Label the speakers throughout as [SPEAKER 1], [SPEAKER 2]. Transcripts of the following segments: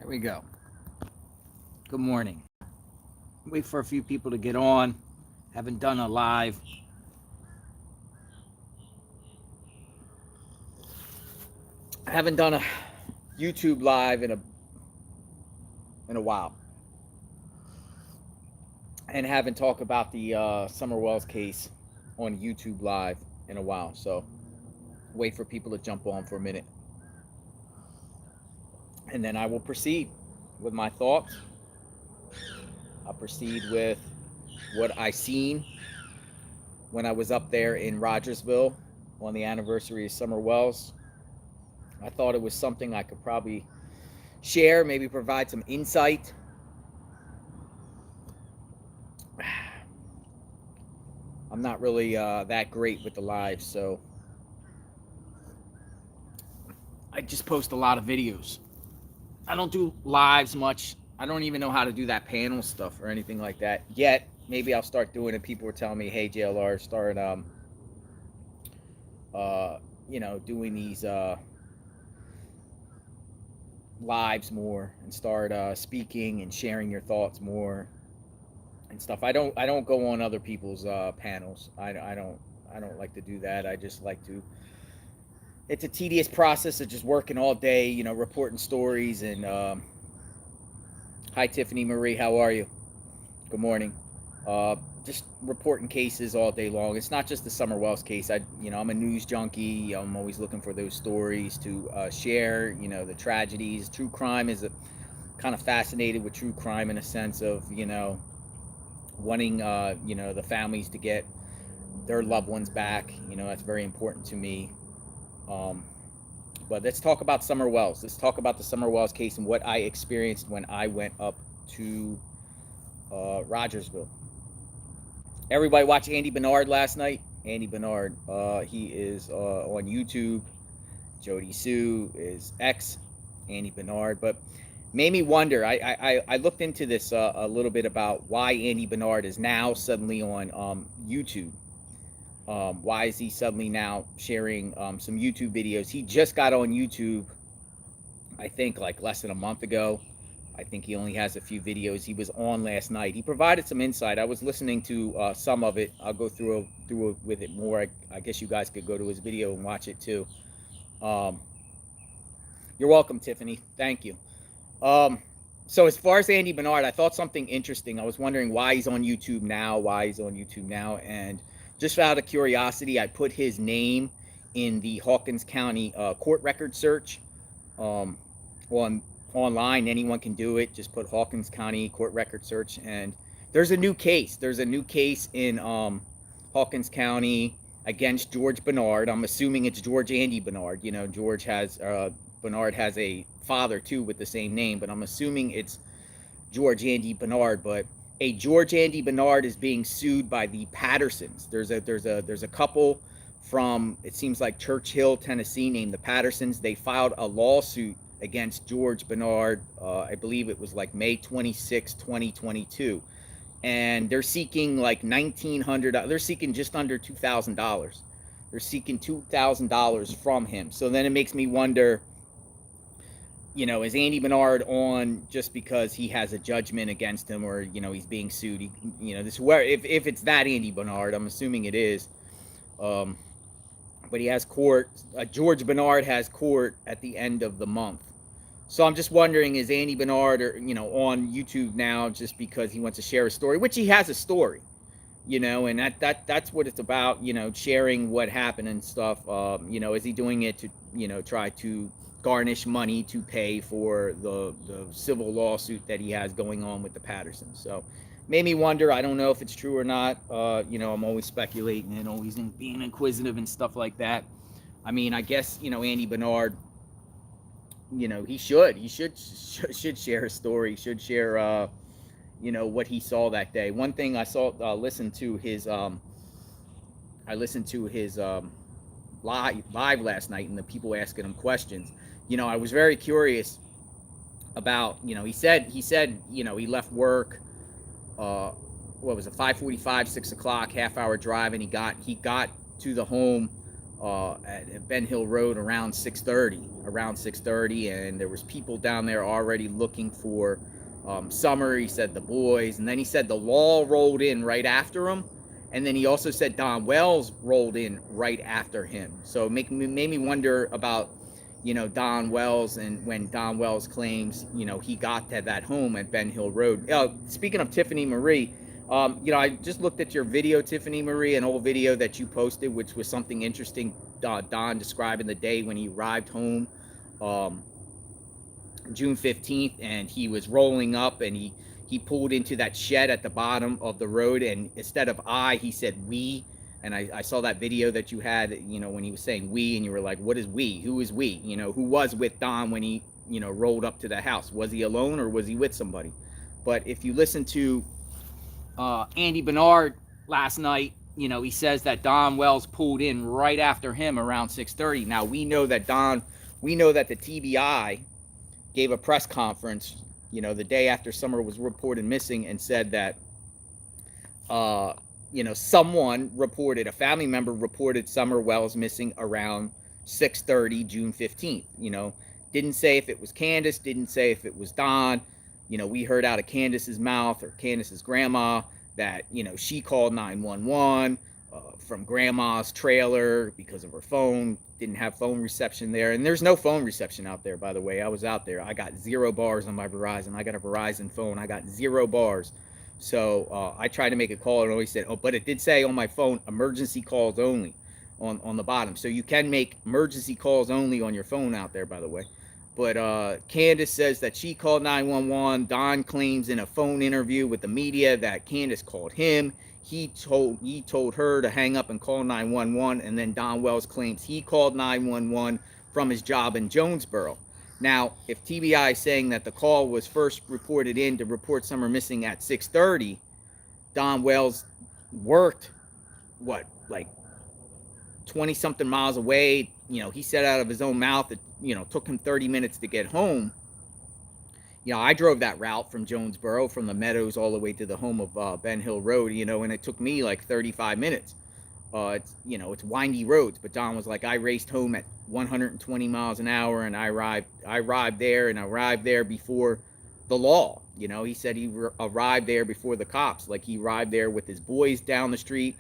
[SPEAKER 1] Here we go. Good morning. Wait for a few people to get on. Haven't done a live. I haven't done a YouTube live in a while, and haven't talked about the Summer Wells case on YouTube live in a while. So wait for people to jump on for a minute, and then I will proceed with my thoughts. I'll proceed with what I seen when I was up there in Rogersville on the anniversary of Summer Wells. I thought it was something I could probably share, maybe provide some insight. I'm not really that great with the live, so I just post a lot of videos. I don't do lives much. I don't even know how to do that panel stuff or anything like that yet. Maybe I'll start doing it. People were telling me, hey, JLR, start doing these lives more, and start speaking and sharing your thoughts more and stuff. I don't go on other people's panels. I don't like to do that. I just like to. It's a tedious process of just working all day, reporting stories. And hi, Tiffany Marie, how are you? Good morning. Just reporting cases all day long. It's not just the Summer Wells case. I'm a news junkie. I'm always looking for those stories to share. The tragedies. True crime is kind of fascinated with true crime in a sense of wanting the families to get their loved ones back. That's very important to me. But let's talk about Summer Wells. Let's talk about the Summer Wells case and what I experienced when I went up to Rogersville. Everybody watch Andy Bernard last night. Andy Bernard, he is on YouTube. Jody Sue is ex Andy Bernard, but made me wonder. I looked into this a little bit about why Andy Bernard is now suddenly on YouTube. Why is he suddenly now sharing some YouTube videos? He just got on YouTube, I think, like less than a month ago. I think he only has a few videos. He was on last night. He provided some insight. I was listening to some of it. I'll go through with it more. I guess you guys could go to his video and watch it too. You're welcome, Tiffany. Thank you. So as far as Andy Bernard, I thought something interesting. I was wondering why he's on YouTube now. And just out of curiosity, I put his name in the Hawkins County court record search online. Anyone can do it. Just put Hawkins County court record search, and there's a new case. There's a new case in Hawkins County against George Bernard. I'm assuming it's George Andy Bernard. Bernard has a father too with the same name, but I'm assuming it's George Andy Bernard. But a George Andy Bernard is being sued by the Pattersons. There's a couple from, it seems like Churchill, Tennessee, named the Pattersons. They filed a lawsuit against George Bernard. I believe it was like May 26, 2022, and they're seeking like $1,900. They're seeking just under $2,000. They're seeking $2,000 from him. So then it makes me wonder, is Andy Bernard on just because he has a judgment against him, or he's being sued? This where if it's that Andy Bernard, I'm assuming it is. But he has court. George Bernard has court at the end of the month. So I'm just wondering, is Andy Bernard on YouTube now just because he wants to share a story, which he has a story, and that's what it's about, sharing what happened and stuff. Is he doing it to try to garnish money to pay for the civil lawsuit that he has going on with the Pattersons? So made me wonder. I don't know if it's true or not. I'm always speculating and always being inquisitive and stuff like that. I mean, I guess Andy Bernard, he should share his story. Should share what he saw that day. One thing I saw, listened to his live last night, and the people asking him questions. I was very curious about. He said he left work. What was it, 5:45, 6 o'clock, half-hour drive, and he got to the home at Ben Hill Road around 6:30, and there was people down there already looking for Summer. He said the boys, and then he said the law rolled in right after him, and then he also said Don Wells rolled in right after him. So it made me wonder about, Don Wells, and when Don Wells claims, he got to that home at Ben Hill Road. Speaking of Tiffany Marie, I just looked at your video, Tiffany Marie, an old video that you posted, which was something interesting. Don describing the day when he arrived home, June 15th, and he was rolling up, and he pulled into that shed at the bottom of the road, and instead of he said we. And I saw that video that you had, when he was saying we, and you were like, what is we? Who is we? Who was with Don when he, rolled up to the house? Was he alone or was he with somebody? But if you listen to Andy Bernard last night, he says that Don Wells pulled in right after him around 6:30. Now we know that the TBI gave a press conference, the day after Summer was reported missing, and said that, a family member reported Summer Wells missing around 6:30, June 15th. Didn't say if it was Candace, didn't say if it was Don. We heard out of Candace's mouth, or Candace's grandma, that, she called 911 from grandma's trailer because of her phone. Didn't have phone reception there. And there's no phone reception out there, by the way. I was out there. I got 0 bars on my Verizon. I got a Verizon phone. I got 0 bars. So I tried to make a call, and always said, but it did say on my phone, emergency calls only on the bottom. So you can make emergency calls only on your phone out there, by the way. But Candace says that she called 911. Don claims in a phone interview with the media that Candace called him. He told her to hang up and call 911. And then Don Wells claims he called 911 from his job in Jonesboro. Now, if TBI is saying that the call was first reported in to report Summer missing at 6:30, Don Wells worked, like 20-something miles away. He said out of his own mouth that, took him 30 minutes to get home. I drove that route from Jonesboro, from the Meadows all the way to the home of Ben Hill Road, and it took me like 35 minutes. It's windy roads, but Don was like, I raced home at 120 miles an hour, and I arrived there before the law. He said he arrived there before the cops. Like, he arrived there with his boys down the street,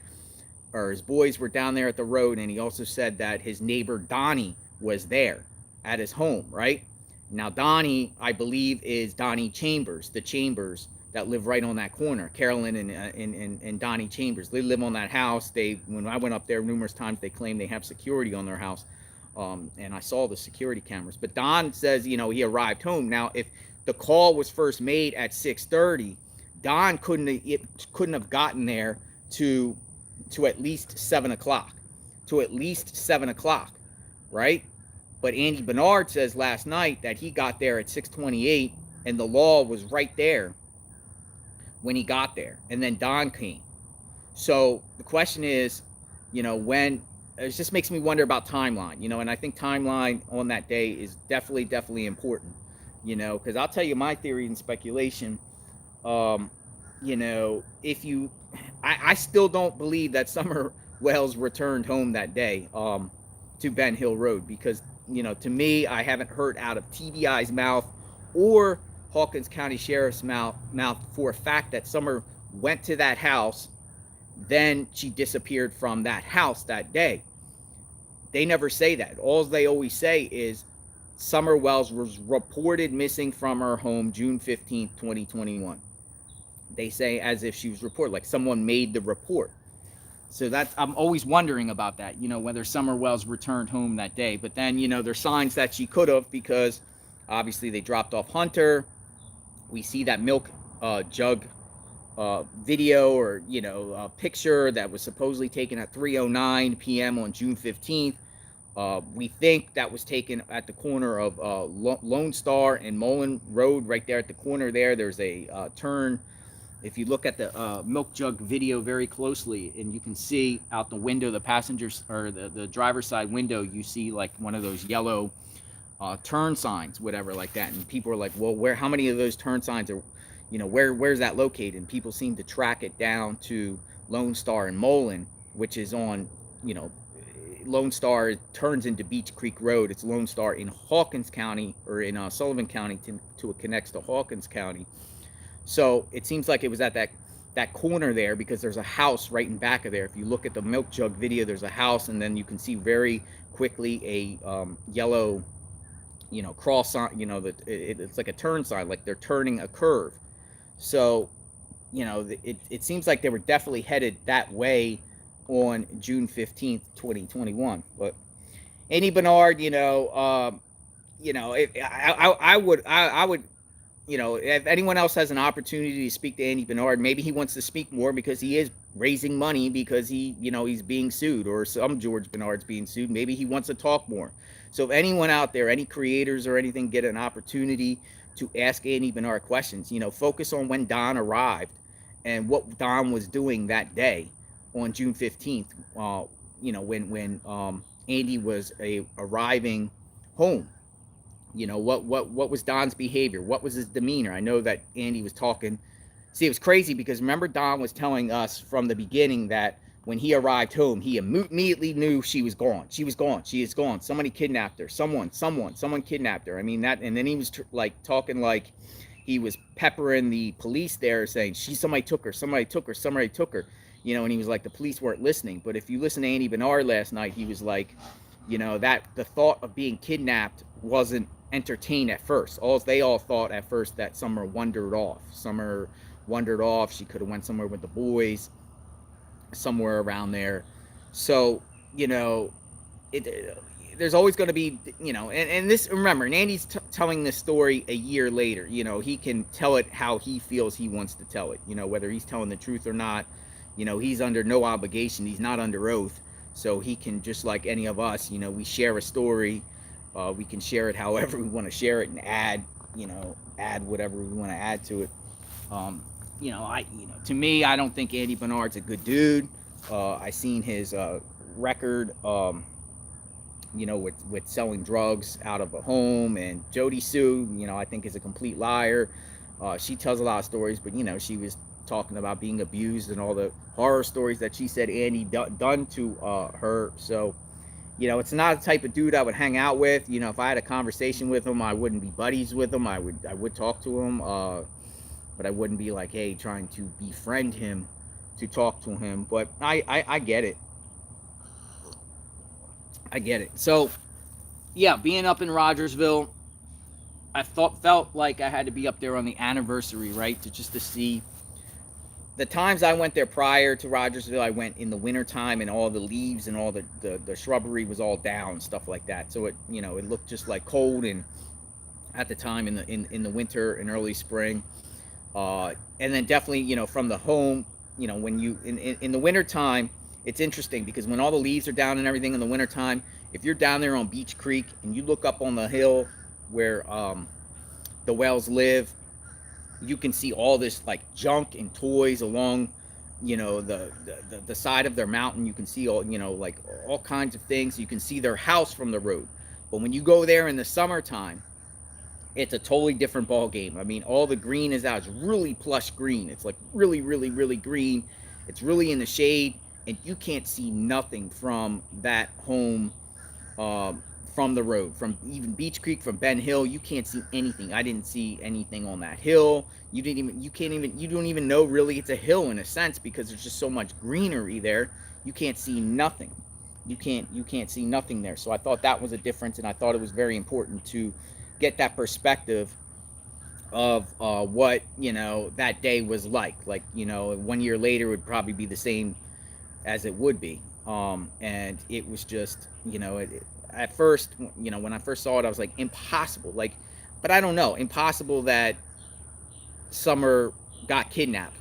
[SPEAKER 1] or his boys were down there at the road. And he also said that his neighbor Donnie was there at his home, right? Now, Donnie, I believe, is Donnie Chambers, the Chambers that live right on that corner. Carolyn and Donnie Chambers, they live on that house. When I went up there numerous times, they claim they have security on their house, and I saw the security cameras. But Don says, he arrived home. Now, if the call was first made at 6:30, Don couldn't have gotten there to at least 7 o'clock. Right? But Andy Bernard says last night that he got there at 6:28, and the law was right there when he got there, and then Don came. So the question is, when it just makes me wonder about timeline, and I think timeline on that day is definitely important, because I'll tell you my theory and speculation. I still don't believe that Summer Wells returned home that day to Ben Hill Road, because, to me, I haven't heard out of TBI's mouth or Hawkins County Sheriff's mouth for a fact that Summer went to that house, then she disappeared from that house that day. They never say that. All they always say is Summer Wells was reported missing from her home June 15th, 2021. They say as if she was reported, like someone made the report. So I'm always wondering about that, whether Summer Wells returned home that day. But then, there's signs that she could have, because obviously they dropped off Hunter. We see that milk jug video, or picture that was supposedly taken at 3:09 p.m. on June 15th. We think that was taken at the corner of Lone Star and Mullen Road, right there at the corner there. There's a turn. If you look at the milk jug video very closely, and you can see out the window, the passenger's or the driver's side window, you see like one of those yellow turn signs, whatever, like that. And people are like, well, how many of those turn signs are, where's that located? And people seem to track it down to Lone Star and Mullen, which is on, Lone Star turns into Beach Creek Road. It's Lone Star in Hawkins County, or in Sullivan County, to it connects to Hawkins County. So it seems like it was at that corner there, because there's a house right in back of there. If you look at the milk jug video, there's a house, and then you can see very quickly a yellow, cross sign. It's like a turn sign, like they're turning a curve. So, it seems like they were definitely headed that way on June 15th, 2021. But Andy Bernard, I would, if anyone else has an opportunity to speak to Andy Bernard, maybe he wants to speak more because he is raising money, because he's being sued, or some George Bernard's being sued. Maybe he wants to talk more. So if anyone out there, any creators or anything, get an opportunity to ask Andy Bernard questions, focus on when Don arrived and what Don was doing that day on June 15th, when Andy was arriving home. What was Don's behavior? What was his demeanor? I know that Andy was talking. See, it was crazy because remember, Don was telling us from the beginning that when he arrived home, he immediately knew she was gone. She was gone. She is gone. Somebody kidnapped her. Someone kidnapped her. I mean, that, and then he was talking like he was peppering the police there, saying somebody took her. And he was like, the police weren't listening. But if you listen to Andy Bernard last night, he was like, that the thought of being kidnapped wasn't entertained at first. They all thought at first that Summer wandered off. She could have went somewhere with the boys, somewhere around there. So, there's always going to be, and this, remember, and Andy's telling this story a year later. He can tell it how he feels he wants to tell it, whether he's telling the truth or not. He's under no obligation. He's not under oath. So he can, just like any of us, we share a story. We can share it however we want to share it, and add whatever we want to add to it. To me, I don't think Andy Bernard's a good dude. I seen his record, with selling drugs out of a home, and Jody Sue, I think is a complete liar. She tells a lot of stories, but she was talking about being abused and all the horror stories that she said Andy done to her. So, it's not the type of dude I would hang out with. If I had a conversation with him, I wouldn't be buddies with him. I would talk to him, but I wouldn't be like, hey, trying to befriend him to talk to him. But I get it. So, yeah, being up in Rogersville, I felt like I had to be up there on the anniversary, right, to see. The times I went there prior to Rogersville, I went in the wintertime, and all the leaves and all the shrubbery was all down, stuff like that. So it looked just like cold, and at the time in the winter and early spring. And then definitely, from the home, when you in the wintertime, it's interesting because when all the leaves are down and everything in the wintertime, if you're down there on Beach Creek and you look up on the hill where the Wells live, you can see all this like junk and toys along, the side of their mountain. You can see all, like all kinds of things. You can see their house from the road. But when you go there in the summertime, it's a totally different ball game. I mean, all the green is out. It's really plush green. It's like really, really, really green. It's really in the shade, and you can't see nothing from that home, from the road, from even Beach Creek, from Ben Hill. You can't see anything. I didn't see anything on that hill. You don't even know really it's a hill in a sense, because there's just so much greenery there. You can't see nothing. You can't see nothing there. So I thought that was a difference, and I thought it was very important to get that perspective of what that day was like. 1 year later would probably be the same as it would be. And it was just, at first, when I first saw it, I was like, impossible. But I don't know, impossible that Summer got kidnapped.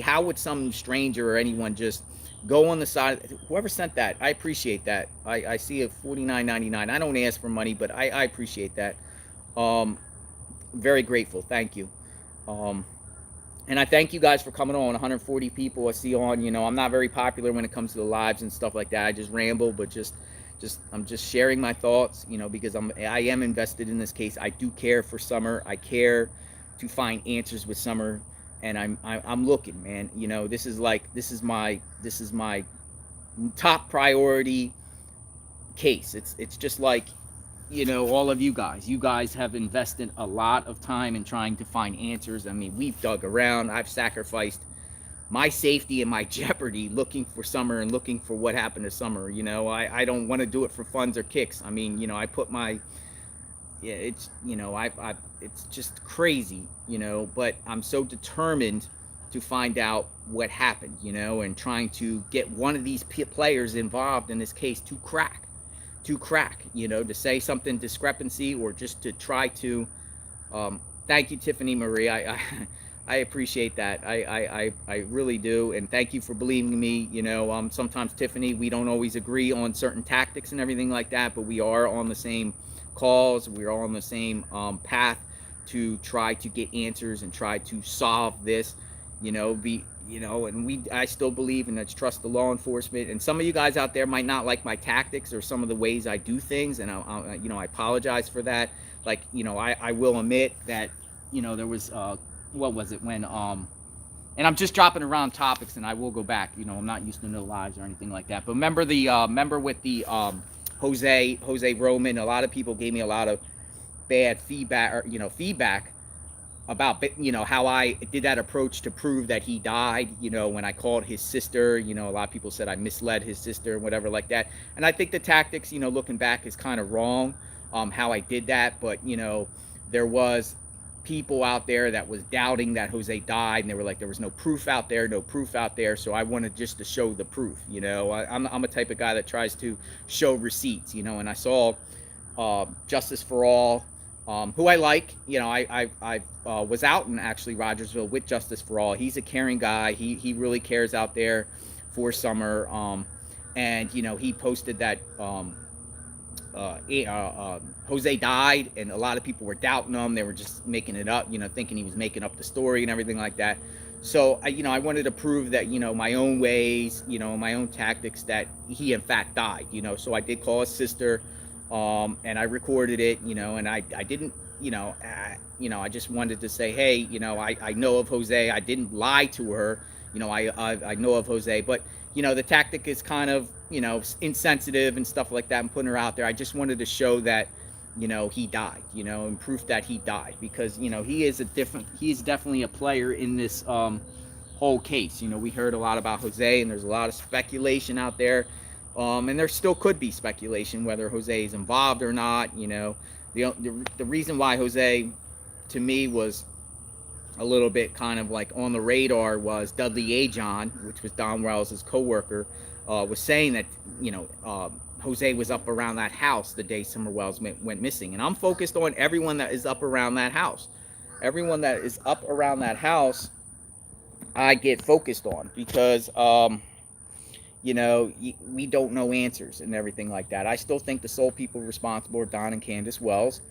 [SPEAKER 1] How would some stranger or anyone just go on the side? Whoever sent that, I appreciate that. I see it $49.99. I don't ask for money, but I appreciate that. Very grateful. Thank you. And I thank you guys for coming on. 140 people I see on. I'm not very popular when it comes to the lives and stuff like that. I just ramble, but I'm just sharing my thoughts, because I am invested in this case. I do care for Summer. I care to find answers with Summer, and I'm looking, man. This is my top priority case. It's just like, you know, all of you guys have invested a lot of time in trying to find answers. I mean, we've dug around. I've sacrificed my safety and my jeopardy looking for Summer and looking for what happened to Summer. You know, I don't want to do it for funds or kicks. I mean, you know, I put my, yeah, it's, you know, it's just crazy, you know, but I'm so determined to find out what happened, you know, and trying to get one of these players involved in this case to crack, you know, to say something discrepancy or just to try to, thank you, Tiffany Marie. I appreciate that. I really do. And thank you for believing in me. You know, sometimes, Tiffany, we don't always agree on certain tactics and everything like that, but we are on the same calls. We're all on the same path to try to get answers and try to solve this, you know, and I still believe, and that's trust the law enforcement. And some of you guys out there might not like my tactics or some of the ways I do things. And you know, I apologize for that. Like, you know, I will admit that, you know, there was, what was it when, and I'm just dropping around topics, and I will go back, you know, I'm not used to no lives or anything like that. But remember with the, Jose Roman, a lot of people gave me a lot of bad feedback, or, you know, feedback about, you know, how I did that approach to prove that he died, you know, when I called his sister. You know, a lot of people said I misled his sister and whatever like that. And I think the tactics, you know, looking back, is kind of wrong, how I did that. But, you know, there was people out there that was doubting that Jose died, and they were like, there was no proof out there. So I wanted just to show the proof, you know. I'm a type of guy that tries to show receipts, you know. And I saw Justice for All, who I like, you know. I was out in actually Rogersville with Justice for All. He's a caring guy. He really cares out there for Summer. And, you know, he posted that Jose died, and a lot of people were doubting him. They were just making it up, you know, thinking he was making up the story and everything like that. So you know, I wanted to prove that, you know, my own ways, you know, my own tactics, that he in fact died, you know. So I did call his sister, and I recorded it, you know, and I didn't, you know, I just wanted to say, hey, you know, I know of Jose. I didn't lie to her, you know. I know of Jose, but, you know, the tactic is kind of, you know, insensitive and stuff like that, and putting her out there. I just wanted to show that, you know, he died, you know, and proof that he died, because, you know, he is definitely a player in this whole case. You know, we heard a lot about Jose, and there's a lot of speculation out there, and there still could be speculation whether Jose is involved or not. You know, the reason why Jose, to me, was a little bit kind of like on the radar was Dudley Ajon, which was Don Wells' co-worker, was saying that, you know, Jose was up around that house the day Summer Wells went missing. And I'm focused on everyone that is up around that house. Everyone that is up around that house, I get focused on, because, you know, we don't know answers and everything like that. I still think the sole people responsible are Don and Candace Wells.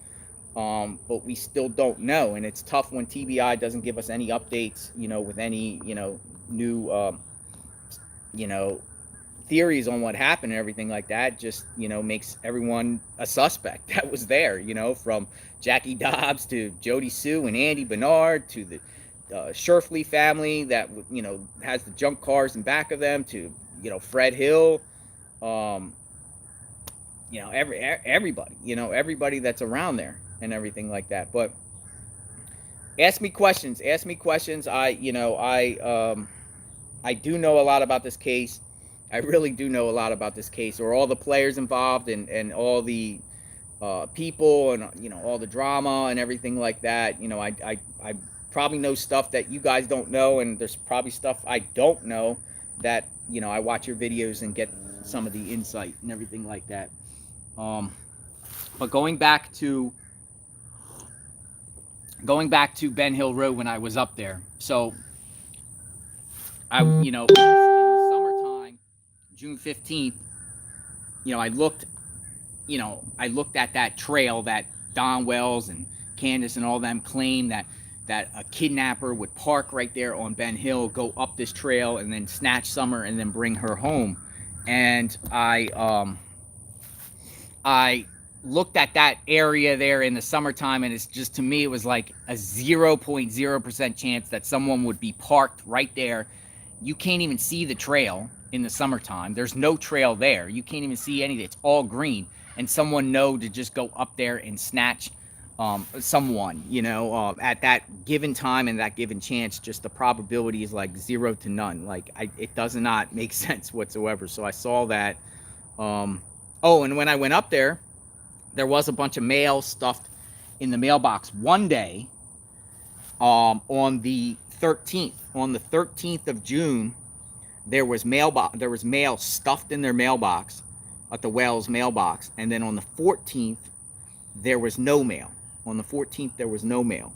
[SPEAKER 1] But we still don't know, and it's tough when TBI doesn't give us any updates, you know, with any, you know, new, you know, theories on what happened and everything like that. Just, you know, makes everyone a suspect that was there, you know, from Jackie Dobbs to Jody Sue and Andy Bernard to the Sherfley family that, you know, has the junk cars in back of them, to, you know, Fred Hill, you know, everybody, you know, everybody that's around there and everything like that. But ask me questions. I do know a lot about this case. I really do know a lot about this case, or all the players involved, and all the people, and, you know, all the drama and everything like that. You know, I probably know stuff that you guys don't know, and there's probably stuff I don't know that, you know, I watch your videos and get some of the insight and everything like that. But going back to Ben Hill Road when I was up there. So you know, in the summertime, June 15th, you know, I looked at that trail that Don Wells and Candace and all them claim that a kidnapper would park right there on Ben Hill, go up this trail, and then snatch Summer and then bring her home. And I looked at that area there in the summertime, and it's just, to me, it was like a 0.0% chance that someone would be parked right there. You can't even see the trail. in the summertime. There's no trail there. You can't even see anything. It's all green. And someone know to just go up there and snatch someone, at that given time and that given chance, just the probability is like 0 to none. Like it does not make sense whatsoever. So I saw that. Oh, and when I went up there was a bunch of mail stuffed in the mailbox one day, on the 13th. On the 13th of June, there was mail stuffed in their mailbox at the Wells mailbox. And then on the 14th, there was no mail. On the 14th, there was no mail.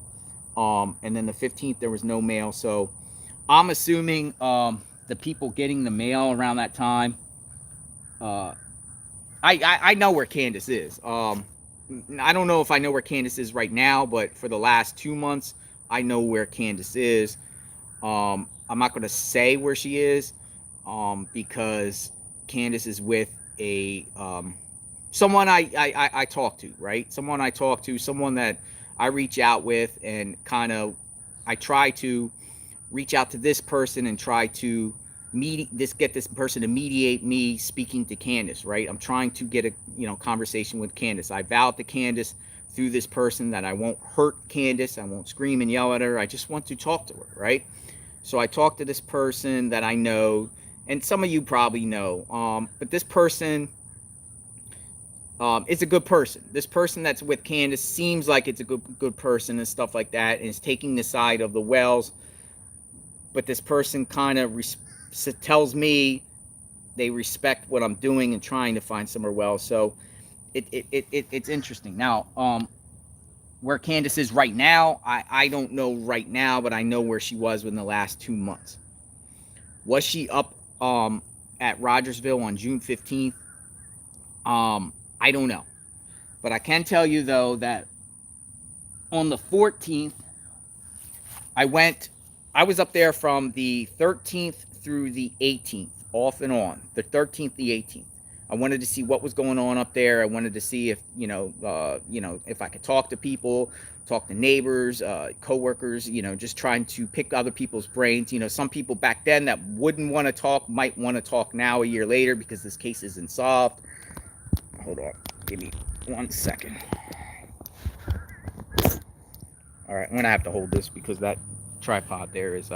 [SPEAKER 1] And then the 15th, there was no mail. So I'm assuming the people getting the mail around that time, I know where Candace is. I don't know if I know where Candace is right now, but for the last 2 months, I know where Candace is. I'm not going to say where she is, because Candace is with a someone I talk to, right? Someone I talk to, someone that I reach out with, and I try to reach out to this person and try to get this person to mediate me speaking to Candace, right? I'm trying to get a conversation with Candace. I vowed to Candace through this person that I won't hurt Candace. I won't scream and yell at her. I just want to talk to her, right? So I talked to this person that I know, and some of you probably know, but this person is a good person. This person that's with Candace seems like it's a good person and stuff like that, and is taking the side of the Wells. But this person kind of tells me they respect what I'm doing and trying to find Summer Wells. So it's interesting. Now, where Candace is right now, I don't know right now, but I know where she was within the last 2 months. Was she up at Rogersville on June 15th? I don't know. But I can tell you, though, that on the 14th, I was up there from the 13th through the 18th, off and on. The 13th, the 18th. I wanted to see what was going on up there. I wanted to see if, if I could talk to people, talk to neighbors, coworkers, just trying to pick other people's brains. Some people back then that wouldn't want to talk might want to talk now, a year later, because this case isn't solved. Hold on. Give me 1 second. All right. I'm going to have to hold this because that tripod there is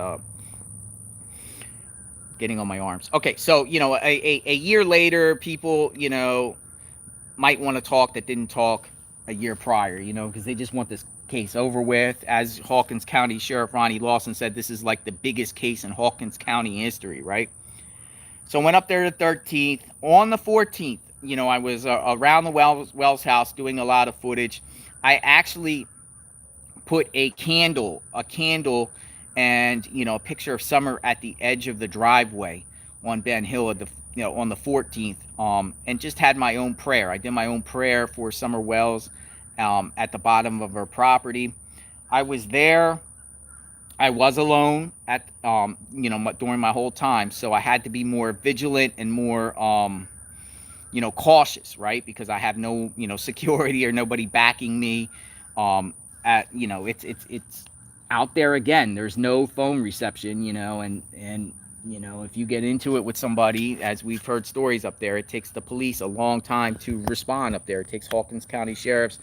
[SPEAKER 1] getting on my arms. Okay. So, a year later, people, might want to talk that didn't talk a year prior, because they just want this case over with. As Hawkins County Sheriff Ronnie Lawson said, this is like the biggest case in Hawkins County history, right? So I went up there the 13th. On the 14th, I was around the Wells house doing a lot of footage. I actually put a candle and, a picture of Summer at the edge of the driveway on Ben Hill on the 14th, and just had my own prayer. I did my own prayer for Summer Wells at the bottom of her property. I was there. I was alone at, during my whole time. So I had to be more vigilant and more, cautious, right? Because I have no, security or nobody backing me. It's out there again. There's no phone reception, and if you get into it with somebody, as we've heard stories up there, it takes the police a long time to respond up there. It takes Hawkins County sheriffs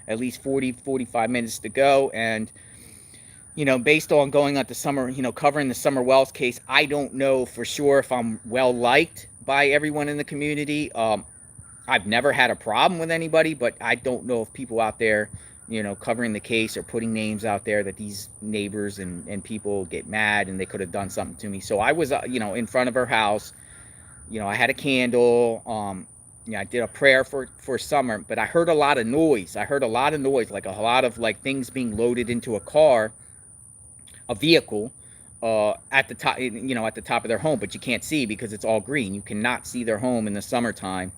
[SPEAKER 1] at least 45 minutes to go. And, based on going at the summer, covering the Summer Wells case, I don't know for sure if I'm well liked by everyone in the community. I've never had a problem with anybody, but I don't know if people out there, covering the case or putting names out there, that these neighbors and people get mad and they could have done something to me. So I was, in front of her house. I had a candle. I did a prayer for Summer, but I heard a lot of noise. Like a lot of things being loaded into a vehicle, at the top, at the top of their home, but you can't see because it's all green. You cannot see their home in the summertime.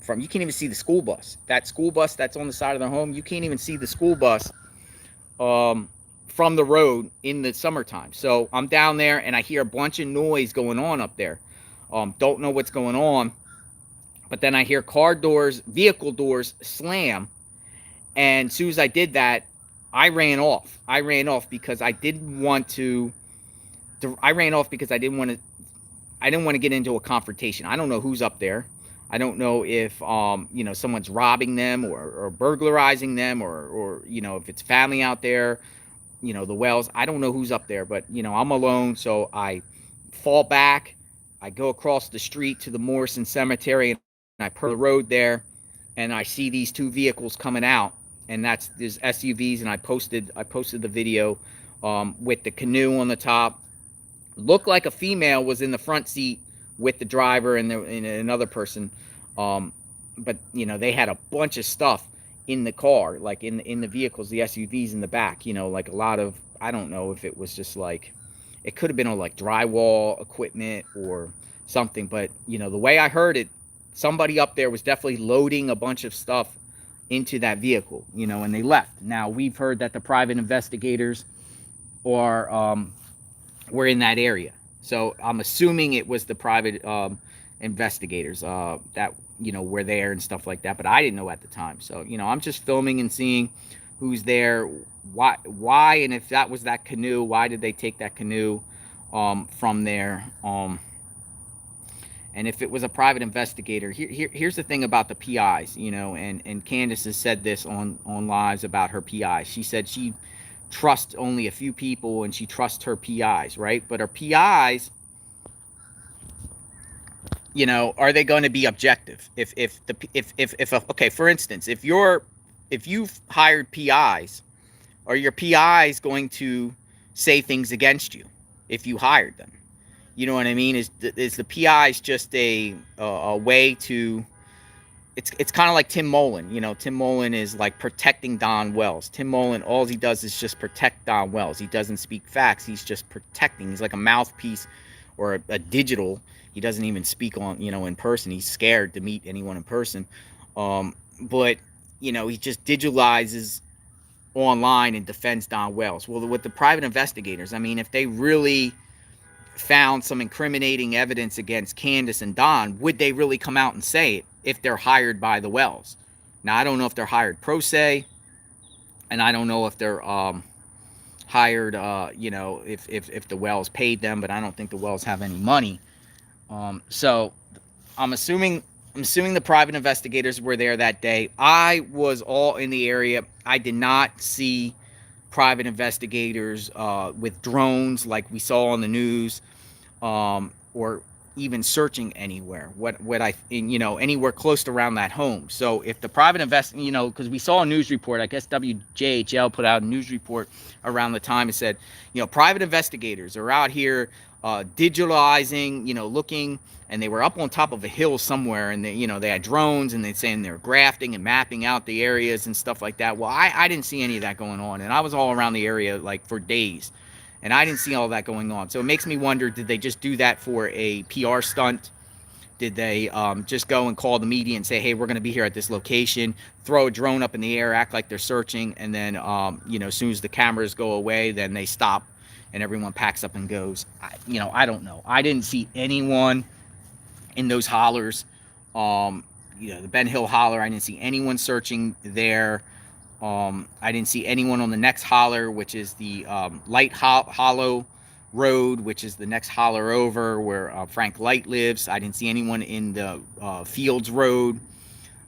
[SPEAKER 1] You can't even see the school bus. That school bus that's on the side of their home, you can't even see the school bus from the road in the summertime. So I'm down there and I hear a bunch of noise going on up there. Don't know what's going on, but then I hear vehicle doors slam, and as soon as I did that, I ran off. I didn't want to get into a confrontation. I don't know who's up there. I don't know if someone's robbing them or burglarizing them, or if it's family out there, the wells. I don't know who's up there, but I'm alone, so I fall back. I go across the street to the Morrison Cemetery, and I put the road there, and I see these two vehicles coming out, and there's SUVs, and I posted the video with the canoe on the top. Looked like a female was in the front seat with the driver and another person, but they had a bunch of stuff in the car, like in the vehicles, the SUVs in the back. Like a lot of, I don't know if it was just like, it could have been like drywall equipment or something, but the way I heard it, somebody up there was definitely loading a bunch of stuff into that vehicle, and they left. Now we've heard that the private investigators are were in that area, so I'm assuming it was the private investigators that were there and stuff like that, but I didn't know at the time. So I'm just filming and seeing who's there, why, and if that was that canoe, why did they take that canoe from there, and if it was a private investigator. Here's the thing about the PIs, and Candace has said this on lives about her PIs. She said she trusts only a few people, and she trusts her PIs, right? But her PIs, are they going to be objective? Okay, for instance, if you've hired PIs, are your PIs going to say things against you if you hired them? You know what I mean? Is the PIs just a way to? It's kind of like Tim Mullen. Tim Mullen is like protecting Don Wells. Tim Mullen, all he does is just protect Don Wells. He doesn't speak facts. He's just protecting. He's like a mouthpiece or a digital. He doesn't even speak on, in person. He's scared to meet anyone in person. But he just digitalizes online and defends Don Wells. Well, with the private investigators, I mean, if they really found some incriminating evidence against Candace and Don, would they really come out and say it if they're hired by the Wells? Now, I don't know if they're hired pro se, and I don't know if they're hired, if the Wells paid them, but I don't think the Wells have any money. So I'm assuming the private investigators were there that day. I was all in the area. I did not see private investigators with drones like we saw on the news, or even searching anywhere anywhere close to around that home. So if the private because we saw a news report, I guess WJHL put out a news report around the time. It said, private investigators are out here digitalizing, looking, and they were up on top of a hill somewhere, and they had drones, and they're saying they're grafting and mapping out the areas and stuff like that. Well, I didn't see any of that going on, and I was all around the area like for days, and I didn't see all that going on. So it makes me wonder, did they just do that for a PR stunt? Did they just go and call the media and say, hey, we're going to be here at this location, throw a drone up in the air, act like they're searching, and then as soon as the cameras go away, then they stop and everyone packs up and goes? I don't know. I didn't see anyone in those hollers. The Ben Hill holler, I didn't see anyone searching there. I didn't see anyone on the next holler, which is the Light Hollow Road, which is the next holler over where Frank Light lives. I didn't see anyone in the Fields Road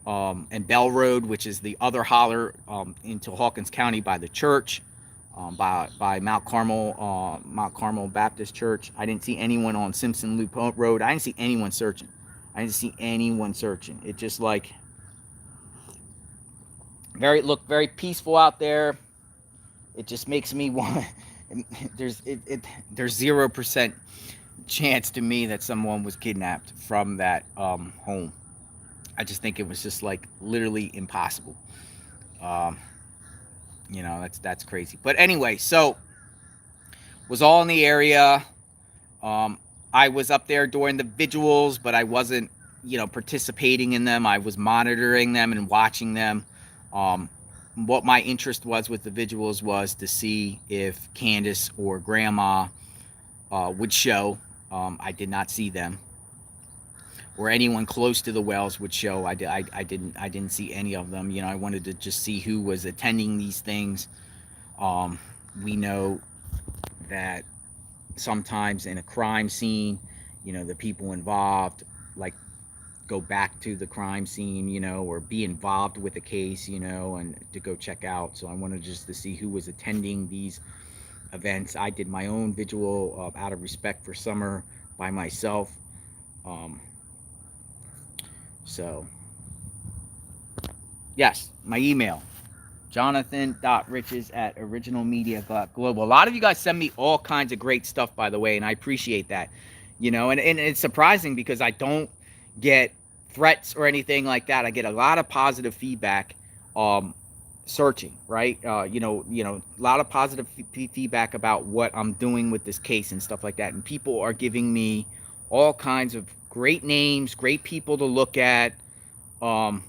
[SPEAKER 1] and Bell Road, which is the other holler into Hawkins County by the church. By Mount Carmel Baptist Church. I didn't see anyone on Simpson Loop Road. I didn't see anyone searching. It just looked very peaceful out there. It just makes me want. There's 0% chance to me that someone was kidnapped from that home. I just think it was just like literally impossible. That's crazy. But anyway, so was all in the area. I was up there during the vigils, but I wasn't, participating in them. I was monitoring them and watching them. What my interest was with the vigils was to see if Candace or Grandma would show. I did not see them, or anyone close to the Wells would show. I didn't see any of them. I wanted to just see who was attending these things. We know that sometimes in a crime scene, the people involved, like, go back to the crime scene, or be involved with the case, and to go check out. So I wanted just to see who was attending these events. I did my own vigil out of respect for Summer by myself. Um, so, yes, my email, jonathan.riches@originalmedia.global. A lot of you guys send me all kinds of great stuff, by the way, and I appreciate that. And it's surprising because I don't get threats or anything like that. I get a lot of positive feedback searching, right? A lot of positive feedback about what I'm doing with this case and stuff like that. And people are giving me all kinds of great names, great people to look at. I'm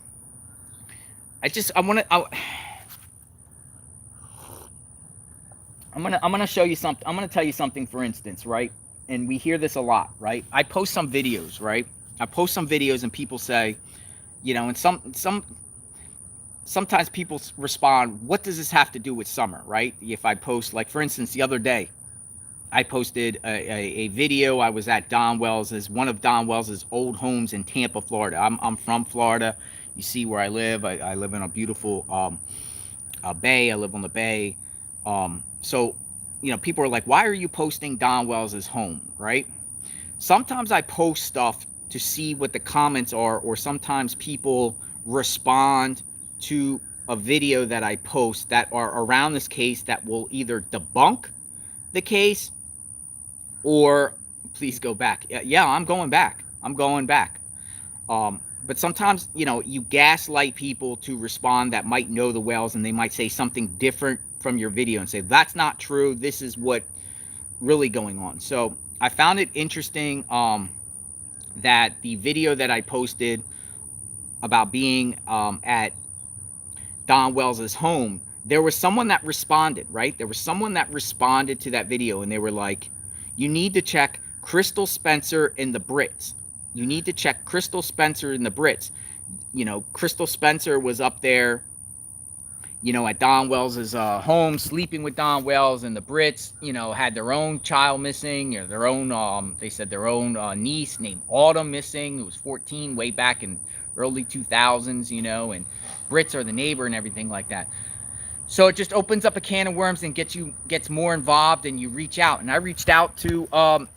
[SPEAKER 1] gonna show you something. I'm gonna tell you something, for instance, right? And we hear this a lot, right? I post some videos, right? I post some videos and people say, and sometimes people respond, what does this have to do with Summer, right? If I post, like, for instance, the other day, I posted a video. I was at one of Don Wells's old homes in Tampa, Florida. I'm from Florida. You see where I live. I live in a beautiful bay. I live on the bay. So, people are like, why are you posting Don Wells's home, right? Sometimes I post stuff to see what the comments are, or sometimes people respond to a video that I post that are around this case that will either debunk the case or, please go back. Yeah, I'm going back. But sometimes, you gaslight people to respond that might know the Wells, and they might say something different from your video and say, that's not true. This is what really going on. So I found it interesting that the video that I posted about being at Don Wells's home, there was someone that responded, right? There was someone that responded to that video, and they were like, you need to check Crystal Spencer and the Brits. You need to check Crystal Spencer and the Brits. Crystal Spencer was up there, at Don Wells's home, sleeping with Don Wells, and the Brits, had their own child missing, or their own, they said their own niece named Autumn missing, who was 14, way back in early 2000s, and Brits are the neighbor and everything like that. So it just opens up a can of worms and gets more involved, and you reach out. And I reached out to,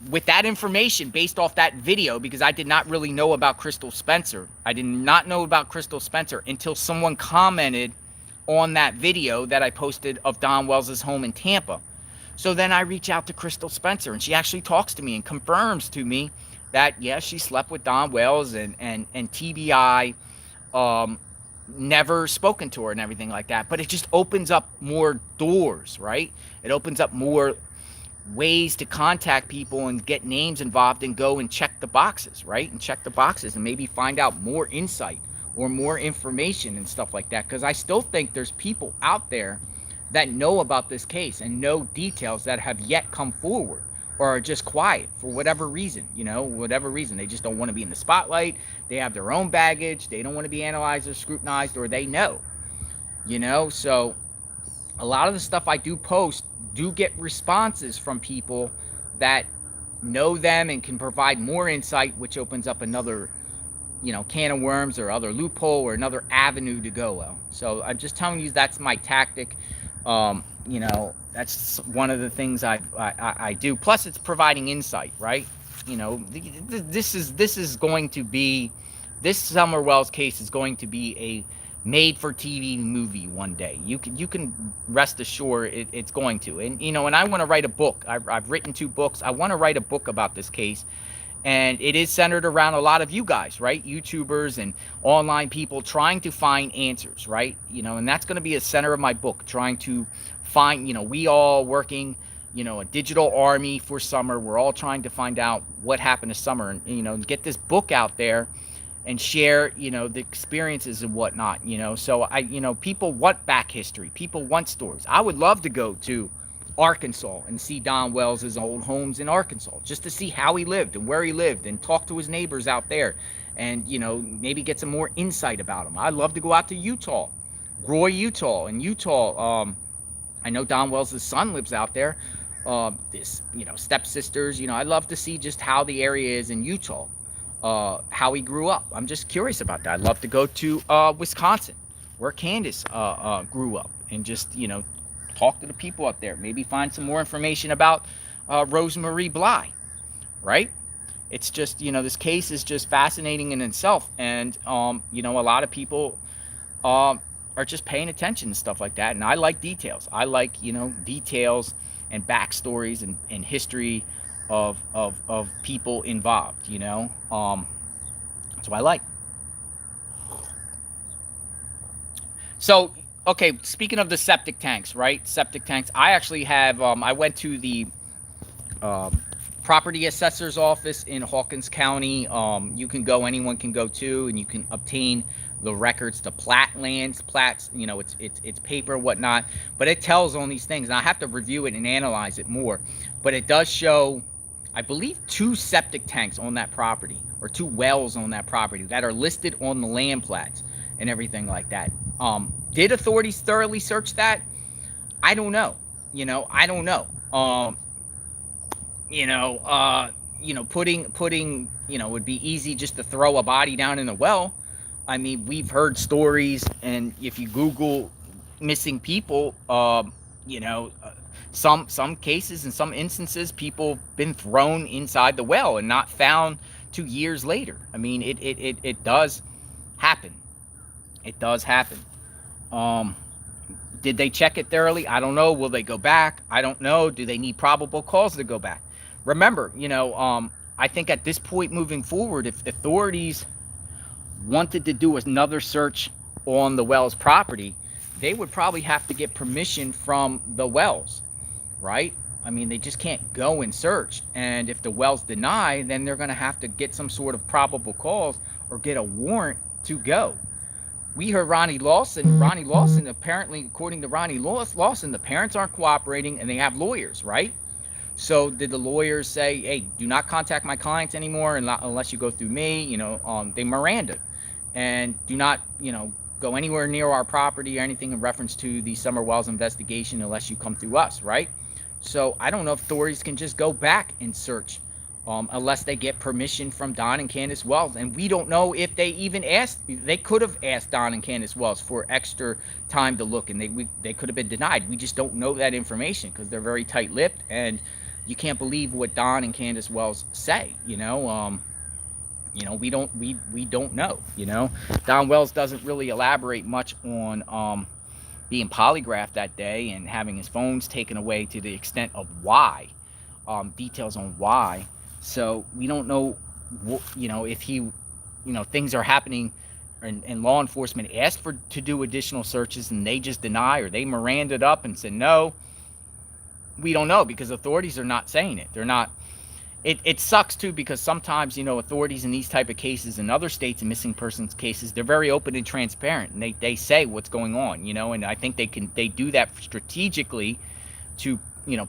[SPEAKER 1] with that information based off that video, because I did not really know about Crystal Spencer. I did not know about Crystal Spencer until someone commented on that video that I posted of Don Wells's home in Tampa. So then I reach out to Crystal Spencer, and she actually talks to me and confirms to me that, yes, she slept with Don Wells, and TBI never spoken to her and everything like that. But it just opens up more doors, right? It opens up more ways to contact people and get names involved and go and check the boxes, right? And check the boxes and maybe find out more insight or more information and stuff like that. Because I still think there's people out there that know about this case and know details that have yet come forward, or are just quiet for whatever reason, whatever reason. They just don't want to be in the spotlight. They have their own baggage. They don't want to be analyzed or scrutinized, or they know, So a lot of the stuff I do post do get responses from people that know them and can provide more insight, which opens up another, can of worms, or other loophole, or another avenue to go. Well, so I'm just telling you, that's my tactic. That's one of the things I do. Plus, it's providing insight, right? This Summer Wells case is going to be a made-for-TV movie one day. You can rest assured it's going to. And and I want to write a book. I've written 2 books. I want to write a book about this case. And it is centered around a lot of you guys, right? YouTubers and online people trying to find answers, right? And that's going to be a center of my book, trying to find, we all working, a digital army for Summer. We're all trying to find out what happened to Summer, and, get this book out there and share, the experiences and whatnot, So people want back history. People want stories. I would love to go to Arkansas and see Don Wells's old homes in Arkansas, just to see how he lived and where he lived, and talk to his neighbors out there, and maybe get some more insight about him. I'd love to go out to Utah, Roy, Utah. In Utah, I know Don Wells's son lives out there. this, stepsisters. I'd love to see just how the area is in Utah, how he grew up. I'm just curious about that. I'd love to go to Wisconsin, where Candace grew up, and just talk to the people up there. Maybe find some more information about Rosemarie Bly, right? It's just, this case is just fascinating in itself, and a lot of people are just paying attention to stuff like that. And I like details. I like details and backstories and history of people involved. That's what I like. So, okay, speaking of the septic tanks, right? Septic tanks. I actually have. I went to the property assessor's office in Hawkins County. You can go. Anyone can go too, and you can obtain the records to plats. It's paper, whatnot, but it tells on these things. And I have to review it and analyze it more. But it does show, I believe, 2 septic tanks on that property, or 2 wells on that property that are listed on the land plats and everything like that. Did authorities thoroughly search that? I don't know. I don't know. Putting, it would be easy just to throw a body down in a well. I mean, we've heard stories, and if you Google missing people, some cases, in some instances, people have been thrown inside the well and not found 2 years later. I mean, it does happen. It does happen. Did they check it thoroughly? I don't know. Will they go back? I don't know. Do they need probable cause to go back? Remember, I think at this point moving forward, if authorities wanted to do another search on the Wells property, they would probably have to get permission from the Wells, right? I mean, they just can't go and search. And if the Wells deny, then they're going to have to get some sort of probable cause or get a warrant to go. We heard Ronnie Lawson, apparently, according to Ronnie Lawson, the parents aren't cooperating and they have lawyers, right? So did the lawyers say, hey, do not contact my clients anymore unless you go through me? They Miranda, and do not, go anywhere near our property or anything in reference to the Summer Wells investigation unless you come through us, right? So I don't know if authorities can just go back and search unless they get permission from Don and Candace Wells. And we don't know if they even asked. They could have asked Don and Candace Wells for extra time to look, and they could have been denied. We just don't know that information because they're very tight-lipped, and you can't believe what Don and Candace Wells say. We don't know. Don Wells doesn't really elaborate much on being polygraphed that day and having his phones taken away to the extent of why, details on why. So we don't know, if he, things are happening and law enforcement asked to do additional searches and they just deny, or they Miranda'd up and said no. We don't know because authorities are not saying it. They're not. It sucks too because sometimes, authorities in these type of cases in other states and missing persons cases, they're very open and transparent, and they say what's going on, and I think they do that strategically to,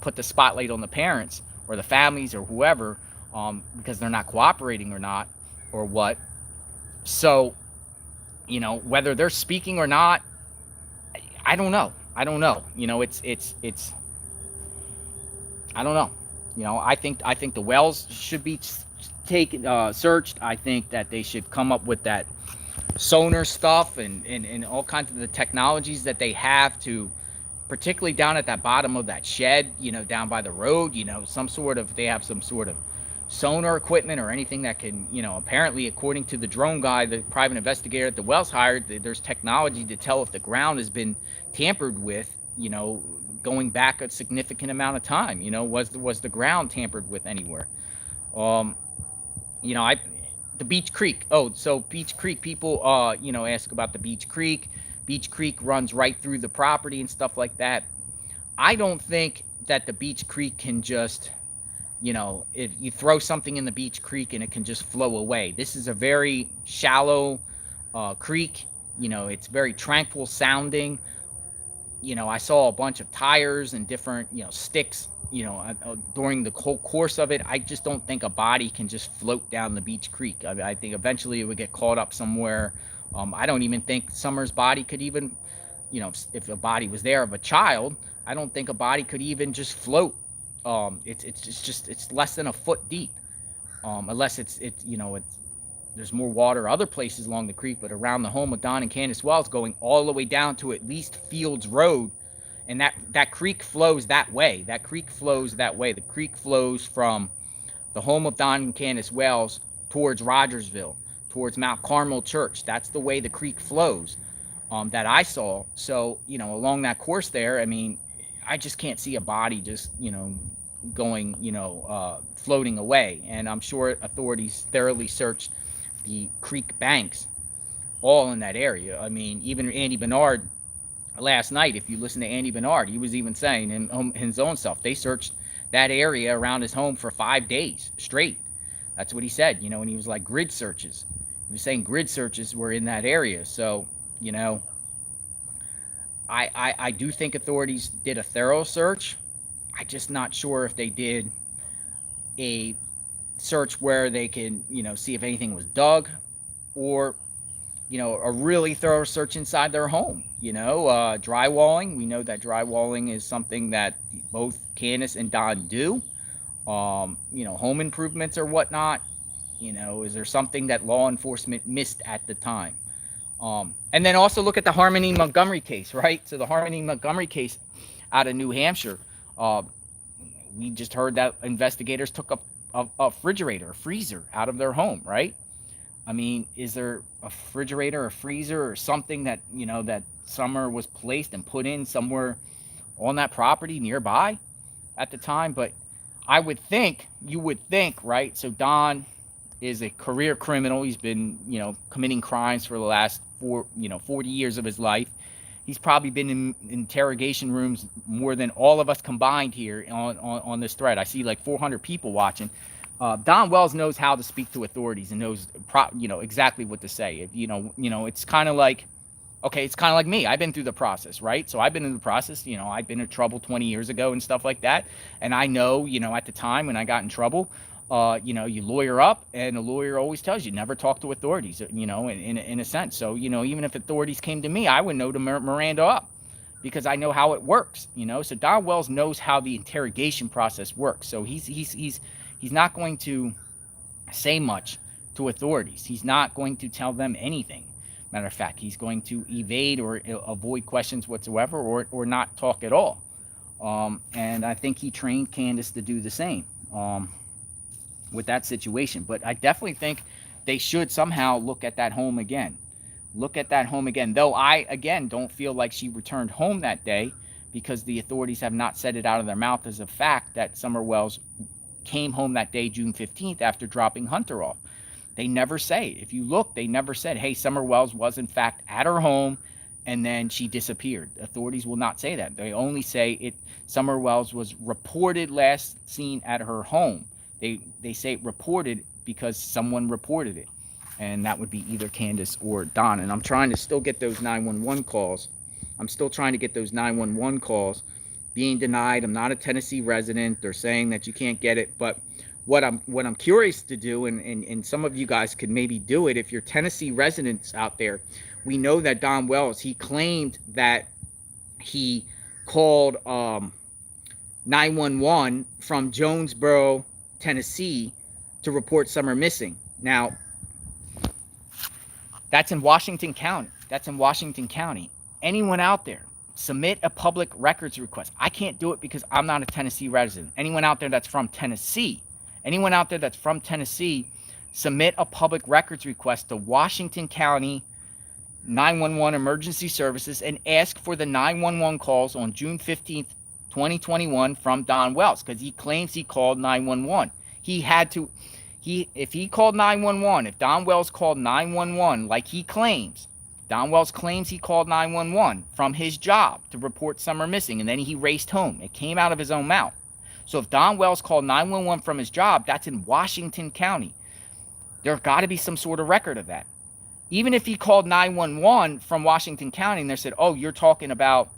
[SPEAKER 1] put the spotlight on the parents or the families or whoever, because they're not cooperating or not, or what. So, whether they're speaking or not, I don't know. It's I don't know. I think the wells should be taken, searched. I think that they should come up with that sonar stuff and all kinds of the technologies that they have to, particularly down at that bottom of that shed, down by the road, they have some sort of sonar equipment or anything that can, apparently, according to the drone guy, the private investigator that the wells hired, there's technology to tell if the ground has been tampered with, going back a significant amount of time. Was the ground tampered with anywhere? The Beach Creek. Oh, so Beach Creek, people ask about the Beach Creek. Beach Creek runs right through the property and stuff like that. I don't think that the Beach Creek can just, if you throw something in the Beach Creek and it can just flow away. This is a very shallow creek. It's very tranquil sounding. I saw a bunch of tires and different, sticks, during the whole course of it. I just don't think a body can just float down the Beach Creek. I think eventually it would get caught up somewhere. I don't even think Summer's body could even, if a body was there of a child, I don't think a body could even just float It's less than a foot deep, unless it's there's more water other places along the creek, but around the home of Don and Candace Wells, going all the way down to at least Fields Road, and that creek flows that way. That creek flows that way. The creek flows from the home of Don and Candace Wells towards Rogersville, towards Mount Carmel Church. That's the way the creek flows, that I saw. So, along that course there, I mean, I just can't see a body just, going, floating away. And I'm sure authorities thoroughly searched the creek banks all in that area. I mean, even Andy Bernard last night, if you listen to Andy Bernard, he was even saying in his own self, they searched that area around his home for 5 days straight. That's what he said, and he was like, grid searches. He was saying grid searches were in that area. So, I do think authorities did a thorough search. I'm just not sure if they did a search where they can, see if anything was dug, or, a really thorough search inside their home. Drywalling. We know that drywalling is something that both Candace and Don do. Home improvements or whatnot. Is there something that law enforcement missed at the time? And then also look at the Harmony Montgomery case, right? So the Harmony Montgomery case out of New Hampshire. We just heard that investigators took a refrigerator, a freezer out of their home, right? I mean, is there a refrigerator, a freezer, or something that, that Summer was placed and put in somewhere on that property nearby at the time? But you would think, right? So Don is a career criminal. He's been, committing crimes for the last 40 years of his life. He's probably been in interrogation rooms more than all of us combined here on this thread. I see like 400 people watching. Don Wells knows how to speak to authorities and knows, exactly what to say. If, it's kind of like, okay, it's kind of like me. I've been through the process, right? So I've been in the process. I've been in trouble 20 years ago and stuff like that. And I know, at the time when I got in trouble, you lawyer up, and a lawyer always tells you never talk to authorities, in a sense. So, even if authorities came to me, I would know to Miranda up, because I know how it works, So Don Wells knows how the interrogation process works. So he's not going to say much to authorities. He's not going to tell them anything. Matter of fact, he's going to evade or avoid questions whatsoever, or not talk at all. And I think he trained Candace to do the same. With that situation. But I definitely think they should somehow look at that home again. Though I, again, don't feel like she returned home that day, because the authorities have not said it out of their mouth as a fact that Summer Wells came home that day, June 15th, after dropping Hunter off. They never say. If you look, they never said, hey, Summer Wells was in fact at her home and then she disappeared. Authorities will not say that. They only say Summer Wells was reported last seen at her home. They say reported because someone reported it, and that would be either Candace or Don. And I'm trying to still get those 911 calls. Being denied. I'm not a Tennessee resident. They're saying that you can't get it. But what I'm curious to do, and some of you guys could maybe do it if you're Tennessee residents out there. We know that Don Wells, he claimed that he called 911 from Jonesboro, Tennessee, to report Summer missing. Now, that's in Washington County. Anyone out there, submit a public records request. I can't do it because I'm not a Tennessee resident. Anyone out there that's from Tennessee, submit a public records request to Washington County 911 Emergency Services and ask for the 911 calls on June 15th, 2021 from Don Wells, because he claims he called 911. If he called 911, if Don Wells called 911 like he claims, Don Wells claims he called 911 from his job to report Summer missing, and then he raced home. It came out of his own mouth. So if Don Wells called 911 from his job, that's in Washington County. There's got to be some sort of record of that. Even if he called 911 from Washington County and they said, oh, you're talking about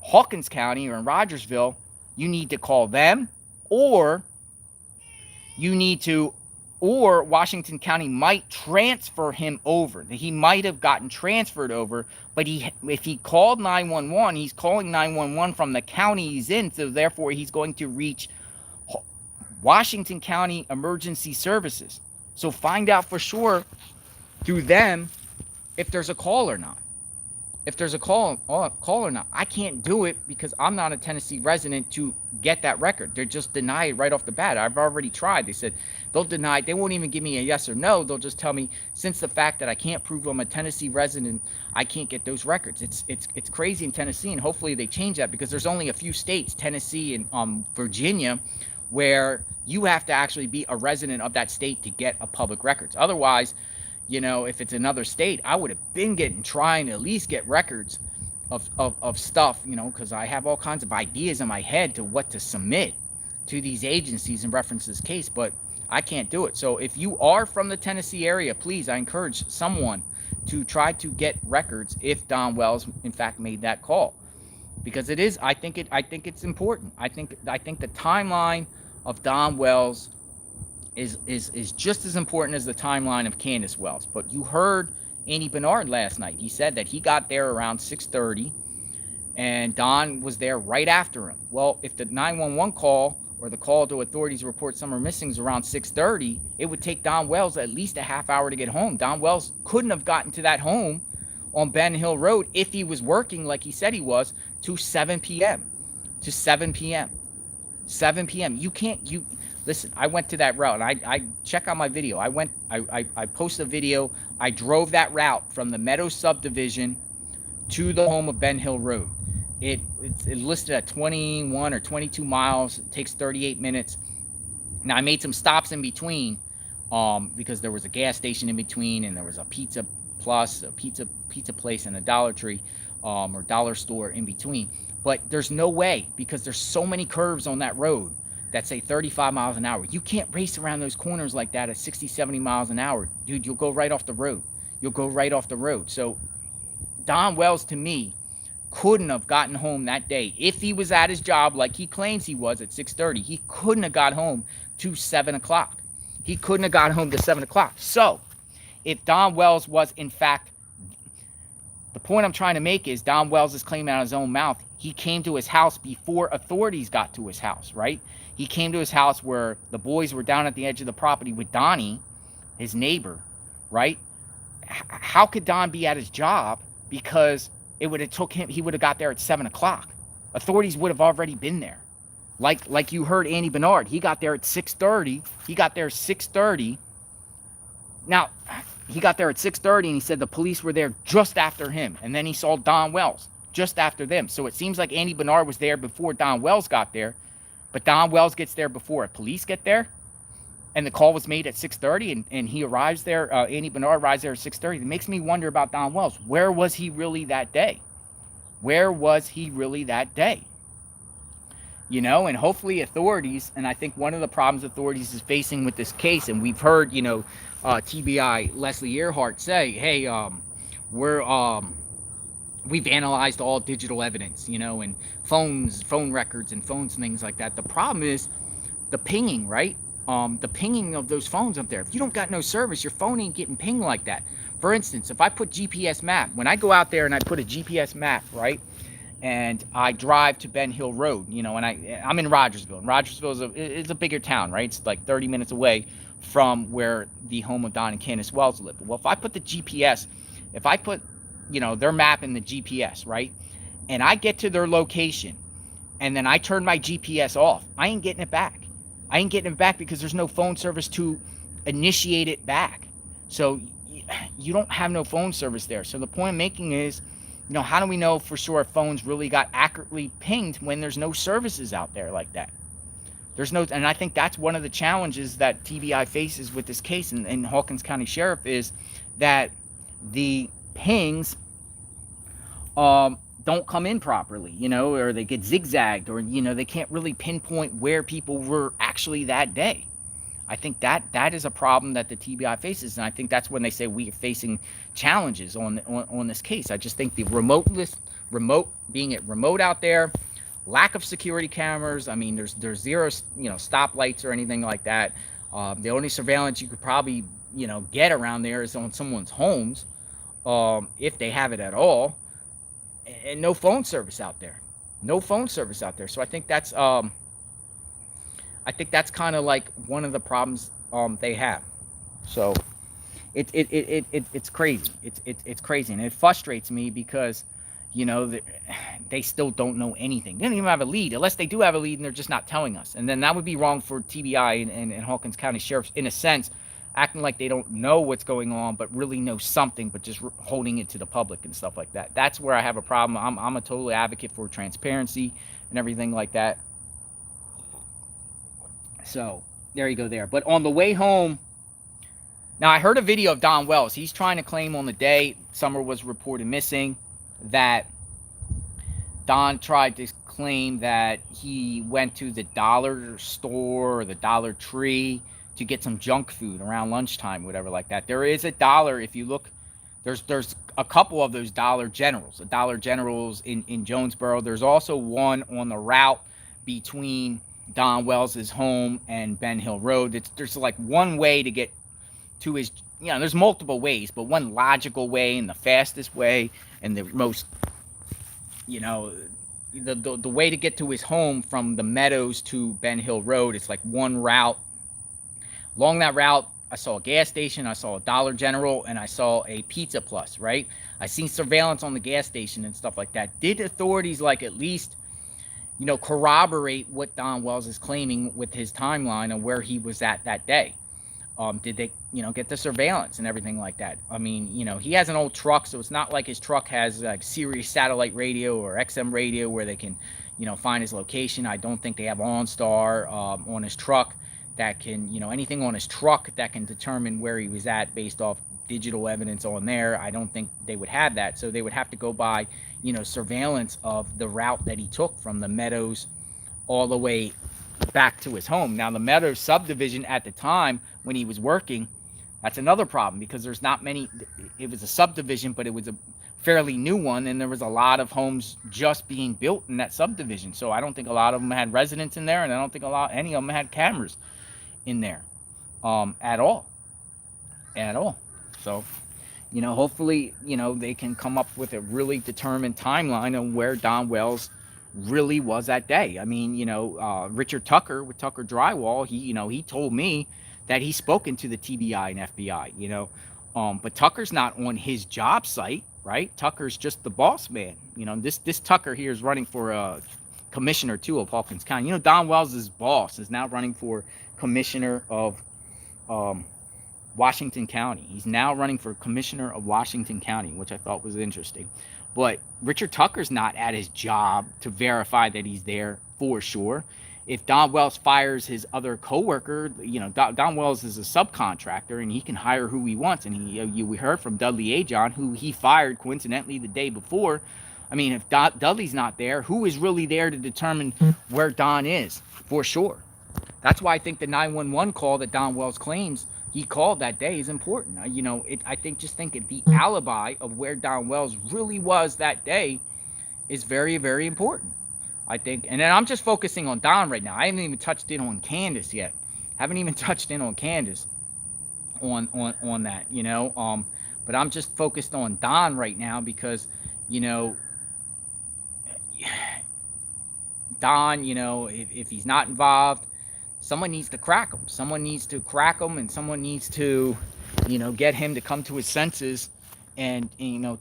[SPEAKER 1] Hawkins County or in Rogersville, you need to call them, or you need to or Washington County might transfer him over. He might have gotten transferred over, but if he called 911, he's calling 911 from the county he's in, so therefore he's going to reach Washington County Emergency Services. So find out for sure through them if there's a call or not. If there's a call or not. I can't do it because I'm not a Tennessee resident to get that record. They're just denied right off the bat. I've already tried. They said they'll deny it. They won't even give me a yes or no. They'll just tell me, since the fact that I can't prove I'm a Tennessee resident, I can't get those records. It's crazy in Tennessee, and hopefully they change that, because there's only a few states, Tennessee and Virginia, where you have to actually be a resident of that state to get a public records. Otherwise, if it's another state, I would have been trying to at least get records of stuff, because I have all kinds of ideas in my head to what to submit to these agencies in reference to this case, but I can't do it. So if you are from the Tennessee area, please, I encourage someone to try to get records if Don Wells in fact made that call, because it is, I think it's important. I think the timeline of Don Wells is just as important as the timeline of Candace Wells. But you heard Andy Bernard last night. He said that he got there around 6:30 and Don was there right after him. Well, if the 911 call or the call to authorities report Summer missing is around 6:30, it would take Don Wells at least a half hour to get home. Don Wells couldn't have gotten to that home on Ben Hill Road if he was working like he said he was to 7 p.m. 7 p.m. Listen, I went to that route, and I check out my video. I posted a video. I drove that route from the Meadows subdivision to the home of Ben Hill Road. It's listed at 21 or 22 miles. It takes 38 minutes. Now, I made some stops in between because there was a gas station in between, and there was a Pizza Plus, a pizza place, and a Dollar Tree or dollar store in between. But there's no way, because there's so many curves on that road that say 35 miles an hour. You can't race around those corners like that at 60, 70 miles an hour. Dude, you'll go right off the road. So Don Wells, to me, couldn't have gotten home that day. If he was at his job like he claims he was at 6:30, he couldn't have got home to 7 o'clock. So if Don Wells was, in fact, the point I'm trying to make is Don Wells is claiming out of his own mouth he came to his house before authorities got to his house, right? He came to his house where the boys were down at the edge of the property with Donnie, his neighbor, right? How could Don be at his job? Because it would have took him, he would have got there at 7 o'clock. Authorities would have already been there. Like you heard Andy Bernard, he got there at 6:30. He got there at 6:30. Now, he got there at 6:30 and he said the police were there just after him. And then he saw Don Wells just after them. So it seems like Andy Bernard was there before Don Wells got there. But Don Wells gets there before police get there. And the call was made at 6:30 and he arrives there. Andy Bernard arrives there at 6:30. It makes me wonder about Don Wells. Where was he really that day? And hopefully authorities, and I think one of the problems authorities is facing with this case, and we've heard, TBI Leslie Earhart say, hey, we've analyzed all digital evidence, and phone records and phones and things like that. The problem is the pinging, right? The pinging of those phones up there. If you don't got no service, your phone ain't getting pinged like that. For instance, if I put GPS map, when I go out there and I put a GPS map, right, and I drive to Ben Hill Road, and I'm in Rogersville. And Rogersville is a bigger town, right? It's like 30 minutes away from where the home of Don and Candace Wells live. Well, if I put the GPS, their map in the GPS, right, and I get to their location, and then I turn my GPS off, I ain't getting it back. Because there's no phone service to initiate it back. So you don't have no phone service there. So the point I'm making is, how do we know for sure if phones really got accurately pinged when there's no services out there like that? And I think that's one of the challenges that TBI faces with this case and Hawkins County Sheriff is that the pings don't come in properly, or they get zigzagged, or, they can't really pinpoint where people were actually that day. I think that is a problem that the TBI faces, and I think that's when they say we are facing challenges on this case. I just think the being remote out there, lack of security cameras. I mean, there's zero, stoplights or anything like that. The only surveillance you could probably, get around there is on someone's homes, if they have it at all, and no phone service out there. No phone service out there. So I think that's kind of like one of the problems they have. So it's crazy. It's crazy, and it frustrates me because they still don't know anything. They don't even have a lead, unless they do have a lead and they're just not telling us. And then that would be wrong for TBI and Hawkins County Sheriffs, in a sense, acting like they don't know what's going on, but really know something, but just holding it to the public and stuff like that. That's where I have a problem. I'm a total advocate for transparency and everything like that. So there you go there. But on the way home, now I heard a video of Don Wells. He's trying to claim on the day Summer was reported missing that Don tried to claim that he went to the dollar store or the Dollar Tree to get some junk food around lunchtime, whatever like that. There is a dollar, if you look, there's a couple of those Dollar Generals, the Dollar Generals in Jonesboro. There's also one on the route between Don Wells' home and Ben Hill Road. There's like one way to get to his, there's multiple ways, but one logical way and the fastest way and the most, the way to get to his home from the Meadows to Ben Hill Road, it's like one route. Along that route, I saw a gas station, I saw a Dollar General, and I saw a Pizza Plus, right? I seen surveillance on the gas station and stuff like that. Did authorities at least, corroborate what Don Wells is claiming with his timeline and where he was at that day? Did they, get the surveillance and everything like that? I mean, he has an old truck, so it's not like his truck has like Sirius satellite radio or XM radio where they can, find his location. I don't think they have OnStar on his truck that can, anything on his truck that can determine where he was at based off digital evidence on there. I don't think they would have that. So they would have to go by, surveillance of the route that he took from the Meadows all the way back to his home. Now, the Meadows subdivision at the time when he was working, that's another problem because there's not many. It was a subdivision, but it was a fairly new one, and there was a lot of homes just being built in that subdivision. So I don't think a lot of them had residents in there, and I don't think any of them had cameras in there at all. So, hopefully, they can come up with a really determined timeline on where Don Wells really was that day. I mean, Richard Tucker with Tucker Drywall, he told me that he's spoken to the TBI and FBI, but Tucker's not on his job site, right? Tucker's just the boss man. This Tucker here is running for commissioner too of Hawkins County. Don Wells' boss is now running for commissioner of Washington County. He's now running for commissioner of Washington County, which I thought was interesting. But Richard Tucker's not at his job to verify that he's there for sure. If Don Wells fires his other coworker, Don Wells is a subcontractor and he can hire who he wants. And we heard from Dudley Ajon, who he fired coincidentally the day before. I mean, if Dudley's not there, who is really there to determine where Don is for sure? That's why I think the 911 call that Don Wells claims he called that day is important. I think the alibi of where Don Wells really was that day is very, very important. I think, and then I'm just focusing on Don right now. I haven't even touched in on Candace yet. Haven't even touched in on Candace on that, but I'm just focused on Don right now because, Don, if he's not involved, someone needs to crack him. Someone needs to crack him, and someone needs to, get him to come to his senses and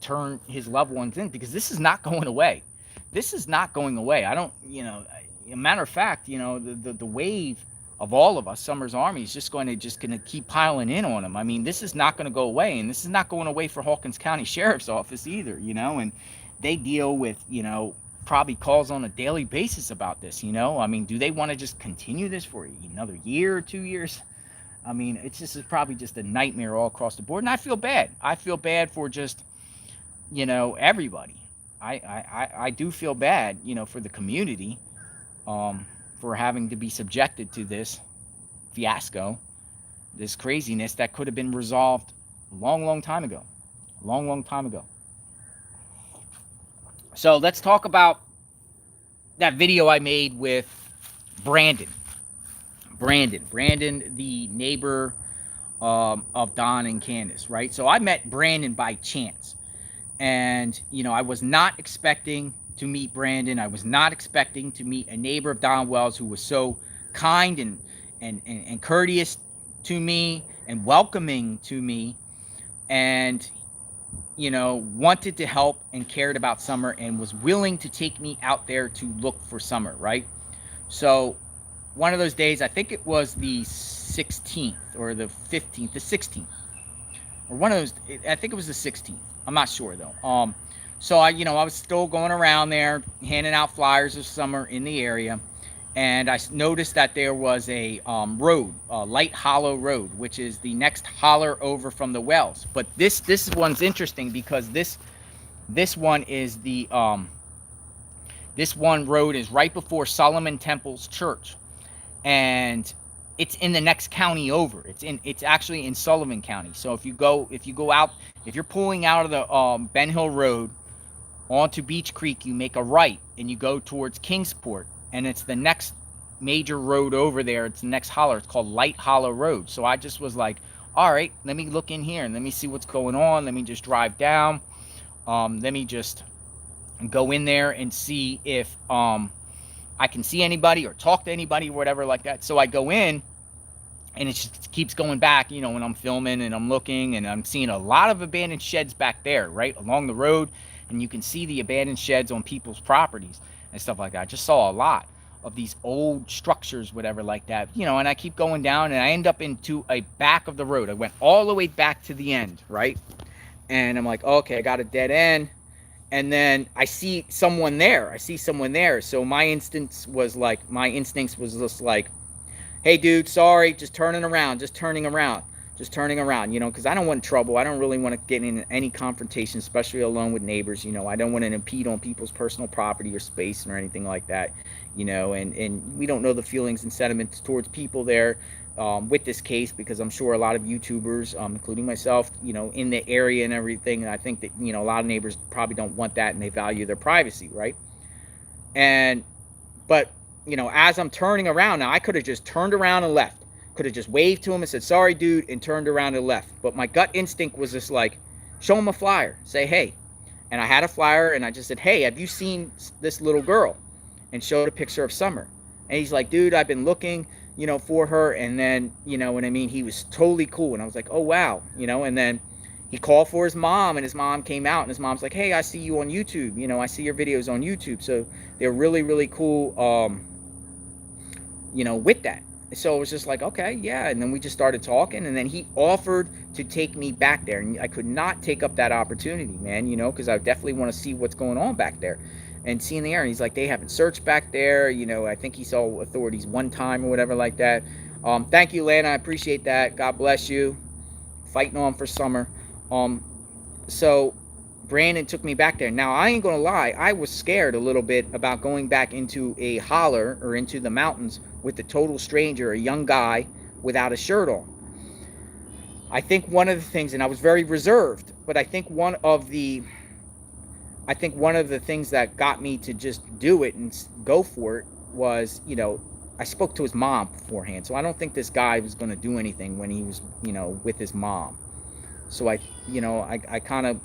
[SPEAKER 1] turn his loved ones in, because this is not going away. This is not going away. I don't, a matter of fact, the wave of all of us, Summer's Army, is just going to keep piling in on him. I mean, this is not going to go away, and this is not going away for Hawkins County Sheriff's Office either, and they deal with, probably calls on a daily basis about this, I mean, do they want to just continue this for another year or 2 years? I mean, it's probably just a nightmare all across the board, and I feel bad. I feel bad for just, everybody. I do feel bad, for the community, for having to be subjected to this fiasco, this craziness that could have been resolved a long time ago. So let's talk about that video I made with Brandon. Brandon, the neighbor of Don and Candace, right? So I met Brandon by chance. And, I was not expecting to meet Brandon. I was not expecting to meet a neighbor of Don Wells who was so kind and courteous to me and welcoming to me, and, wanted to help and cared about Summer and was willing to take me out there to look for Summer, right? So one of those days, I think it was the 16th or the 15th, the 16th, or one of those. I think it was the 16th. I'm not sure though. So I was still going around there handing out flyers of Summer in the area, and I noticed that there was a road, Light Hollow Road, which is the next holler over from the Wells. But this one's interesting because this one is the this one road is right before Solomon Temple's church, and it's in the next county over. It's actually in Sullivan County. So if you go out, if you're pulling out of the Ben Hill Road onto Beach Creek, you make a right and you go towards Kingsport, and it's the next major road over there. It's the next holler. It's called Light Hollow Road. So I just was like, all right, let me look in here and let me see what's going on. Let me just drive down. Let me just go in there and see if I can see anybody or talk to anybody or whatever like that. So I go in, and it just keeps going back, when I'm filming and I'm looking, and I'm seeing a lot of abandoned sheds back there, right along the road. And you can see the abandoned sheds on people's properties and stuff like that. I just saw a lot of these old structures, whatever like that, and I keep going down, and I end up into a back of the road. I went all the way back to the end, right? And I'm like, okay, I got a dead end. And then I see someone there. So my instincts was just like, hey dude, sorry, just turning around, because I don't want trouble. I don't really want to get in any confrontation, especially alone with neighbors. I don't want to impede on people's personal property or space or anything like that, and we don't know the feelings and sentiments towards people there with this case, because I'm sure a lot of YouTubers, including myself, in the area and everything, and I think that, a lot of neighbors probably don't want that, and they value their privacy, right? But as I'm turning around now, I could have just turned around and left. Could have just waved to him and said, sorry, dude, and turned around and left. But my gut instinct was just like, show him a flyer. Say, hey. And I had a flyer, and I just said, hey, have you seen this little girl? And showed a picture of Summer. And he's like, dude, I've been looking, for her. And then, what I mean? He was totally cool. And I was like, oh, wow. And then he called for his mom, and his mom came out, and his mom's like, hey, I see you on YouTube. I see your videos on YouTube. So they're really, really cool, with that. So it was just like, okay, yeah. And then we just started talking, and then he offered to take me back there. And I could not take up that opportunity, man, because I definitely want to see what's going on back there and see in the air. And he's like, they haven't searched back there. I think he saw authorities one time or whatever like that. Thank you, Lana. I appreciate that. God bless you. Fighting on for Summer. So Brandon took me back there. Now, I ain't going to lie. I was scared a little bit about going back into a holler or into the mountains with a total stranger, a young guy without a shirt on. I think one of the things, and I was very reserved, but I think one of the things that got me to just do it and go for it was, I spoke to his mom beforehand. So I don't think this guy was going to do anything when he was, with his mom. So I kind of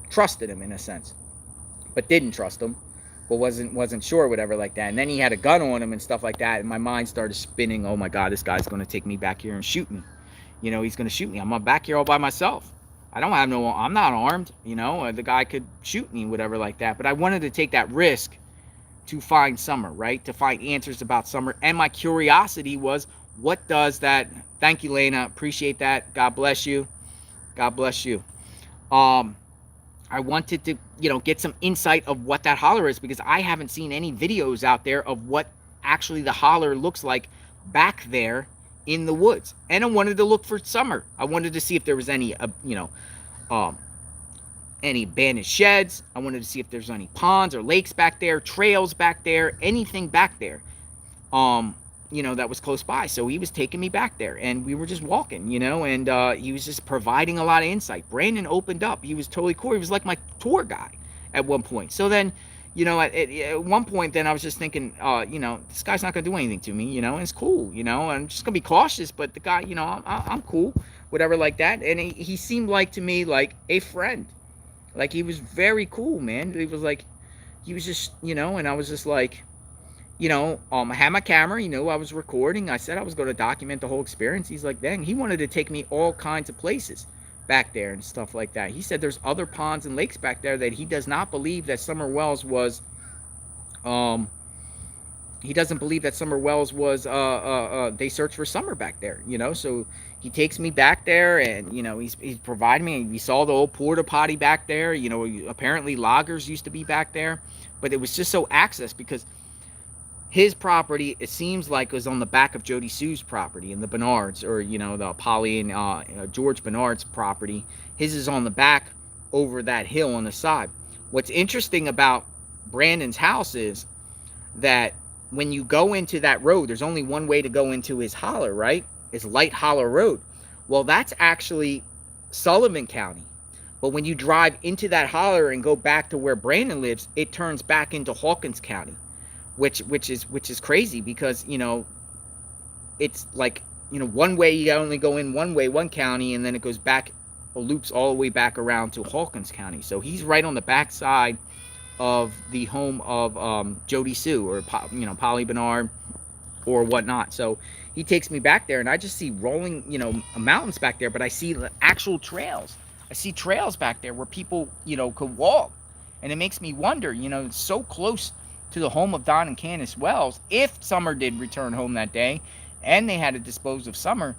[SPEAKER 1] trusted him in a sense, but didn't trust him, but wasn't sure, whatever like that. And then he had a gun on him and stuff like that, and my mind started spinning. Oh my God, this guy's going to take me back here and shoot me. He's going to shoot me. I'm back here all by myself. I'm not armed. The guy could shoot me, whatever like that. But I wanted to take that risk to find Summer, right? To find answers about Summer. And my curiosity was, what does that? Thank you, Lena. Appreciate that. God bless you. God bless you. I wanted to, get some insight of what that holler is, because I haven't seen any videos out there of what actually the holler looks like back there in the woods. And I wanted to look for Summer. I wanted to see if there was any abandoned sheds. I wanted to see if there's any ponds or lakes back there, trails back there, anything back there, that was close by. So he was taking me back there, and we were just walking, and he was just providing a lot of insight. Brandon opened up. He was totally cool. He was like my tour guide at one point. So then, at one point, then I was just thinking, this guy's not gonna do anything to me, and it's cool, I'm just gonna be cautious, but the guy, I'm cool, whatever, like that. And he seemed like to me like a friend, like he was very cool, man. He was like, he was just, and I was just like, I had my camera, I was recording. I said I was going to document the whole experience. He's like, then he wanted to take me all kinds of places back there and stuff like that. He said there's other ponds and lakes back there that he does not believe that Summer Wells was, he doesn't believe that Summer Wells was, they searched for Summer back there, so he takes me back there, and, he's providing me, we saw the old porta potty back there, apparently loggers used to be back there, but it was just so access because his property, it seems like, was on the back of Jody Sue's property and the Bernards, or, the Polly and George Bernard's property. His is on the back over that hill on the side. What's interesting about Brandon's house is that when you go into that road, there's only one way to go into his holler, right? It's Light Holler Road. Well, that's actually Sullivan County. But when you drive into that holler and go back to where Brandon lives, it turns back into Hawkins County. Which is crazy because, it's like, one way you only go in one way, one county, and then it goes back, or loops all the way back around to Hawkins County. So he's right on the back side of the home of Jody Sue, or Polly Bernard or whatnot. So he takes me back there, and I just see rolling, mountains back there, but I see the actual trails. I see trails back there where people, could walk, and it makes me wonder, it's so close to the home of Don and Candace Wells. If Summer did return home that day and they had to dispose of Summer,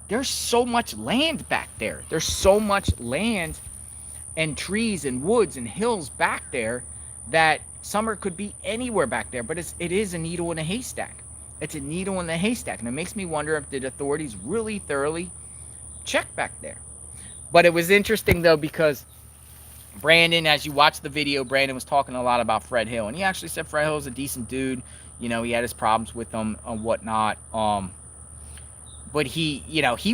[SPEAKER 1] there's so much land back there. There's so much land and trees and woods and hills back there that Summer could be anywhere back there. But it is a needle in a haystack. It's a needle in the haystack. And it makes me wonder if the authorities really thoroughly checked back there. But it was interesting, though, because Brandon, as you watch the video, Brandon was talking a lot about Fred Hill, and he actually said Fred Hill is a decent dude. He had his problems with him and whatnot. But he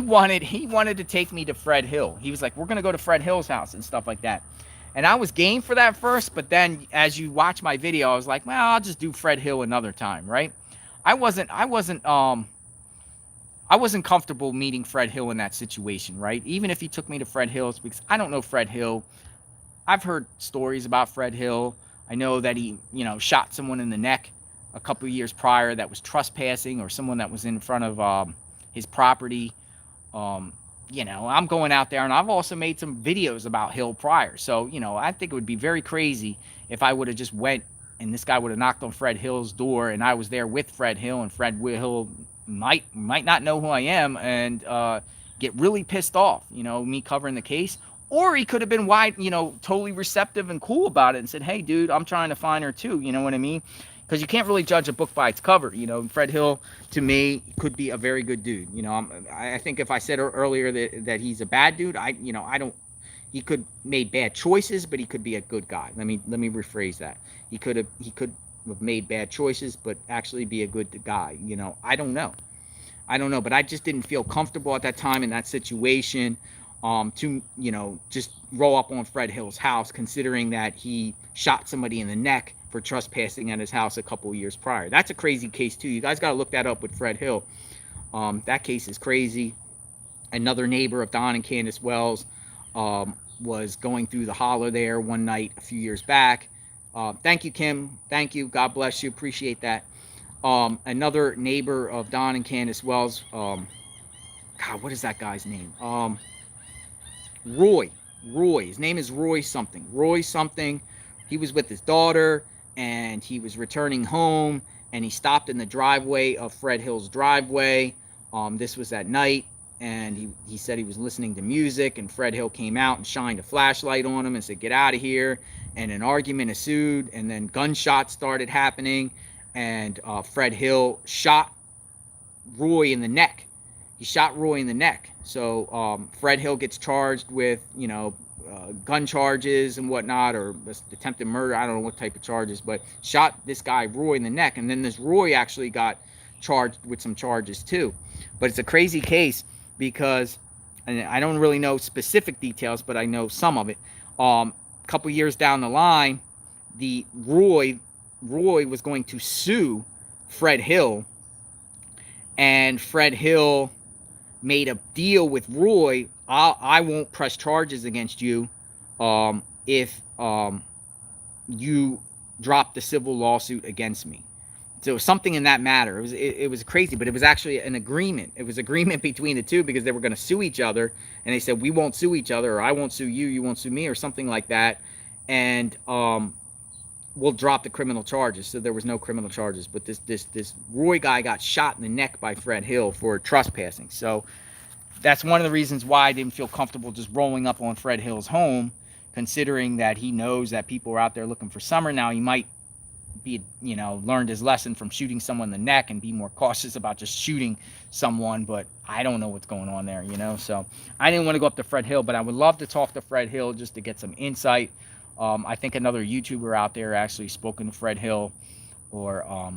[SPEAKER 1] wanted to take me to Fred Hill. He was like, we're gonna go to Fred Hill's house and stuff like that. And I was game for that first, but then as you watch my video, I was like, well, I'll just do Fred Hill another time, right? I wasn't comfortable meeting Fred Hill in that situation, right? Even if he took me to Fred Hill's, because I don't know Fred Hill. I've heard stories about Fred Hill. I know that he, shot someone in the neck a couple of years prior that was trespassing, or someone that was in front of his property. I'm going out there, and I've also made some videos about Hill prior. So, I think it would be very crazy if I would have just went and this guy would have knocked on Fred Hill's door, and I was there with Fred Hill, and Fred Hill might not know who I am and get really pissed off, me covering the case. Or he could have been totally receptive and cool about it and said, hey, dude, I'm trying to find her too. You know what I mean? Because you can't really judge a book by its cover. Fred Hill, to me, could be a very good dude. I think if I said earlier that he's a bad dude, I don't. He could made bad choices, but he could be a good guy. Let me rephrase that. He could have made bad choices, but actually be a good guy. I don't know. But I just didn't feel comfortable at that time in that situation. To just roll up on Fred Hill's house, considering that he shot somebody in the neck for trespassing at his house a couple of years prior. That's a crazy case too. You guys got to look that up with Fred Hill. That case is crazy. Another neighbor of Don and Candace Wells was going through the holler there one night a few years back. Thank you, Kim. Thank you. God bless you. Appreciate that. Another neighbor of Don and Candace Wells. God, what is that guy's name? Roy. His name is Roy something. He was with his daughter, and he was returning home, and he stopped in the driveway of Fred Hill's driveway. This was at night, and he said he was listening to music, and Fred Hill came out and shined a flashlight on him and said, get out of here. And an argument ensued, and then gunshots started happening, and Fred Hill shot Roy in the neck. So Fred Hill gets charged with, gun charges and whatnot, or attempted murder. I don't know what type of charges, but shot this guy, Roy, in the neck. And then this Roy actually got charged with some charges too. But it's a crazy case because, and I don't really know specific details, but I know some of it. A couple years down the line, the Roy was going to sue Fred Hill, and Fred Hill made a deal with Roy. I won't press charges against you if you drop the civil lawsuit against me. So something in that matter. It was crazy, but it was actually an agreement. It was agreement between the two because they were going to sue each other, and they said we won't sue each other, or I won't sue you, you won't sue me, or something like that, and we'll drop the criminal charges. So there was no criminal charges, but this Roy guy got shot in the neck by Fred Hill for trespassing. So that's one of the reasons why I didn't feel comfortable just rolling up on Fred Hill's home, considering that he knows that people are out there looking for Summer. Now he might be, learned his lesson from shooting someone in the neck and be more cautious about just shooting someone, but I don't know what's going on there, so I didn't want to go up to Fred Hill, but I would love to talk to Fred Hill just to get some insight. I think another YouTuber out there actually spoken to Fred Hill, or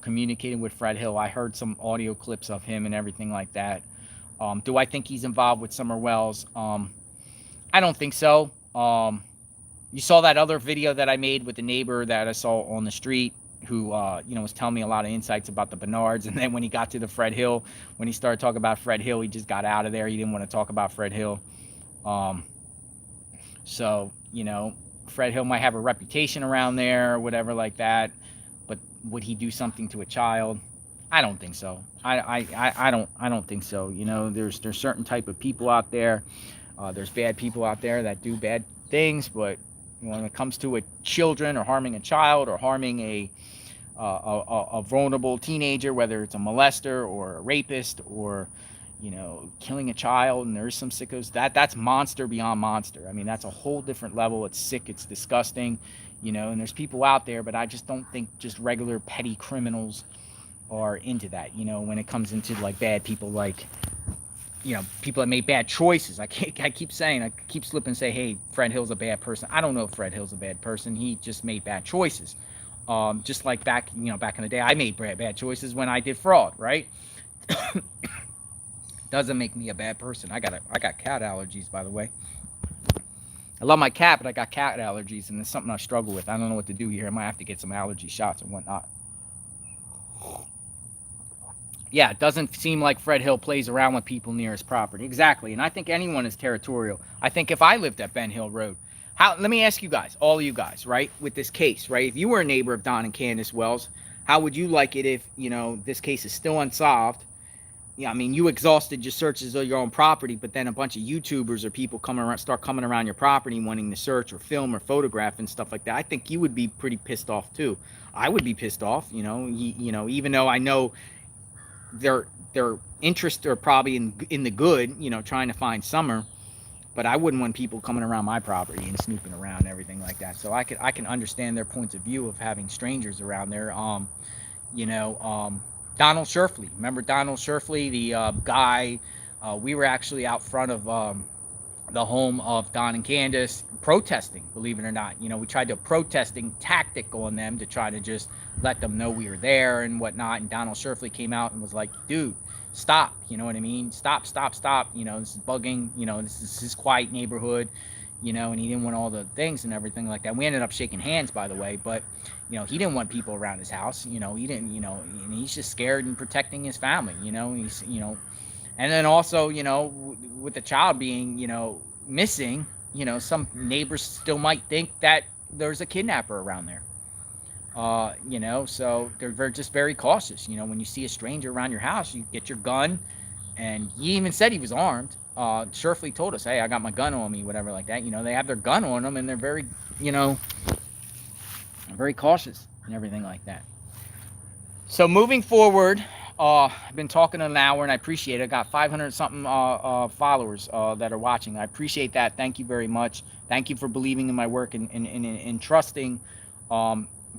[SPEAKER 1] communicating with Fred Hill. I heard some audio clips of him and everything like that. Do I think he's involved with Summer Wells? I don't think so. You saw that other video that I made with the neighbor that I saw on the street, who was telling me a lot of insights about the Bernards. And then when he got to the Fred Hill, when he started talking about Fred Hill, he just got out of there. He didn't want to talk about Fred Hill. So Fred Hill might have a reputation around there or whatever like that, but would he do something to a child? I don't think so. I don't think so. There's certain type of people out there. There's bad people out there that do bad things, but when it comes to children, or harming a child, or harming a vulnerable teenager, whether it's a molester or a rapist, or killing a child, and there's some sickos, that's monster beyond monster. I mean, that's a whole different level. It's sick, it's disgusting, and there's people out there, but I just don't think just regular petty criminals are into that. When it comes into like bad people, like people that made bad choices. I keep slipping and say, hey, Fred Hill's a bad person. I don't know if Fred Hill's a bad person. He just made bad choices. Just like back in the day, I made bad choices when I did fraud, right? Doesn't make me a bad person. I got cat allergies, by the way. I love my cat, but I got cat allergies, and it's something I struggle with. I don't know what to do here. I might have to get some allergy shots and whatnot. Yeah, it doesn't seem like Fred Hill plays around with people near his property. Exactly. And I think anyone is territorial. I think if I lived at Ben Hill Road, let me ask you guys, all of you guys, right, with this case, right? If you were a neighbor of Don and Candace Wells, how would you like it if, this case is still unsolved? Yeah, I mean, you exhausted your searches of your own property, but then a bunch of YouTubers or people start coming around your property wanting to search or film or photograph and stuff like that. I think you would be pretty pissed off too. I would be pissed off, even though I know their interests are probably in the good, trying to find Summer, but I wouldn't want people coming around my property and snooping around and everything like that. So I can understand their points of view of having strangers around there. Donald Scherfly, remember Donald Scherfly, the guy? We were actually out front of the home of Don and Candace protesting, believe it or not. We tried to protesting tactic on them to try to just let them know we were there and whatnot. And Donald Scherfly came out and was like, dude, stop. You know what I mean? Stop. This is bugging. This is his quiet neighborhood, and he didn't want all the things and everything like that. We ended up shaking hands, by the way, but he didn't want people around his house. He didn't, and he's just scared and protecting his family. He's, and then also, with the child being, missing, some neighbors still might think that there's a kidnapper around there. So they're just very cautious. When you see a stranger around your house, you get your gun, and he even said he was armed. Scherfly told us, hey, I got my gun on me, whatever like that. They have their gun on them, and they're very, very cautious and everything like that. So moving forward, I've been talking an hour, and I appreciate it. I got 500 something followers that are watching. I appreciate that. Thank you very much. Thank you for believing in my work and trusting.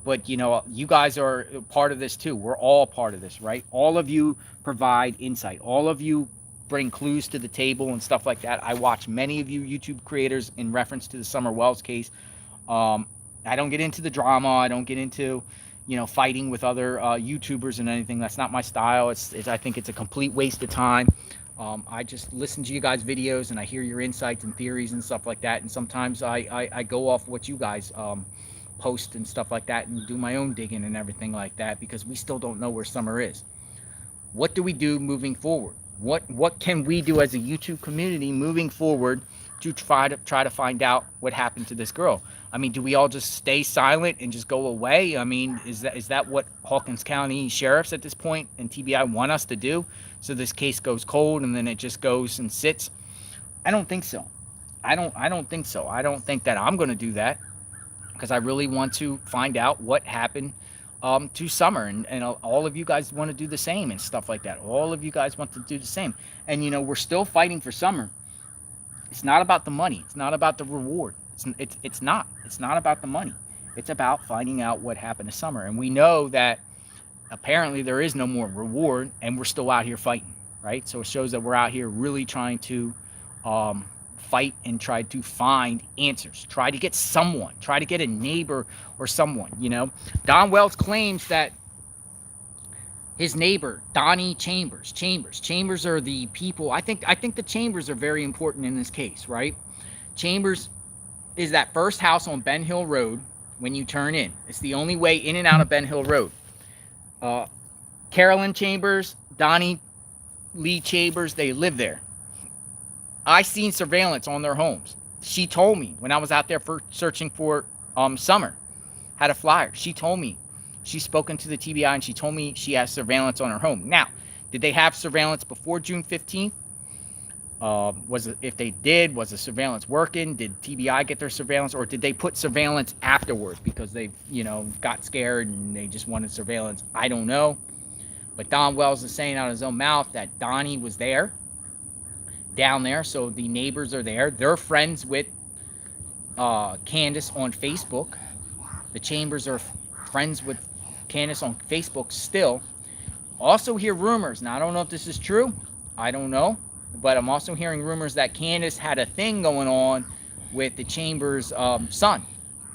[SPEAKER 1] But you guys are part of this too. We're all part of this, right? All of you provide insight. All of you bring clues to the table and stuff like that. I watch many of you YouTube creators in reference to the Summer Wells case. I don't get into the drama. I don't get into fighting with other YouTubers and anything. That's not my style. I think it's a complete waste of time.
[SPEAKER 2] I just listen to you guys' videos and I hear your insights and theories and stuff like that. And sometimes I go off what you guys post and stuff like that and do my own digging and everything like that, because we still don't know where Summer is. What do we do moving forward? What can we do as a YouTube community moving forward to try to find out what happened to this girl? I mean, do we all just stay silent and just go away? I mean, is that what Hawkins County sheriffs at this point and TBI want us to do? So this case goes cold and then it just goes and sits? I don't think so. I don't think so. I don't think that I'm going to do that, because I really want to find out what happened to Summer, and all of you guys want to do the same and stuff like that. All of you guys want to do the same, and we're still fighting for Summer. It's not about the money. It's not about the reward. It's not about the money. It's about finding out what happened to Summer, and we know that apparently there is no more reward, and we're still out here fighting, right? So it shows that we're out here really trying to fight and try to find answers, try to get someone, try to get a neighbor or someone. Don Wells claims that his neighbor, Donnie Chambers are the people. I think the Chambers are very important in this case, right? Chambers is that first house on Ben Hill Road when you turn in. It's the only way in and out of Ben Hill Road. Carolyn Chambers, Donnie Lee Chambers, they live there. I seen surveillance on their homes. She told me when I was out there for searching for Summer, had a flyer. She told me she's spoken to the TBI and she told me she has surveillance on her home. Now, did they have surveillance before June 15th? If they did, was the surveillance working? Did TBI get their surveillance, or did they put surveillance afterwards because they, got scared and they just wanted surveillance? I don't know. But Don Wells is saying out of his own mouth that Donnie was there, down there, so the neighbors are there. They're friends with Candace on Facebook. The Chambers are friends with Candace on Facebook still. Also hear rumors. Now, I don't know if this is true. I don't know. But I'm also hearing rumors that Candace had a thing going on with the Chambers' son,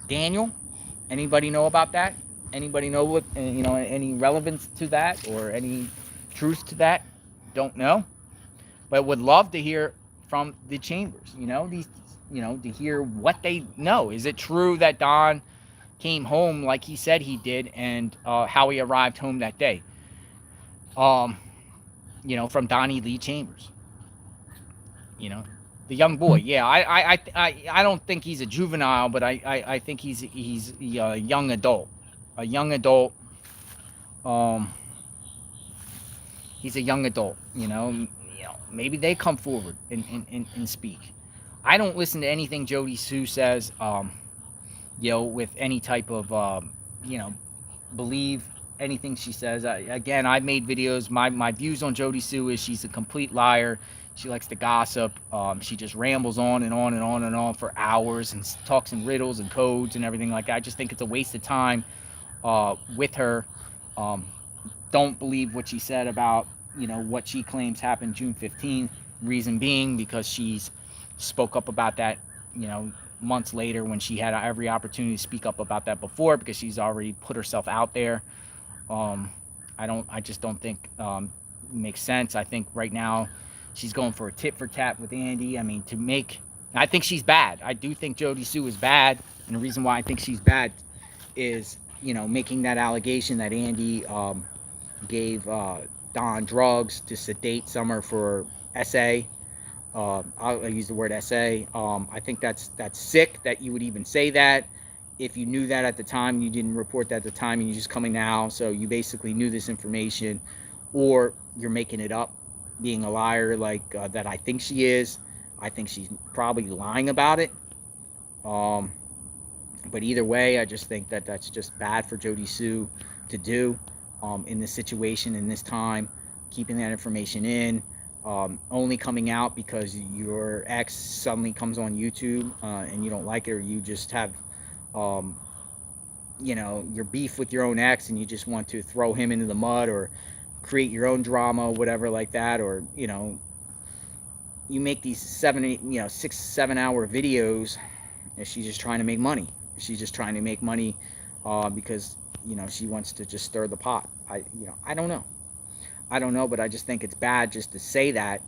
[SPEAKER 2] Daniel. Anybody know about that? Anybody know what, any relevance to that or any truth to that? Don't know. But would love to hear from the Chambers, to hear what they know. Is it true that Don came home like he said he did, and how he arrived home that day? From Donnie Lee Chambers. The young boy. Yeah, I don't think he's a juvenile, but I think he's a young adult. A young adult. He's a young adult. Maybe they come forward and speak. I don't listen to anything Jody Sue says, with any type of, believe anything she says. I made videos. My views on Jody Sue is she's a complete liar. She likes to gossip. She just rambles on and on and on and on for hours and talks in riddles and codes and everything like that. I just think it's a waste of time with her. Don't believe what she said about what she claims happened June 15th. Reason being because she's spoke up about that, months later when she had every opportunity to speak up about that before, because she's already put herself out there. I just don't think it makes sense. I think right now she's going for a tit for tat with Andy. I mean, I think she's bad. I do think Jody Sue is bad. And the reason why I think she's bad is, making that allegation that Andy gave Don drugs to sedate Summer for SA. I'll use the word SA. I think that's sick that you would even say that. If you knew that at the time, you didn't report that at the time, and you're just coming now, so you basically knew this information, or you're making it up, being a liar like that I think she is. I think she's probably lying about it. But either way, I just think that that's just bad for Jody Sue to do in this situation, in this time, keeping that information in, only coming out because your ex suddenly comes on YouTube and you don't like it, or you just have, your beef with your own ex and you just want to throw him into the mud or create your own drama, whatever like that, or, you make these 6-7 hour videos, and she's just trying to make money. She's just trying to make money because, she wants to just stir the pot. I don't know. But I just think it's bad just to say that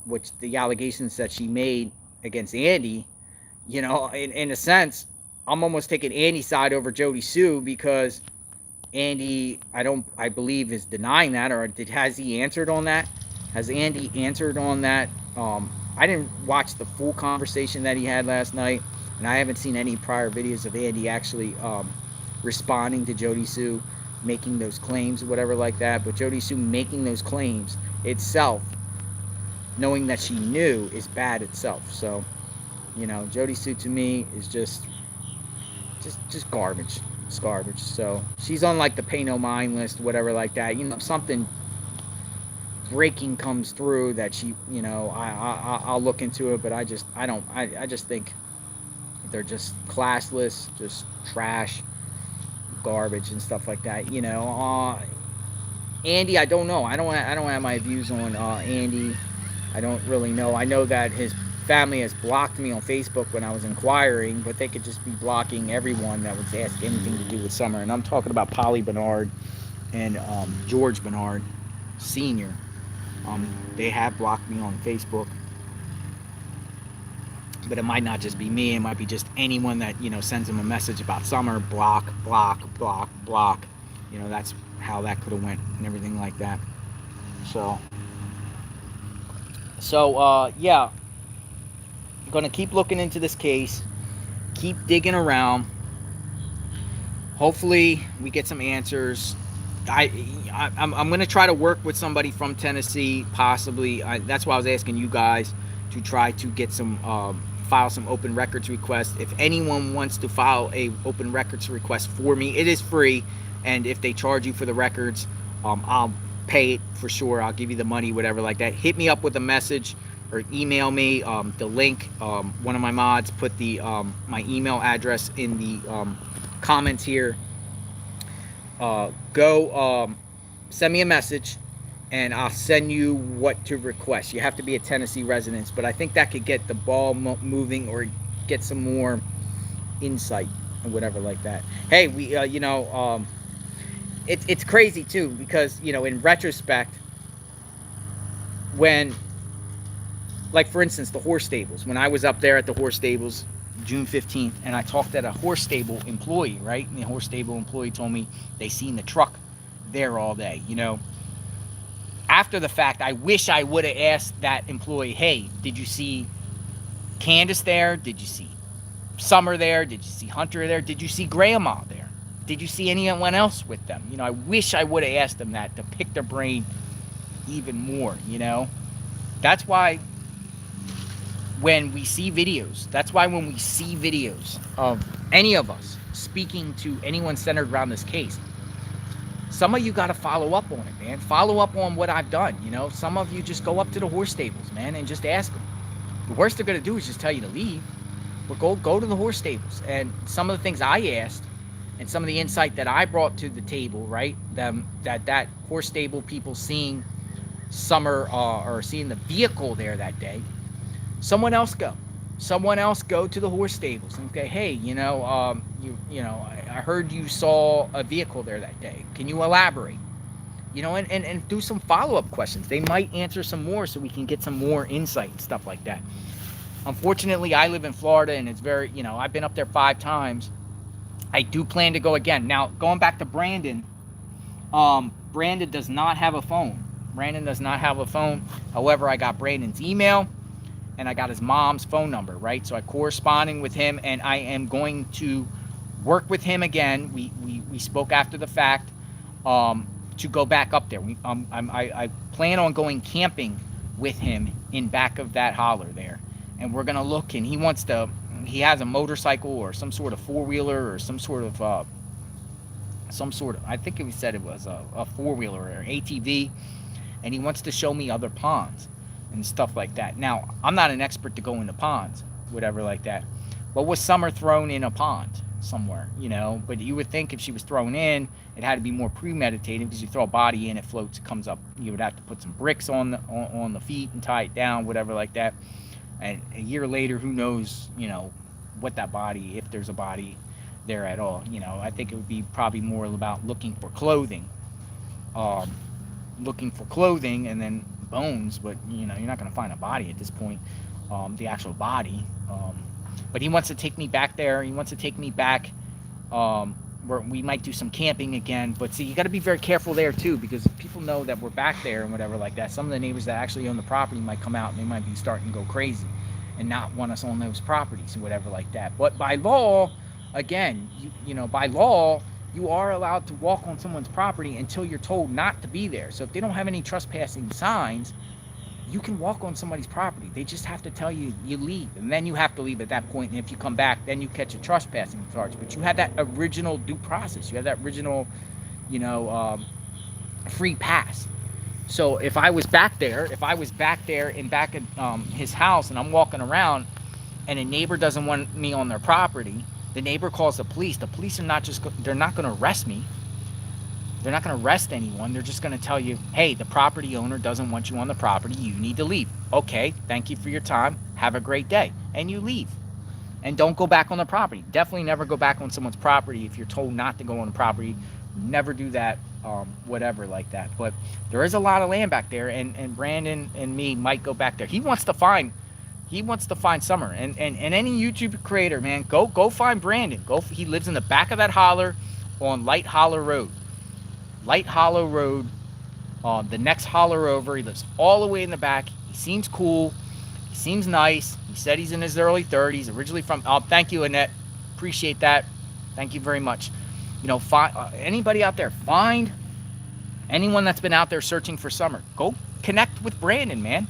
[SPEAKER 2] which the allegations that she made against Andy, you know, in a sense, I'm almost taking Andy's side over Jody Sue, because Andy, I believe, is denying that, or has he answered on that? Has Andy answered on that? I didn't watch the full conversation that he had last night, and I haven't seen any prior videos of Andy actually responding to Jody Sue, making those claims or whatever like that. But Jody Sue making those claims itself, knowing that she knew, is bad itself. So, you know, Jody Sue to me is just garbage. It's garbage. So she's on like the pay no mind list, whatever like that. You know, something breaking comes through that she, you know, I'll look into it. But I just think they're just classless, just trash, garbage and stuff like that. You know, Andy, I don't know. I don't have my views on Andy. I don't really know. I know that his family has blocked me on Facebook when I was inquiring, but they could just be blocking everyone that would ask anything to do with Summer. And I'm talking about Polly Bernard and George Bernard Sr. They have blocked me on Facebook. But it might not just be me. It might be just anyone that, you know, sends them a message about Summer. Block, block, block, block. You know, that's how that could have went and everything like that. So yeah. I'm going to keep looking into this case. Keep digging around. Hopefully we get some answers. I'm going to try to work with somebody from Tennessee, possibly. That's why I was asking you guys to try to get some, file some open records requests. If anyone wants to file a open records request for me, it is free. And if they charge you for the records, I'll pay it for sure. I'll give you the money, whatever like that. Hit me up with a message or email me the link. One of my mods put the my email address in the comments here. Go send me a message and I'll send you what to request. You have to be a Tennessee resident, but I think that could get the ball moving or get some more insight or whatever like that. Hey, we you know, it's crazy too, because, you know, in retrospect, when, like for instance, the horse stables, when I was up there at the horse stables June 15th and I talked to a horse stable employee, right? And the horse stable employee told me they seen the truck there all day. You know, after the fact, I wish I would have asked that employee, hey, did you see Candace there? Did you see Summer there? Did you see Hunter there? Did you see Grandma there? Did you see anyone else with them? You know, I wish I would have asked them that to pick their brain even more, you know? That's why when we see videos of any of us speaking to anyone centered around this case, some of you got to follow up on it, man. Follow up on what I've done, you know? Some of you just go up to the horse stables, man, and just ask them. The worst they're going to do is just tell you to leave. But go to the horse stables. And some of the things I asked and some of the insight that I brought to the table, right? That horse stable people seeing Summer or seeing the vehicle there that day. Someone else go to the horse stables and say, hey, you know, you know, I heard you saw a vehicle there that day. Can you elaborate? You know, and do some follow-up questions. They might answer some more so we can get some more insight and stuff like that. Unfortunately, I live in Florida and it's very, you know, I've been up there 5 times. I do plan to go again. Now, going back to Brandon, Brandon does not have a phone. However, I got Brandon's email and I got his mom's phone number, right? So I'm corresponding with him and I am going to work with him again. We spoke after the fact to go back up there. I plan on going camping with him in back of that holler there. And we're going to look, and he has a motorcycle or some sort of 4-wheeler or some sort of, I think he said it was a 4-wheeler or ATV, and he wants to show me other ponds and stuff like that. Now, I'm not an expert to go into ponds, whatever like that, but was Summer thrown in a pond somewhere, you know? But you would think if she was thrown in, it had to be more premeditated, because you throw a body in, it floats, it comes up. You would have to put some bricks on the feet and tie it down, whatever like that. And a year later, who knows, you know, what that body, if there's a body there at all. You know, I think it would be probably more about looking for clothing. And then bones, but you know, you're not going to find a body at this point, the actual body. But he wants to take me back there. He wants to take me back, where we might do some camping again. But see, you got to be very careful there too, because if people know that we're back there and whatever like that, some of the neighbors that actually own the property might come out and they might be starting to go crazy and not want us on those properties and whatever like that. But by law, again, you know, by law, you are allowed to walk on someone's property until you're told not to be there. So if they don't have any trespassing signs, you can walk on somebody's property. They just have to tell you you leave, and then you have to leave at that point. And if you come back, then you catch a trespassing charge. But you had that original due process. You had that original, you know, free pass. So if I was back there, and back at his house, and I'm walking around, and a neighbor doesn't want me on their property, the neighbor calls the police. The police are not just, they're not going to arrest me. They're not going to arrest anyone. They're just going to tell you, hey, the property owner doesn't want you on the property. You need to leave. Okay, thank you for your time. Have a great day. And you leave. And don't go back on the property. Definitely never go back on someone's property if you're told not to go on the property. Never do that, whatever like that. But there is a lot of land back there, and Brandon and me might go back there. He wants to find Summer. And any YouTube creator, man, go find Brandon. He lives in the back of that holler on Light Hollow Road. Light Hollow Road, the next holler over. He lives all the way in the back. He seems cool. He seems nice. He said he's in his early 30s. Originally from, thank you, Annette. Appreciate that. Thank you very much. You know, anybody out there, find anyone that's been out there searching for Summer. Go connect with Brandon, man.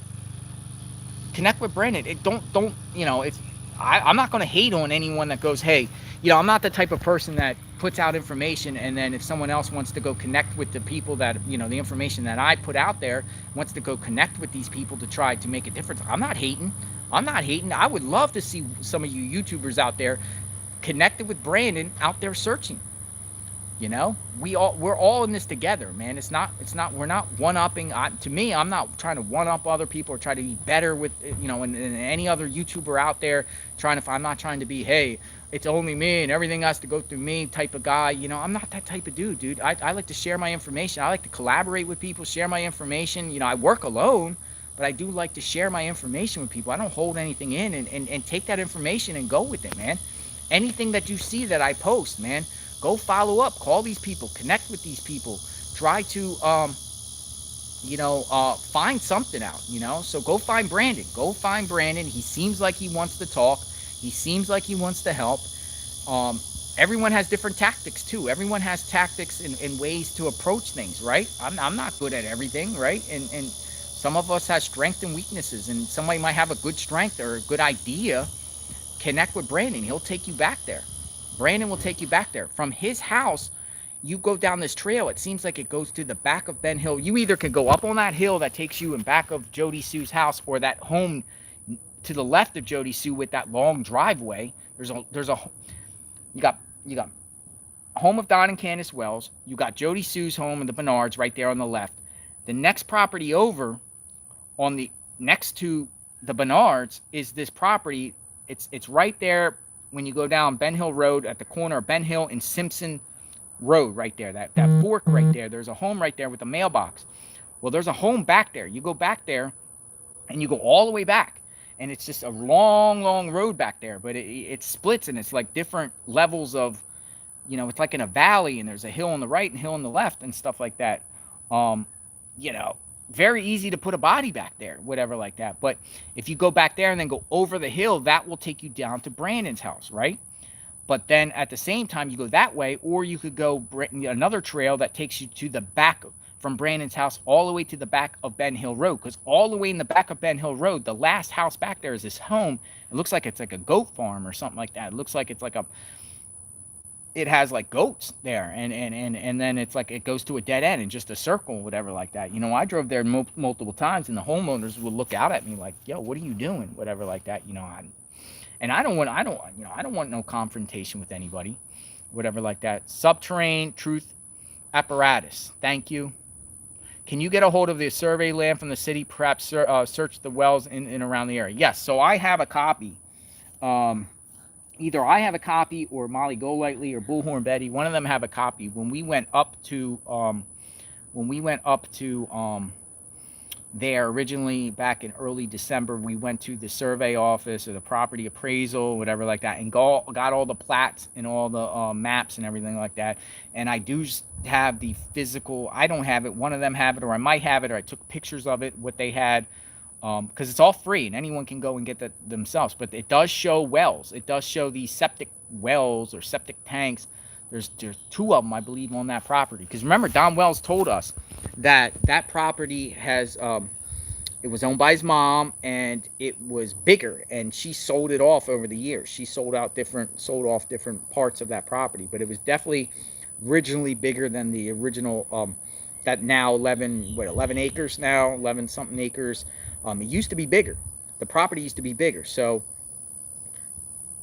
[SPEAKER 2] Connect with Brandon. Don't, you know, if I'm not going to hate on anyone that goes, hey, you know, I'm not the type of person that puts out information, and then if someone else wants to go connect with the people that, you know, the information that I put out there, wants to go connect with these people to try to make a difference. I'm not hating. I would love to see some of you YouTubers out there connected with Brandon out there searching. You know, we're all in this together, man. We're not one-upping. To me, I'm not trying to one-up other people or try to be better with, you know, and any other YouTuber out there I'm not trying to be, hey, it's only me and everything has to go through me type of guy. You know, I'm not that type of dude. I like to share my information. I like to collaborate with people, share my information. You know, I work alone, but I do like to share my information with people. I don't hold anything in, and take that information and go with it, man. Anything that you see that I post, man, go follow up, call these people, connect with these people, try to, find something out, you know. So go find Brandon. He seems like he wants to talk. He seems like he wants to help. Everyone has different tactics too. Everyone has tactics and ways to approach things, right? I'm not good at everything, right? And some of us have strengths and weaknesses, and somebody might have a good strength or a good idea. Connect with Brandon. He'll take you back there. Brandon will take you back there. From his house, you go down this trail. It seems like it goes to the back of Ben Hill. You either can go up on that hill that takes you in back of Jody Sue's house, or that home to the left of Jody Sue with that long driveway. You got home of Don and Candace Wells. You got Jody Sue's home and the Bernards right there on the left. The next property over, on the next to the Bernards, is this property. It's right there when you go down Ben Hill Road at the corner of Ben Hill and Simpson Road right there. That fork right there. There's a home right there with a mailbox. Well, there's a home back there. You go back there and you go all the way back. And it's just a long, long road back there. But it splits, and it's like different levels of, you know, it's like in a valley, and there's a hill on the right and hill on the left and stuff like that. You know, very easy to put a body back there, whatever like that. But if you go back there and then go over the hill, that will take you down to Brandon's house, right? But then at the same time, you go that way, or you could go another trail that takes you to the back from Brandon's house all the way to the back of Ben Hill Road. Because all the way in the back of Ben Hill Road, the last house back there is this home. It looks like it's like a goat farm or something like that. It looks like it's like it has like goats there, and then it's like it goes to a dead end and just a circle, whatever like that. You know, I drove there multiple times, and the homeowners would look out at me like, "Yo, what are you doing?" Whatever like that. You know, I don't want no confrontation with anybody, whatever like that. Subterranean Truth Apparatus. Thank you. Can you get a hold of the survey land from the city? Perhaps search the wells in and around the area. Yes. So I have a copy. Either I have a copy, or Molly Golightly or Bullhorn Betty. One of them have a copy. When we went up to there originally back in early December. We went to the survey office or the property appraisal, whatever like that, and got all the plats and all the maps and everything like that. And I do have the physical. I don't have it. One of them have it, or I might have it, or I took pictures of it, what they had, because it's all free and anyone can go and get that themselves. But it does show wells. It does show these septic wells or septic tanks. There's 2 of them, I believe, on that property. Because remember, Don Wells told us that that property has, it was owned by his mom, and it was bigger, and she sold it off over the years. She sold off different parts of that property, but it was definitely originally bigger than the original, that now 11 acres now, 11 something acres. It used to be bigger. The property used to be bigger. So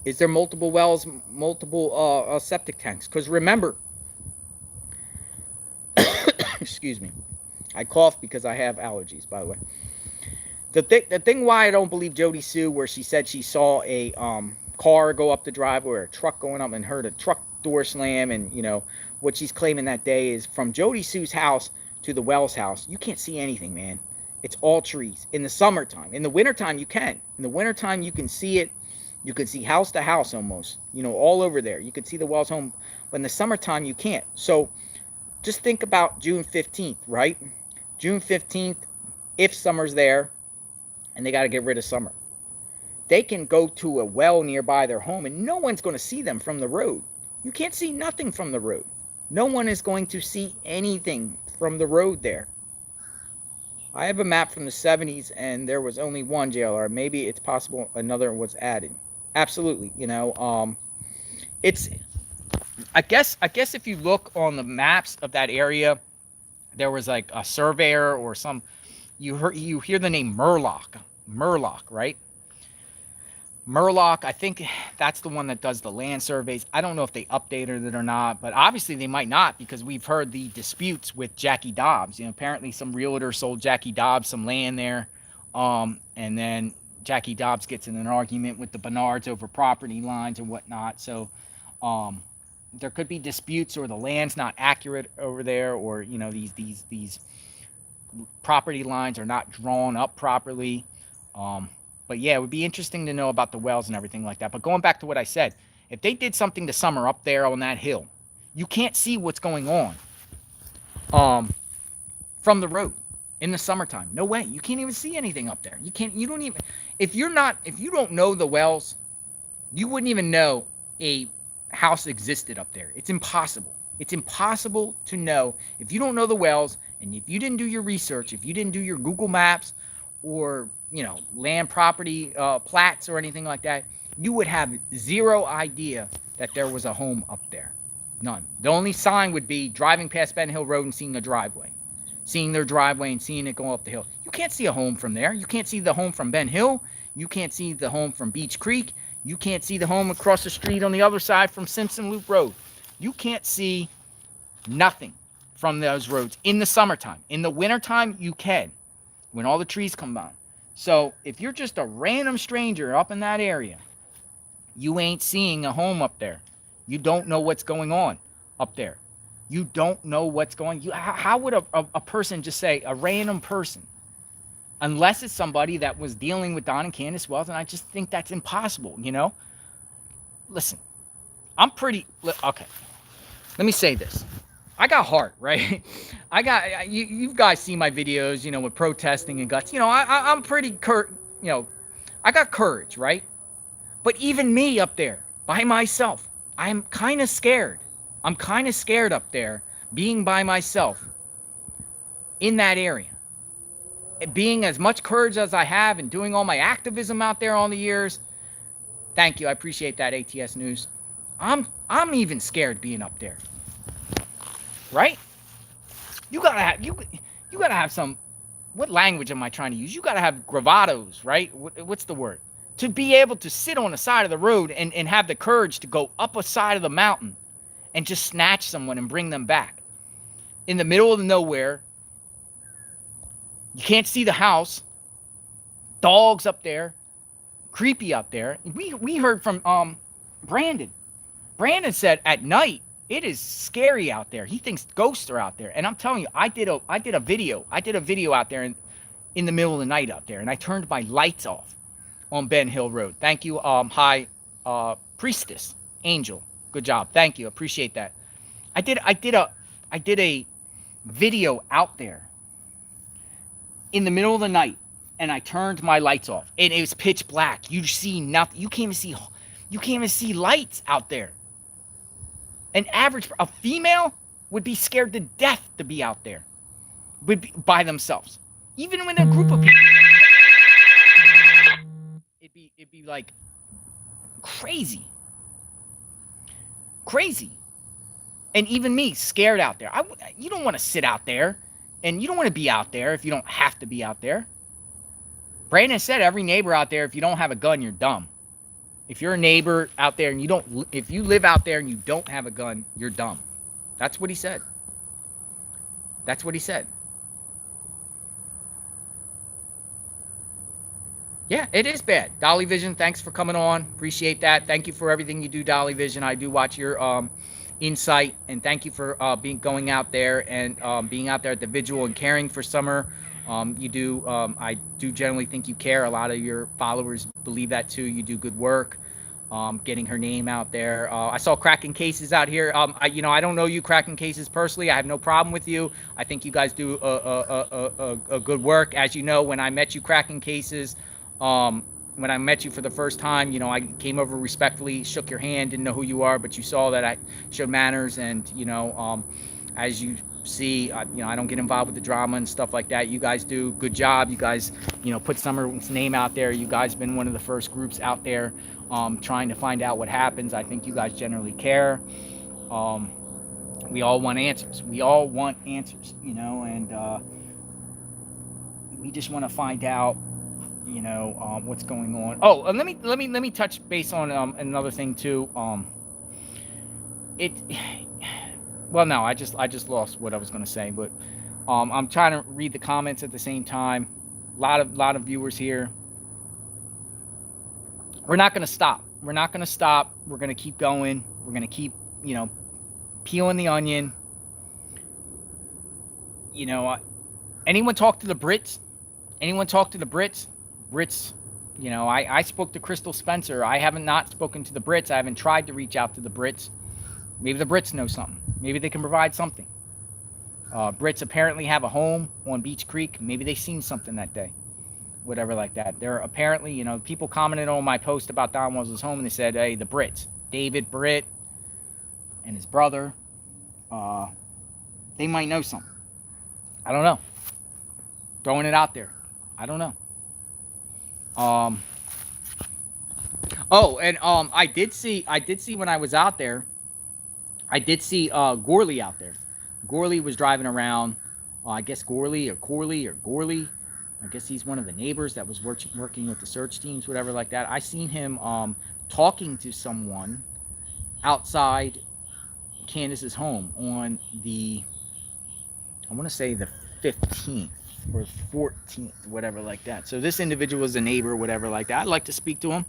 [SPEAKER 2] is there multiple wells, multiple septic tanks? Because remember, excuse me, I cough because I have allergies, by the way. The thing why I don't believe Jody Sue, where she said she saw a car go up the driveway or a truck going up and heard a truck door slam, and you know what she's claiming that day is from Jody Sue's house to the Wells house, you can't see anything, man. It's all trees. In the summertime. In the wintertime, you can. In the wintertime, you can see it. You can see house to house almost, you know, all over there. You can see the Wells home, but in the summertime, you can't. So just think about June 15th, right? June 15th, if summer's there, and they got to get rid of summer, they can go to a well nearby their home, and no one's going to see them from the road. You can't see nothing from the road. No one is going to see anything from the road there. I have a map from the 70s, and there was only one JLR. Maybe it's possible another was added. Absolutely, you know. It's, I guess if you look on the maps of that area, there was like a surveyor or some. You hear the name Murlock, right? Murlock, I think that's the one that does the land surveys. I don't know if they updated it or not, but obviously they might not, because we've heard the disputes with Jackie Dobbs. You know, apparently some realtor sold Jackie Dobbs some land there, and then Jackie Dobbs gets in an argument with the Bernards over property lines and whatnot. So there could be disputes, or the land's not accurate over there, or you know, these property lines are not drawn up properly. But yeah, it would be interesting to know about the wells and everything like that. But going back to what I said, if they did something to summer up there on that hill, you can't see what's going on from the road in the summertime. No way. You can't even see anything up there. You don't even, if you don't know the wells, you wouldn't even know a house existed up there. It's impossible. It's impossible to know if you don't know the wells, and if you didn't do your research, if you didn't do your Google Maps, or you know, land property plats or anything like that, you would have zero idea that there was a home up there. None. The only sign would be driving past Ben Hill Road and seeing a driveway. Seeing their driveway and seeing it go up the hill. You can't see a home from there. You can't see the home from Ben Hill. You can't see the home from Beach Creek. You can't see the home across the street on the other side from Simpson Loop Road. You can't see nothing from those roads in the summertime. In the wintertime, you can, when all the trees come by. So if you're just a random stranger up in that area, you ain't seeing a home up there. You don't know what's going on up there. You don't know what's going on. How would a person just say, a random person, unless it's somebody that was dealing with Don and Candace Wells? And I just think that's impossible, you know? Listen, I'm pretty, okay, let me say this. I got heart, right? You guys see my videos, you know, with protesting and guts. You know, I'm pretty, you know, I got courage, right? But even me up there by myself, I'm kind of scared. I'm kind of scared up there being by myself in that area. Being as much courage as I have and doing all my activism out there on the years. Thank you. I appreciate that, ATS News. I'm even scared being up there. Right? You gotta have some, what language am I trying to use? You gotta have gravatos, right? What's the word? To be able to sit on the side of the road and have the courage to go up a side of the mountain and just snatch someone and bring them back. In the middle of nowhere. You can't see the house. Dogs up there. Creepy up there. We heard from Brandon. Brandon said at night, it is scary out there. He thinks ghosts are out there. And I'm telling you, I did a video out there, and in the middle of the night out there, and I turned my lights off on Ben Hill Road. Thank you, hi, Priestess Angel. Good job. Thank you. Appreciate that. I did a video out there in the middle of the night, and I turned my lights off, and it was pitch black. You see nothing. You can't even see lights out there. A female would be scared to death to be out there, would be by themselves. Even when a group of people, it'd be like crazy. And even me, scared out there. You don't want to sit out there, and you don't want to be out there if you don't have to be out there. Brandon said every neighbor out there, if you don't have a gun, you're dumb. If you're a neighbor out there and if you live out there and you don't have a gun, you're dumb. That's what he said. That's what he said. Yeah, it is bad. Dolly Vision, thanks for coming on. Appreciate that. Thank you for everything you do, Dolly Vision. I do watch your insight, and thank you for going out there and being out there at the vigil and caring for Summer. You do. I do generally think you care. A lot of your followers believe that too. You do good work, getting her name out there. I saw Cracking Cases out here. I don't know you, Cracking Cases, personally. I have no problem with you. I think you guys do a good work. As you know, when I met you, Cracking Cases, when I met you for the first time, I came over respectfully, shook your hand, didn't know who you are, but you saw that I showed manners, and as you see, I don't get involved with the drama and stuff like that. You guys do a good job. You guys, put Summer's name out there. You guys been one of the first groups out there trying to find out what happens. I think you guys generally care. We all want answers. And we just want to find out, what's going on. Oh, and let me touch base on another thing too. Well, no, I just lost what I was going to say, but I'm trying to read the comments at the same time. A lot of viewers here. We're not going to stop. We're going to keep going. We're going to keep, peeling the onion. Anyone talk to the Brits? Brits, I spoke to Crystal Spencer. I haven't not spoken to the Brits. I haven't tried to reach out to the Brits. Maybe the Brits know something. Maybe they can provide something. Brits apparently have a home on Beach Creek. Maybe they seen something that day. Whatever like that. They're apparently, people commented on my post about Don Wells' home, and they said, hey, the Brits, David Britt and his brother, they might know something. I don't know. Throwing it out there. I don't know. I did see when I was out there, I did see Gorley out there. Gorley was driving around. I guess Gorley. I guess he's one of the neighbors that was working with the search teams, whatever like that. I seen him talking to someone outside Candace's home on the, I want to say the 15th or 14th, whatever like that. So this individual is a neighbor, whatever like that. I'd like to speak to him.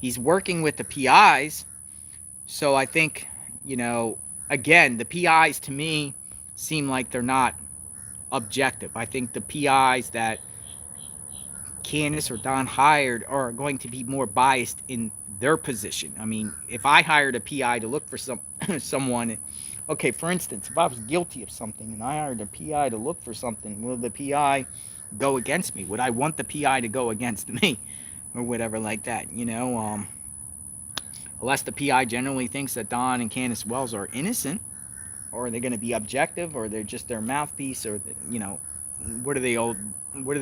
[SPEAKER 2] He's working with the PIs. So I think, again, the PIs to me seem like they're not objective. I think the PIs that Candace or Don hired are going to be more biased in their position. I mean, if I hired a PI to look for someone, okay, for instance, if I was guilty of something and I hired a PI to look for something, will the PI go against me? Would I want the PI to go against me or whatever like that, unless the PI generally thinks that Don and Candace Wells are innocent, or are they going to be objective, or they're just their mouthpiece, or what are they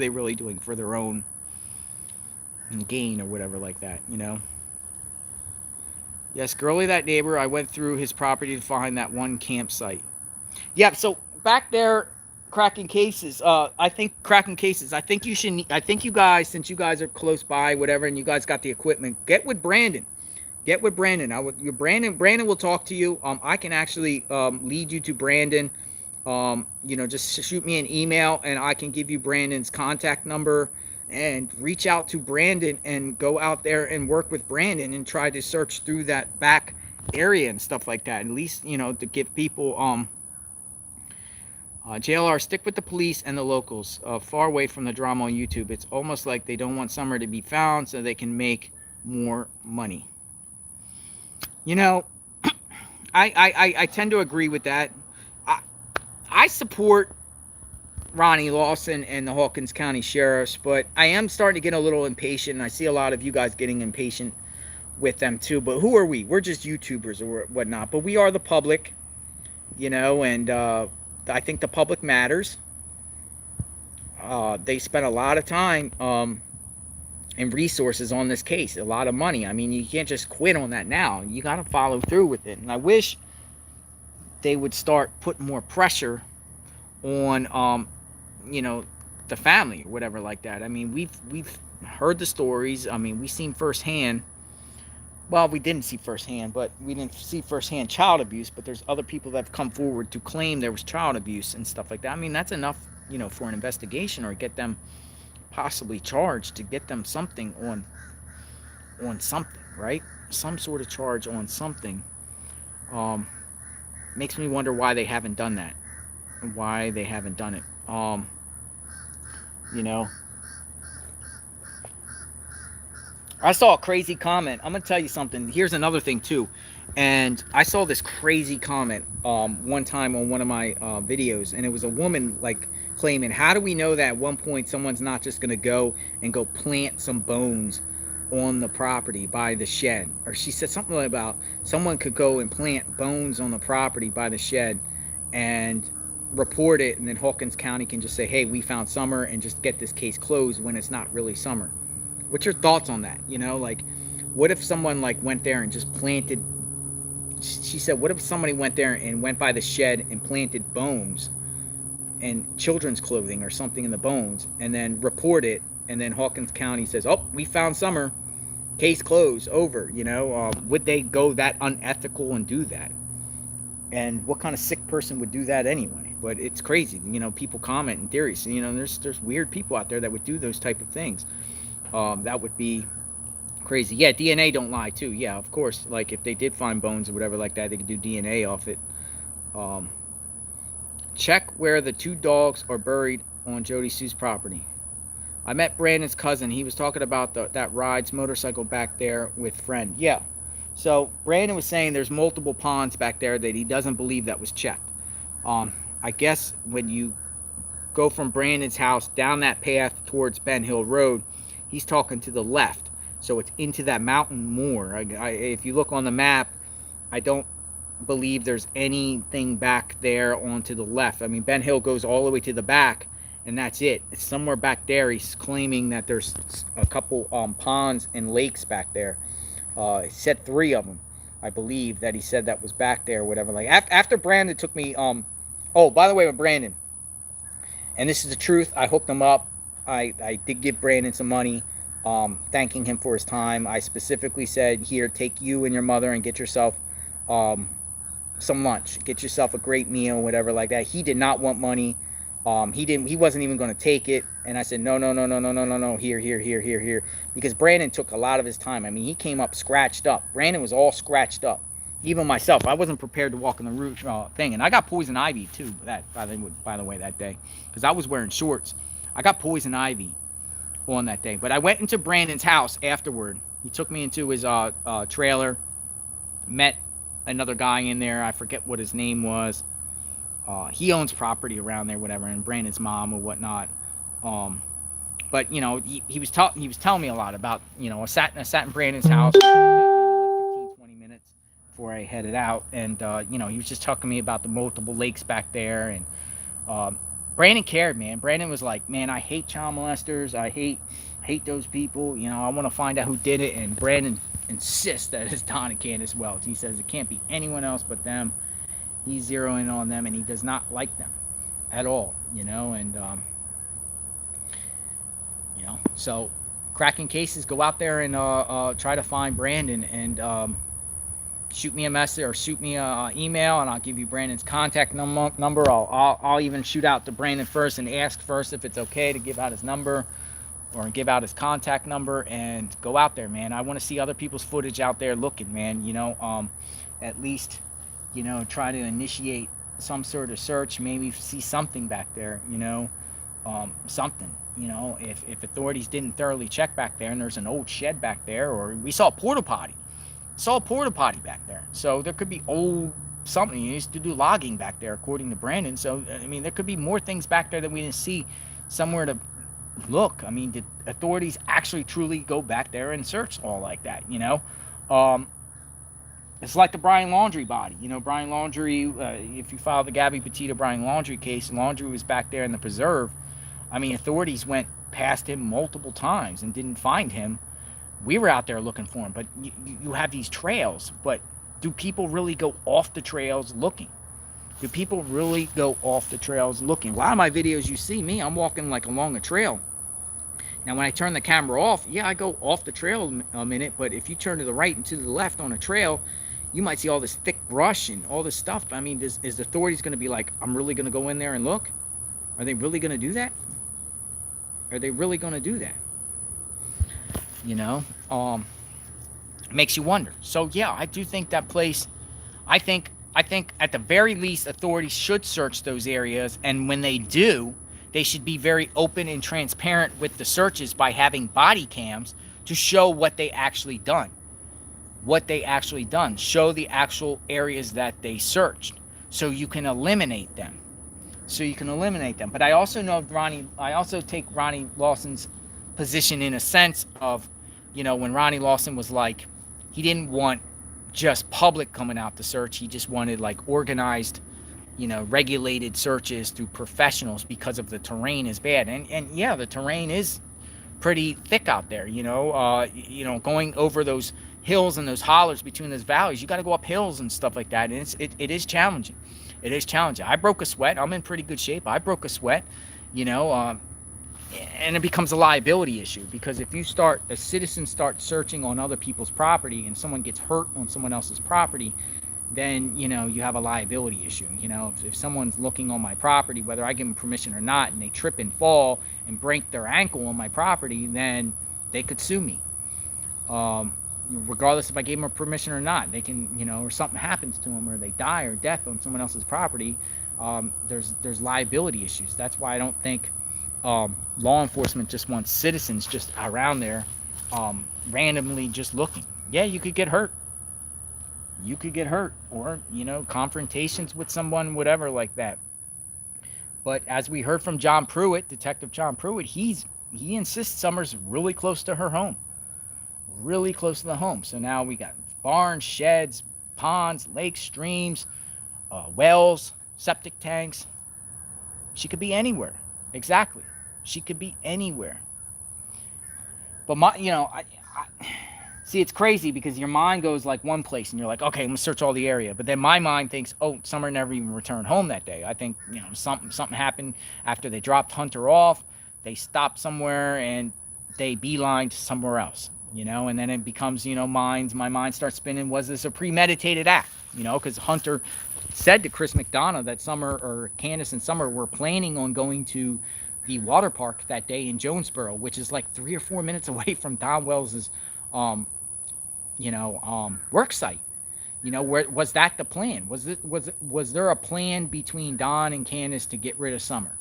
[SPEAKER 2] really doing for their own gain or whatever like that, Yes, Girly, that neighbor, I went through his property to find that one campsite. Yeah, so back there, Cracking Cases, I think you guys, since you guys are close by, whatever, and you guys got the equipment, get with Brandon. Brandon will talk to you. I can actually lead you to Brandon. Just shoot me an email and I can give you Brandon's contact number, and reach out to Brandon and go out there and work with Brandon and try to search through that back area and stuff like that. At least, to give people JLR, stick with the police and the locals, far away from the drama on YouTube. It's almost like they don't want Summer to be found so they can make more money. You know, I tend to agree with that. I support Ronnie Lawson and the Hawkins County Sheriffs, but I am starting to get a little impatient, and I see a lot of you guys getting impatient with them too. But who are we? We're just YouTubers or whatnot, but we are the public, you know, and I think the public matters. They spent a lot of time and resources on this case, a lot of money. I mean, you can't just quit on that now. You got to follow through with it. And I wish they would start putting more pressure on, you know, the family or whatever like that. I mean, we've heard the stories. I mean, we've seen firsthand. Well, we didn't see firsthand, but we didn't see firsthand child abuse. But there's other people that have come forward to claim there was child abuse and stuff like that. I mean, that's enough, you know, for an investigation or get them possibly charged, to get them something on something, right? Some sort of charge on something. Makes me wonder why they haven't done that, why they haven't done it. You know, I saw a crazy comment. I'm gonna tell you something. Here's another thing too, and I saw this crazy comment one time on one of my videos, and it was a woman like claiming, how do we know that at one point someone's not just gonna go plant some bones on the property by the shed? Or she said something about someone could go and plant bones on the property by the shed and report it, and then Hawkins County can just say, hey, we found Summer, and just get this case closed when it's not really Summer. What's your thoughts on that? You know, like, what if someone like went there and just planted, she said, what if somebody went there and went by the shed and planted bones and children's clothing or something in the bones, and then report it, and then Hawkins County says, oh, we found Summer, case closed, over. You know, would they go that unethical and do that? And what kind of sick person would do that anyway? But it's crazy, you know, people comment in theories. You know, there's weird people out there that would do those type of things. That would be crazy. Yeah, DNA don't lie too. Yeah, of course. Like if they did find bones or whatever like that, they could do DNA off it. Check where the 2 dogs are buried on Jody Sue's property. I met Brandon's cousin. He was talking about that ride's motorcycle back there with friend. Yeah. So Brandon was saying there's multiple ponds back there that he doesn't believe that was checked. I guess when you go from Brandon's house down that path towards Ben Hill Road, he's talking to the left. So it's into that mountain more. If you look on the map, I don't believe there's anything back there onto the left. I mean, Ben Hill goes all the way to the back, and that's it. It's somewhere back there. He's claiming that there's a couple ponds and lakes back there. He said 3 of them, I believe, that he said that was back there or whatever. Like after Brandon took me, oh, by the way, with Brandon, and this is the truth, I hooked him up. I did give Brandon some money, thanking him for his time. I specifically said, here, take you and your mother and get yourself some lunch, get yourself a great meal, whatever like that. He did not want money. He wasn't even going to take it. And I said, no, here, because Brandon took a lot of his time. I mean, he came up scratched up. Brandon was all scratched up. Even myself, I wasn't prepared to walk in the root thing. And I got poison ivy too, by the way, that day, because I was wearing shorts. I got poison ivy on that day. But I went into Brandon's house afterward. He took me into his trailer, met another guy in there. I forget what his name was. He owns property around there, whatever, and Brandon's mom or whatnot. But you know, he was telling me a lot about, you know, I sat in Brandon's house for 15-20 minutes before I headed out, and you know, he was just talking to me about the multiple lakes back there, and Brandon cared, man. Brandon was like, man, I hate child molesters. I hate those people. You know, I want to find out who did it. And Brandon insists that it's Don and Candace Wells. He says it can't be anyone else but them. He's zeroing on them, and he does not like them at all, you know. And you know, so cracking cases, go out there and try to find Brandon, and shoot me a message or shoot me an email, and I'll give you Brandon's contact number. I'll even shoot out to Brandon first and ask first if it's okay to give out his number or give out his contact number, and go out there, man. I want to see other people's footage out there looking, man. You know, at least, you know, try to initiate some sort of search, maybe see something back there, something. If authorities didn't thoroughly check back there, and there's an old shed back there, or we saw a porta potty, back there, so there could be old something. You used to do logging back there, according to Brandon. So I mean, there could be more things back there that we didn't see, somewhere to look. I mean, did authorities actually truly go back there and search all like that? It's like the Brian Laundrie body. Brian Laundrie, if you follow the Gabby Petito Brian Laundrie case, Laundrie was back there in the preserve. I mean, authorities went past him multiple times and didn't find him. We were out there looking for him, but you have these trails. But do people really go off the trails looking? Do people really go off the trails looking? A lot of my videos, you see me, I'm walking like along a trail. Now, when I turn the camera off, yeah, I go off the trail a minute, but if you turn to the right and to the left on a trail, you might see all this thick brush and all this stuff. I mean, is the authorities going to be like, I'm really going to go in there and look? Are they really going to do that? Are they really going to do that? Makes you wonder. So yeah, I do think that place, I think at the very least, authorities should search those areas, and when they do, they should be very open and transparent with the searches by having body cams to show what they actually done. Show the actual areas that they searched, so you can eliminate them. But I also know I also take Ronnie Lawson's position in a sense of, when Ronnie Lawson was like, he didn't want just public coming out to search. He just wanted like organized, regulated searches through professionals, because of the terrain is bad. And yeah, the terrain is pretty thick out there, going over those hills and those hollers between those valleys. You got to go up hills and stuff like that. And it is challenging. It is challenging. I broke a sweat. I'm in pretty good shape. I broke a sweat, and it becomes a liability issue, because if a citizen starts searching on other people's property and someone gets hurt on someone else's property, then, you have a liability issue. If someone's looking on my property, whether I give them permission or not, and they trip and fall and break their ankle on my property, then they could sue me. Regardless if I gave them permission or not, they can, or something happens to them, or they die or death on someone else's property, there's liability issues. That's why I don't think law enforcement just wants citizens just around there randomly just looking. Yeah, you could get hurt. Or, confrontations with someone, whatever like that. But as we heard from John Pruitt, Detective John Pruitt, he insists Summer's really close to her home. Really close to the home. So now we got barns, sheds, ponds, lakes, streams, wells, septic tanks. She could be anywhere. Exactly. She could be anywhere. But I see, it's crazy, because your mind goes like one place and you're like, okay, I'm gonna search all the area. But then my mind thinks, oh, Summer never even returned home that day. I think, something happened after they dropped Hunter off. They stopped somewhere and they beelined somewhere else, and then it becomes, my mind starts spinning. Was this a premeditated act? Because Hunter said to Chris McDonough that Candace and Summer were planning on going to the water park that day in Jonesboro, which is like 3 or 4 minutes away from Don Wells's work site. Where was that the plan? Was there a plan between Don and Candace to get rid of Summer?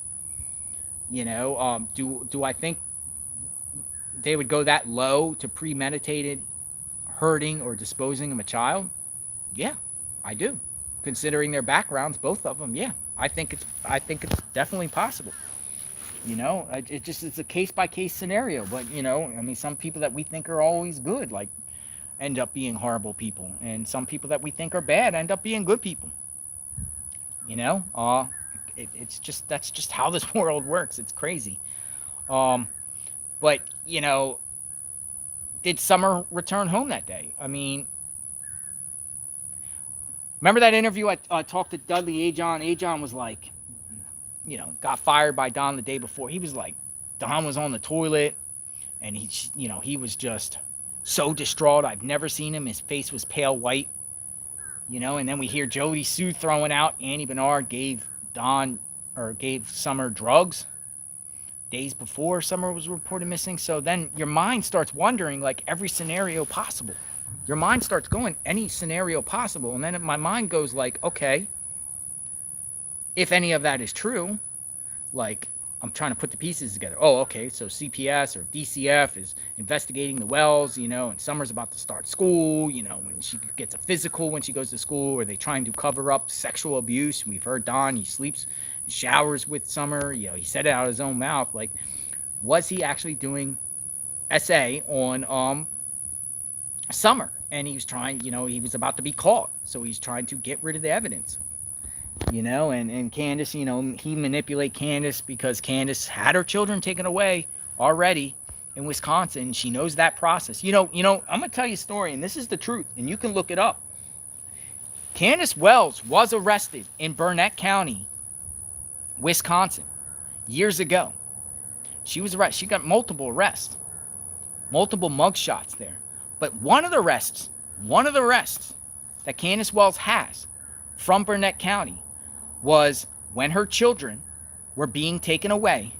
[SPEAKER 2] Do I think they would go that low to premeditated hurting or disposing of a child? Yeah, I do. Considering their backgrounds, both of them, yeah, I think it's definitely possible. It's a case-by-case scenario. But, some people that we think are always good, like, end up being horrible people. And some people that we think are bad end up being good people. That's just how this world works. It's crazy. But, did Summer return home that day? I mean, remember that interview I talked to Dudley Ajon? Ajon was like, got fired by Don the day before. He was like, Don was on the toilet and he was just so distraught. I've never seen him. His face was pale white, and then we hear Jody Sue throwing out Annie Bernard gave Summer drugs days before Summer was reported missing. So then your mind starts wondering, like, every scenario possible. Your mind starts going any scenario possible. And then my mind goes like, okay, if any of that is true, like, I'm trying to put the pieces together. Oh, okay, so CPS or DCF is investigating the Wells, and Summer's about to start school, when she gets a physical when she goes to school, or they trying to cover up sexual abuse. We've heard Don, he sleeps, showers with Summer, he said it out of his own mouth. Like, was he actually doing SA on Summer? And he was trying, he was about to be caught, so he's trying to get rid of the evidence. And Candace, he manipulate Candace because Candace had her children taken away already in Wisconsin. She knows that process. I'm gonna tell you a story, and this is the truth, and you can look it up. Candace Wells was arrested in Burnett County, Wisconsin, years ago. She was arrested. She got multiple arrests, multiple mugshots there. But one of the arrests that Candace Wells has from Burnett County was when her children were being taken away.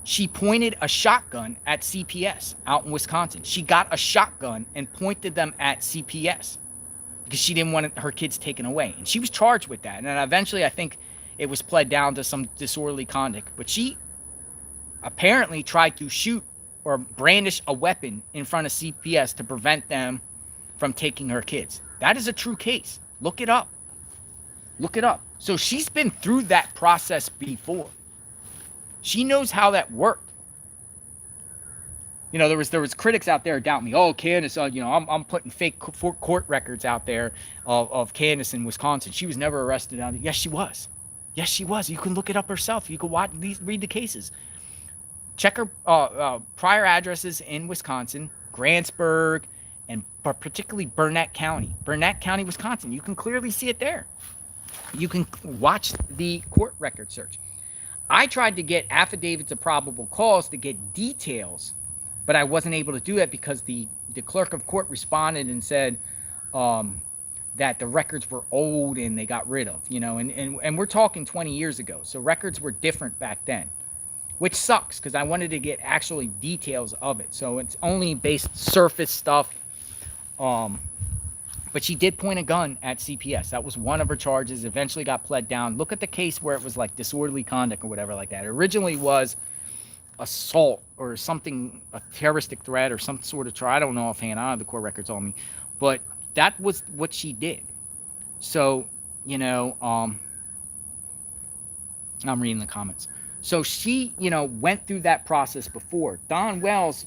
[SPEAKER 2] She pointed a shotgun at CPS out in Wisconsin. She got a shotgun and pointed them at CPS because she didn't want her kids taken away. And she was charged with that. And then eventually, I think it was pled down to some disorderly conduct. But she apparently tried to shoot or brandish a weapon in front of CPS to prevent them from taking her kids. That is a true case. Look it up. Look it up. So she's been through that process before. She knows how that worked. There was critics out there doubting me. Oh, Candace, I'm putting fake court records out there of Candace in Wisconsin. She was never arrested out there. Yes, she was. Yes, she was. You can look it up herself. You can read the cases. Check her prior addresses in Wisconsin, Grantsburg, and particularly Burnett County, Wisconsin. You can clearly see it there. You can watch the court record search. I tried to get affidavits of probable cause to get details, but I wasn't able to do that because the clerk of court responded and said that the records were old and they got rid of, and we're talking 20 years ago. So records were different back then, which sucks because I wanted to get actually details of it. So it's only based surface stuff. But she did point a gun at CPS. That was one of her charges. Eventually got pled down. Look at the case where it was like disorderly conduct or whatever like that. It originally was assault or something, a terroristic threat or some sort of trial. I don't know offhand. I don't have the court records on me. But that was what she did. So, I'm reading the comments. So she, went through that process before. Don Wells,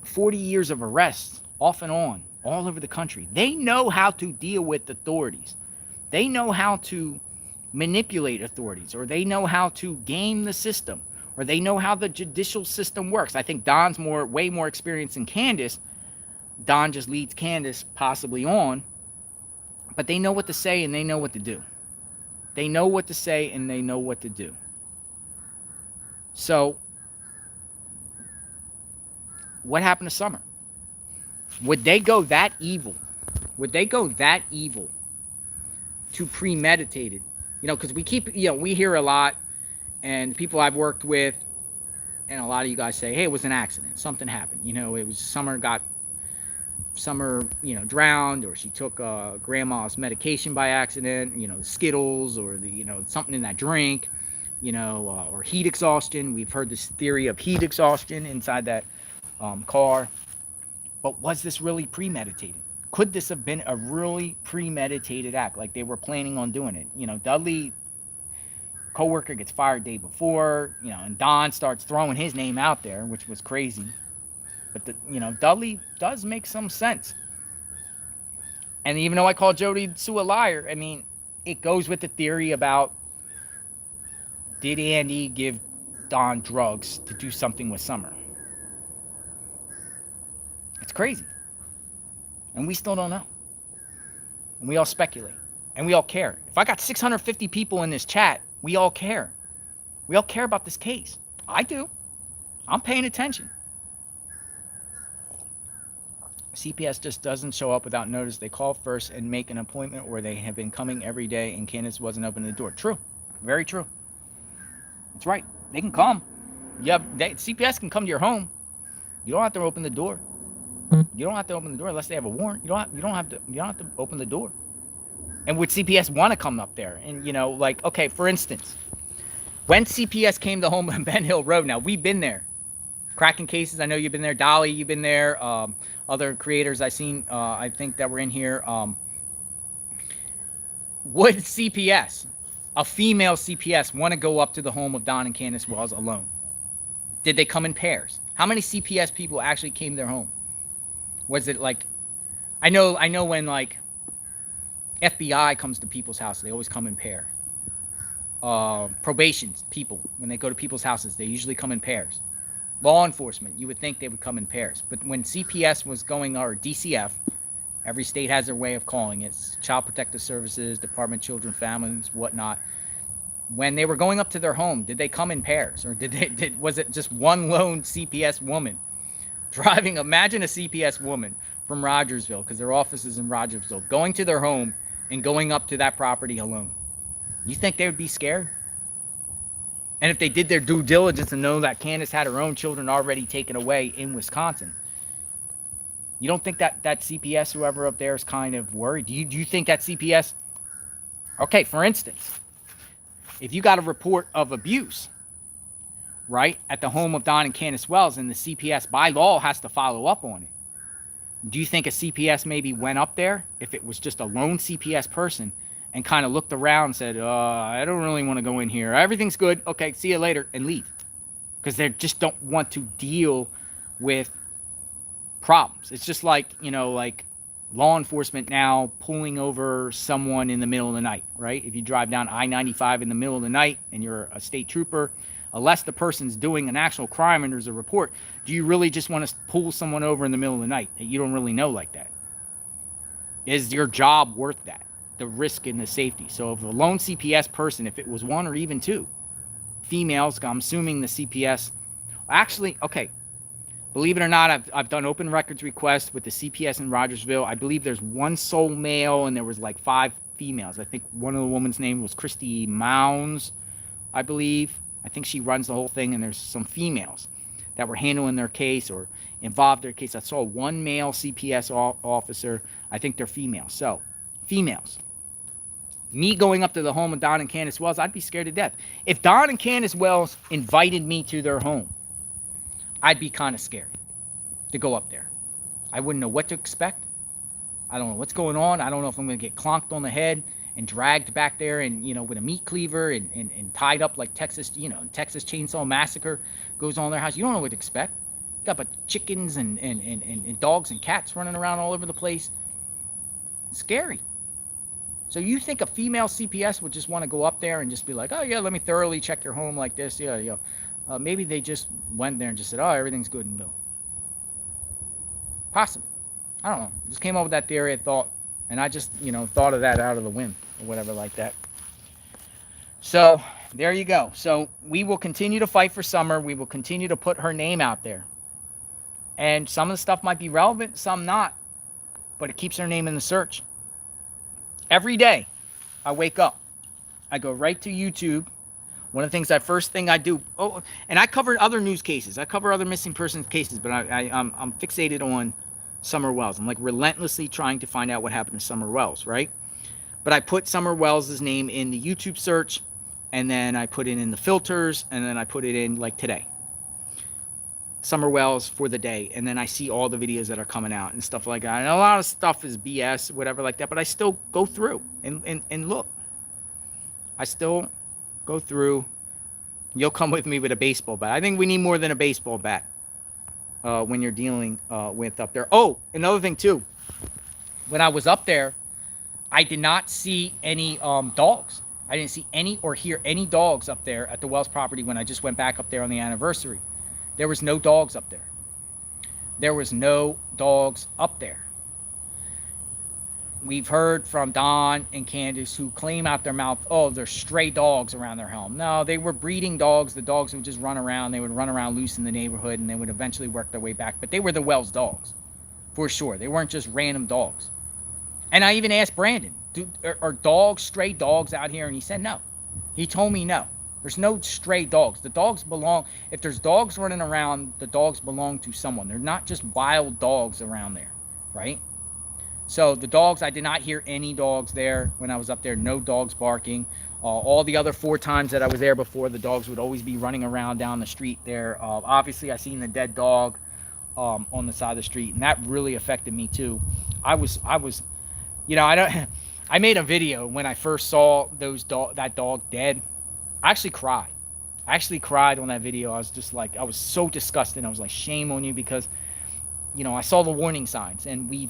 [SPEAKER 2] 40 years of arrests, off and on, all over the country. They know how to deal with authorities. They know how to manipulate authorities, or they know how to game the system, or they know how the judicial system works. I think Don's way more experienced than Candace. Don just leads Candace possibly on, but they know what to say and they know what to do. They know what to say and they know what to do. So, what happened to Summer? Would they go that evil? Would they go that evil to premeditate it? Because we keep, we hear a lot, and people I've worked with, and a lot of you guys say, hey, it was an accident. Something happened. It was Summer, drowned, or she took grandma's medication by accident, Skittles, or something in that drink, or heat exhaustion. We've heard this theory of heat exhaustion inside that car. But was this really premeditated? Could this have been a really premeditated act, like they were planning on doing it? Dudley, coworker, gets fired day before, and Don starts throwing his name out there, which was crazy. But Dudley does make some sense. And even though I call Jody Sue a liar, I mean, it goes with the theory about, did Andy give Don drugs to do something with Summer? It's crazy. And we still don't know. And we all speculate. And we all care. If I got 650 people in this chat, we all care. We all care about this case. I do. I'm paying attention. CPS just doesn't show up without notice. They call first and make an appointment, where they have been coming every day and Candace wasn't opening the door. True. Very true. That's right. They can come. CPS can come to your home. You don't have to open the door. You don't have to open the door unless they have a warrant. You don't have to open the door. And would CPS want to come up there? And, you know, like, okay, for instance, when CPS came to home on Ben Hill Road, now we've been there. Cracking cases, I know you've been there. Dolly, you've been there. Other creators I've seen, I think that were in here. Would CPS, a female CPS, want to go up to the home of Don and Candace Wells alone? Did they come in pairs? How many CPS people actually came to their home? Was it like, I know when like FBI comes to people's houses, they always come in pairs. Probation people, when they go to people's houses, they usually come in pairs. Law enforcement, you would think they would come in pairs. But when CPS was going, or DCF, every state has their way of calling it, Child Protective Services, Department of Children, Families, whatnot. When they were going up to their home, did they come in pairs? Or was it just one lone CPS woman driving? Imagine a CPS woman from Rogersville, because their office is in Rogersville, going to their home and going up to that property alone. You think they would be scared? And if they did their due diligence and know that Candace had her own children already taken away in Wisconsin, you don't think that CPS, whoever up there, is kind of worried? Do you think that CPS, okay, for instance, if you got a report of abuse, right, at the home of Don and Candace Wells, and the CPS by law has to follow up on it, do you think a CPS maybe went up there, if it was just a lone CPS person, and kind of looked around and said, I don't really want to go in here. Everything's good. Okay, see you later, and leave? Because they just don't want to deal with problems. It's just like, you know, like law enforcement now pulling over someone in the middle of the night, right? If you drive down I-95 in the middle of the night and you're a state trooper, unless the person's doing an actual crime and there's a report, do you really just want to pull someone over in the middle of the night that you don't really know like that? Is your job worth that? The risk and the safety. So if a lone CPS person, if it was one or even two females, I'm assuming the CPS, actually, okay, believe it or not, I've done open records requests with the CPS in Rogersville. I believe there's one sole male and there was like 5 females. I think one of the woman's name was Christy Mounds, I believe. I think she runs the whole thing, and there's some females that were handling their case or involved their case. I saw one male CPS officer. I think they're females. So, females. Me going up to the home of Don and Candace Wells, I'd be scared to death. If Don and Candace Wells invited me to their home, I'd be kind of scared to go up there. I wouldn't know what to expect. I don't know what's going on. I don't know if I'm going to get clonked on the head and dragged back there and, you know, with a meat cleaver and tied up like Texas, you know, Texas Chainsaw Massacre goes on in their house. You don't know what to expect. You got but chickens and dogs and cats running around all over the place. It's scary. So you think a female CPS would just want to go up there and just be like, oh, yeah, let me thoroughly check your home like this. Yeah, yeah. Maybe they just went there and just said, oh, everything's good and no. Possible. I don't know. Just came up with that theory, I thought. And I just, you know, thought of that out of the wind or whatever like that. So there you go. So we will continue to fight for Summer. We will continue to put her name out there. And some of the stuff might be relevant, some not. But it keeps her name in the search. Every day I wake up, I go right to YouTube. One of the things, that first thing I do, oh, and I cover other news cases. I cover other missing persons cases, but I'm fixated on Summer Wells. I'm like relentlessly trying to find out what happened to Summer Wells, right? But I put Summer Wells' name in the YouTube search, and then I put it in the filters, and then I put it in like today. Summer Wells for the day, and then I see all the videos that are coming out and stuff like that. And a lot of stuff is BS, whatever like that, but I still go through and look. I still go through. You'll come with me with a baseball bat. I think we need more than a baseball bat when you're dealing with up there. Oh, another thing too. When I was up there, I did not see any dogs. I didn't see any or hear any dogs up there at the Wells property when I just went back up there on the anniversary. There was no dogs up there. There was no dogs up there. We've heard from Don and Candace who claim out their mouth, oh, there's stray dogs around their home. No, they were breeding dogs. The dogs would just run around. They would run around loose in the neighborhood, and they would eventually work their way back. But they were the Wells dogs, for sure. They weren't just random dogs. And I even asked Brandon, are dogs, stray dogs out here? And he said no. He told me no. There's no stray dogs. The dogs belong, if there's dogs running around, the dogs belong to someone. They're not just wild dogs around there, right? So the dogs, I did not hear any dogs there when I was up there. No dogs barking. All the other 4 times that I was there before, the dogs would always be running around down the street there. Obviously, I seen the dead dog on the side of the street, and that really affected me too. I was, I don't. I made a video when I first saw that dog dead. I actually cried. I actually cried on that video. I was just like, I was so disgusted. I was like, shame on you, because I saw the warning signs, and we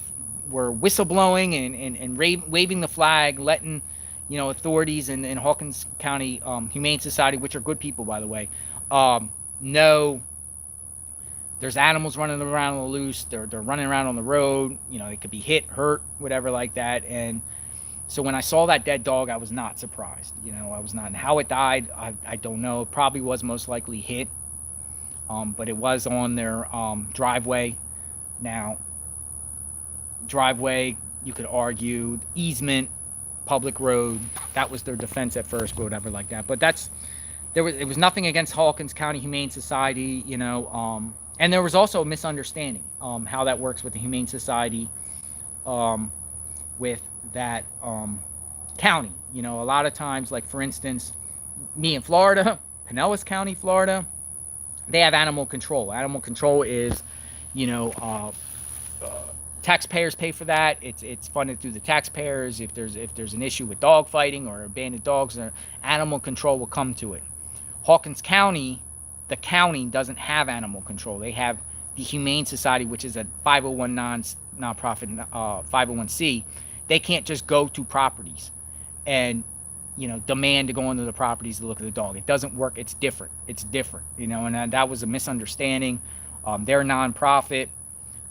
[SPEAKER 2] were whistleblowing and waving the flag, letting authorities in Hawkins County Humane Society, which are good people, by the way, know there's animals running around on the loose. They're running around on the road. They could be hit, hurt, whatever like that. And so when I saw that dead dog, I was not surprised. I was not. And how it died, I don't know. It probably was most likely hit, but it was on their driveway. Now, driveway, you could argue, easement, public road. That was their defense at first, or whatever like that. But it was nothing against Hawkins County Humane Society, and there was also a misunderstanding how that works with the Humane Society, with that county. A lot of times, like for instance, me in Florida, Pinellas County, Florida, they have animal control. Animal control is, taxpayers pay for that. It's funded through the taxpayers. If there's an issue with dog fighting or abandoned dogs, animal control will come to it. Hawkins County, the county doesn't have animal control. They have the Humane Society, which is a 501 nonprofit, 501c. They can't just go to properties and demand to go into the properties to look at the dog. It doesn't work. It's different. And that was a misunderstanding. They're a nonprofit.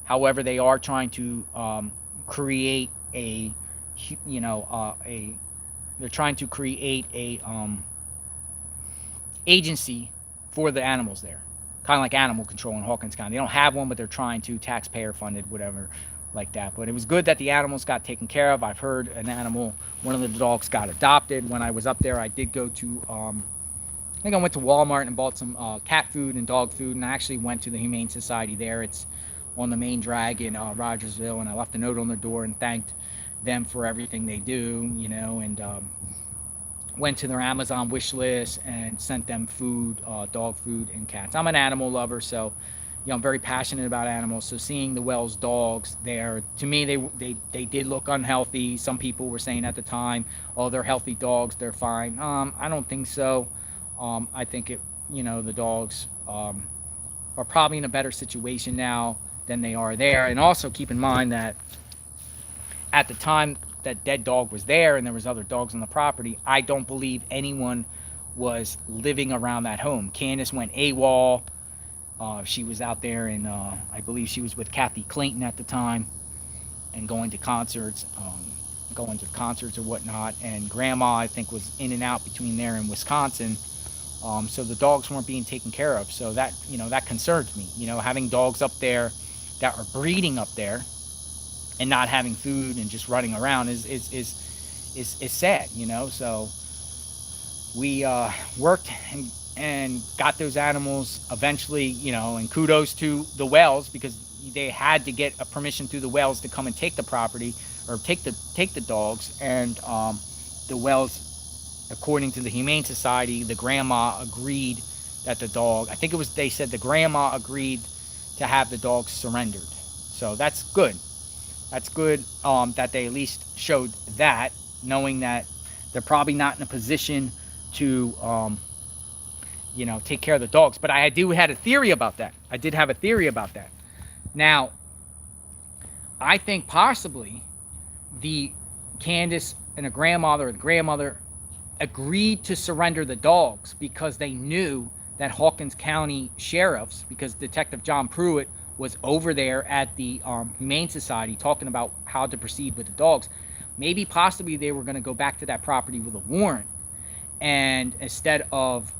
[SPEAKER 2] However, they are trying to create a agency for the animals there, kind of like animal control in Hawkins County. They don't have one, but they're trying to, taxpayer funded, whatever like that. But it was good that the animals got taken care of. I've heard one of the dogs got adopted. When I was up there, I did go to I think I went to Walmart and bought some cat food and dog food, and I actually went to the Humane Society there. It's on the main drag in Rogersville, and I left a note on their door and thanked them for everything they do, and went to their Amazon wish list and sent them food, dog food and cats. I'm an animal lover, so I'm very passionate about animals. So seeing the Wells dogs there, to me, they did look unhealthy. Some people were saying at the time, oh, they're healthy dogs, they're fine. I don't think so. I think the dogs are probably in a better situation now than they are there. And also keep in mind that at the time that dead dog was there and there was other dogs on the property, I don't believe anyone was living around that home. Candace went AWOL. She was out there, and I believe she was with Kathy Clayton at the time, and going to concerts or whatnot. And Grandma, I think, was in and out between there and Wisconsin. So the dogs weren't being taken care of. So that that concerns me. Having dogs up there that are breeding up there and not having food and just running around is sad. So we worked and got those animals eventually, and kudos to the Wells, because they had to get a permission through the Wells to come and take the property or take the dogs. And the Wells, according to the Humane Society, the grandma agreed that the dog, they said the grandma agreed to have the dogs surrendered. So that's good. That's good that they at least showed that, knowing that they're probably not in a position to take care of the dogs. But I had a theory about that. I did have a theory about that. Now, I think possibly the Candace and the grandmother agreed to surrender the dogs because they knew that Hawkins County sheriffs, because Detective John Pruitt was over there at the Humane Society talking about how to proceed with the dogs. Maybe possibly they were going to go back to that property with a warrant, and instead of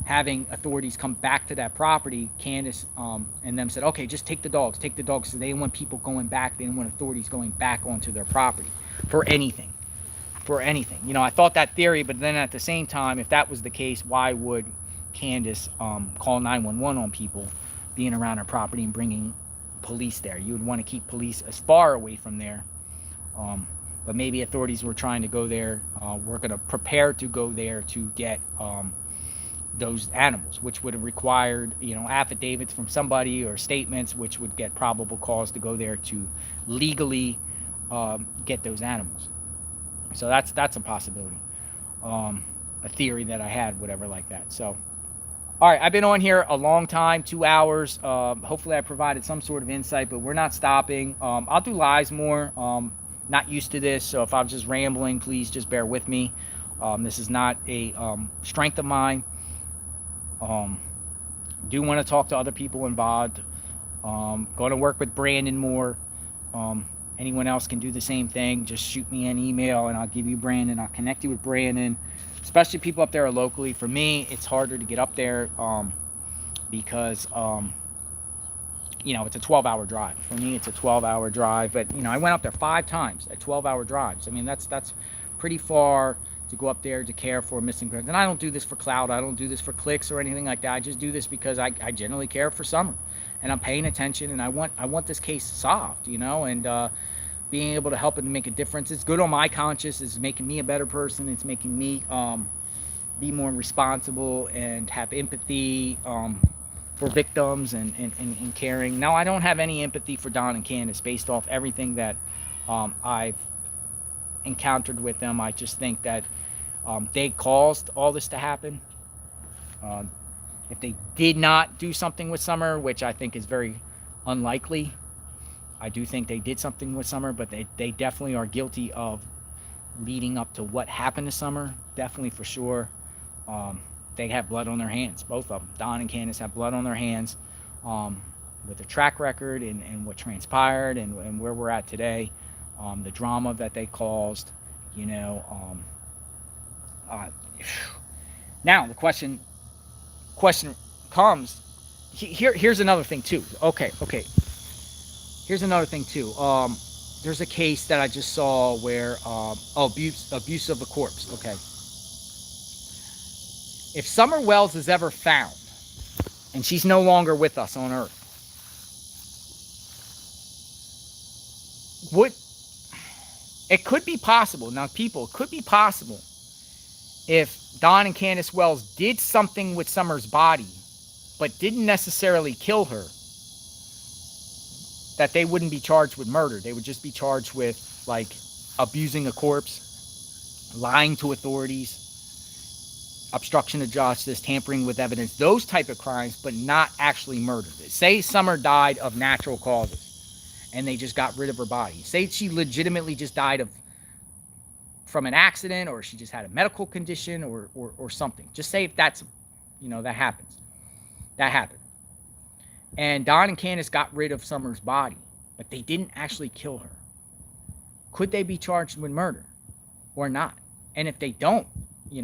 [SPEAKER 2] having authorities come back to that property, Candace and them said, okay, just take the dogs. So they didn't want people going back. They didn't want authorities going back onto their property for anything. I thought that theory, but then at the same time, if that was the case, why would Candace call 911 on people being around her property and bringing police there? You would want to keep police as far away from there But maybe authorities were trying to go there. We're going to prepare to go there to get those animals, which would have required, affidavits from somebody or statements, which would get probable cause to go there to legally get those animals. So that's a possibility, a theory that I had, whatever like that. So, all right, I've been on here a long time, 2 hours. Hopefully I provided some sort of insight, but we're not stopping. I'll do lives more. Not used to this, so if I'm just rambling, please just bear with me. This is not a strength of mine. Do want to talk to other people involved. Going to work with Brandon more. Anyone else can do the same thing. Just shoot me an email and I'll give you Brandon. I'll connect you with Brandon, especially people up there locally. For me, it's harder to get up there because it's a 12-hour drive. For me, it's a 12-hour drive. But, I went up there 5 times at 12-hour drives. I mean, that's pretty far to go up there to care for missing persons. And I don't do this for clout. I don't do this for clicks or anything like that. I just do this because I generally care for Summer. And I'm paying attention, and I want this case solved, and being able to help it and make a difference. It's good on my conscience. It's making me a better person. It's making me be more responsible and have empathy for victims and caring. Now, I don't have any empathy for Don and Candace based off everything that I've encountered with them. I just think that they caused all this to happen. If they did not do something with Summer, which I think is very unlikely, I do think they did something with Summer, but they definitely are guilty of leading up to what happened to Summer. Definitely, for sure. They have blood on their hands, both of them. Don and Candace have blood on their hands with the track record and what transpired and where we're at today. The drama that they caused, now the question comes, here's another thing too. Okay. Here's another thing too. There's a case that I just saw where abuse of a corpse. Okay. If Summer Wells is ever found and she's no longer with us on Earth, it could be possible. Now, people, it could be possible if Don and Candace Wells did something with Summer's body, but didn't necessarily kill her, that they wouldn't be charged with murder. They would just be charged with, like, abusing a corpse, lying to authorities, obstruction of justice, tampering with evidence, those type of crimes, but not actually murder. Say Summer died of natural causes and they just got rid of her body. Say she legitimately just died from an accident, or she just had a medical condition or something. Just say if that's, that happens. That happened. And Don and Candace got rid of Summer's body, but they didn't actually kill her. Could they be charged with murder or not? And if they don't, you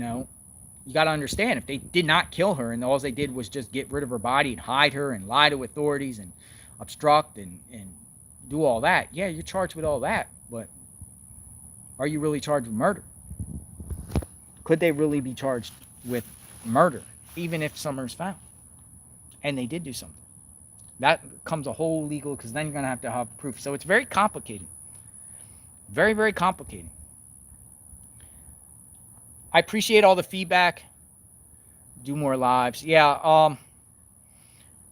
[SPEAKER 2] got to understand, if they did not kill her and all they did was just get rid of her body and hide her and lie to authorities and obstruct and do all that, yeah, you're charged with all that, but are you really charged with murder? Could they really be charged with murder, even if Summer's found and they did do something? That becomes a whole legal, because then you're going to have proof. So it's very complicated. Very, very complicated. I appreciate all the feedback. Do more lives. Yeah,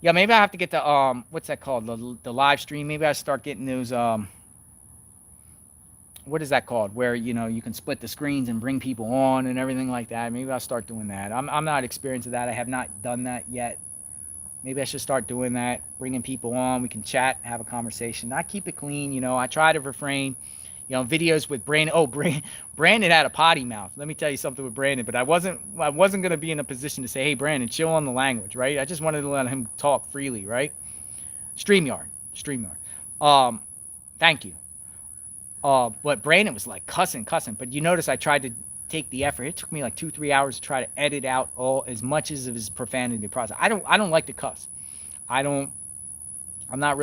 [SPEAKER 2] maybe I have to get the, what's that called? The live stream. Maybe I start getting those, what is that called? Where, you can split the screens and bring people on and everything like that. Maybe I'll start doing that. I'm not experienced with that. I have not done that yet. Maybe I should start doing that, bringing people on. We can chat, have a conversation. I keep it clean. I try to refrain. Videos with Brandon. Oh, Brandon had a potty mouth. Let me tell you something with Brandon. But I wasn't going to be in a position to say, hey, Brandon, chill on the language, right? I just wanted to let him talk freely, right? StreamYard. Thank you. But Brandon was like cussing. But you notice I tried to take the effort. It took me like 2-3 hours to try to edit out as much of his profanity process. I don't like to cuss. I'm not,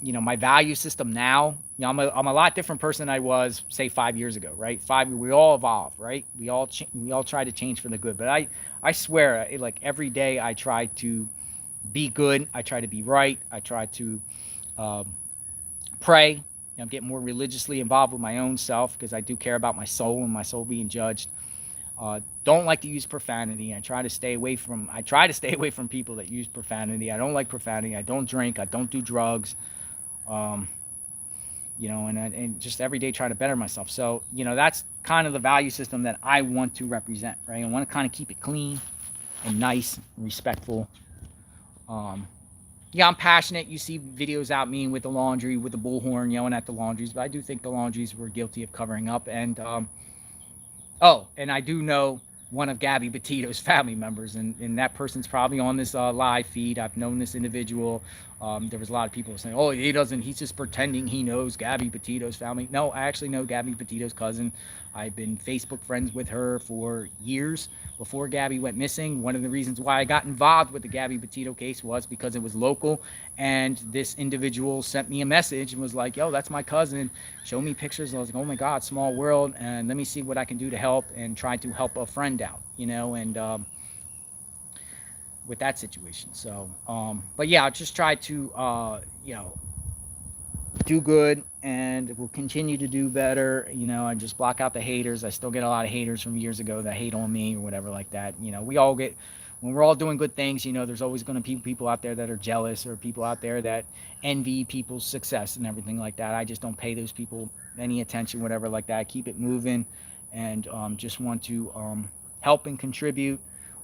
[SPEAKER 2] my value system now, I'm a lot different person than I was, say, 5 years ago, right? We all evolve, right? We all try to change for the good. But I swear, like every day I try to be good. I try to be right. I try to pray I'm getting more religiously involved with my own self because I do care about my soul and my soul being judged. Don't like to use profanity. I try to stay away from people that use profanity. I don't like profanity. I don't drink. I don't do drugs. Um, and just every day try to better myself. So, that's kind of the value system that I want to represent, right? I want to kind of keep it clean and nice and respectful. Yeah, I'm passionate. You see videos out me with the laundry, with the bullhorn yelling at the laundries, but I do think the laundries were guilty of covering up. And and I do know one of Gabby Petito's family members, and that person's probably on this live feed. I've known this individual. There was a lot of people saying, "Oh, he doesn't. He's just pretending he knows Gabby Petito's family." No, I actually know Gabby Petito's cousin. I've been Facebook friends with her for years before Gabby went missing. One of the reasons why I got involved with the Gabby Petito case was because it was local, and this individual sent me a message and was like, "Yo, that's my cousin. Show me pictures." I was like, "Oh my God, small world," and let me see what I can do to help and try to help a friend out, and with that situation. So, but yeah, I just try to, do good, and we'll continue to do better. I just block out the haters. I still get a lot of haters from years ago that hate on me or whatever like that. We all get, when we're all doing good things, there's always going to be people out there that are jealous, or people out there that envy people's success and everything like that. I just don't pay those people any attention, whatever like that. I keep it moving, and just want to help and contribute.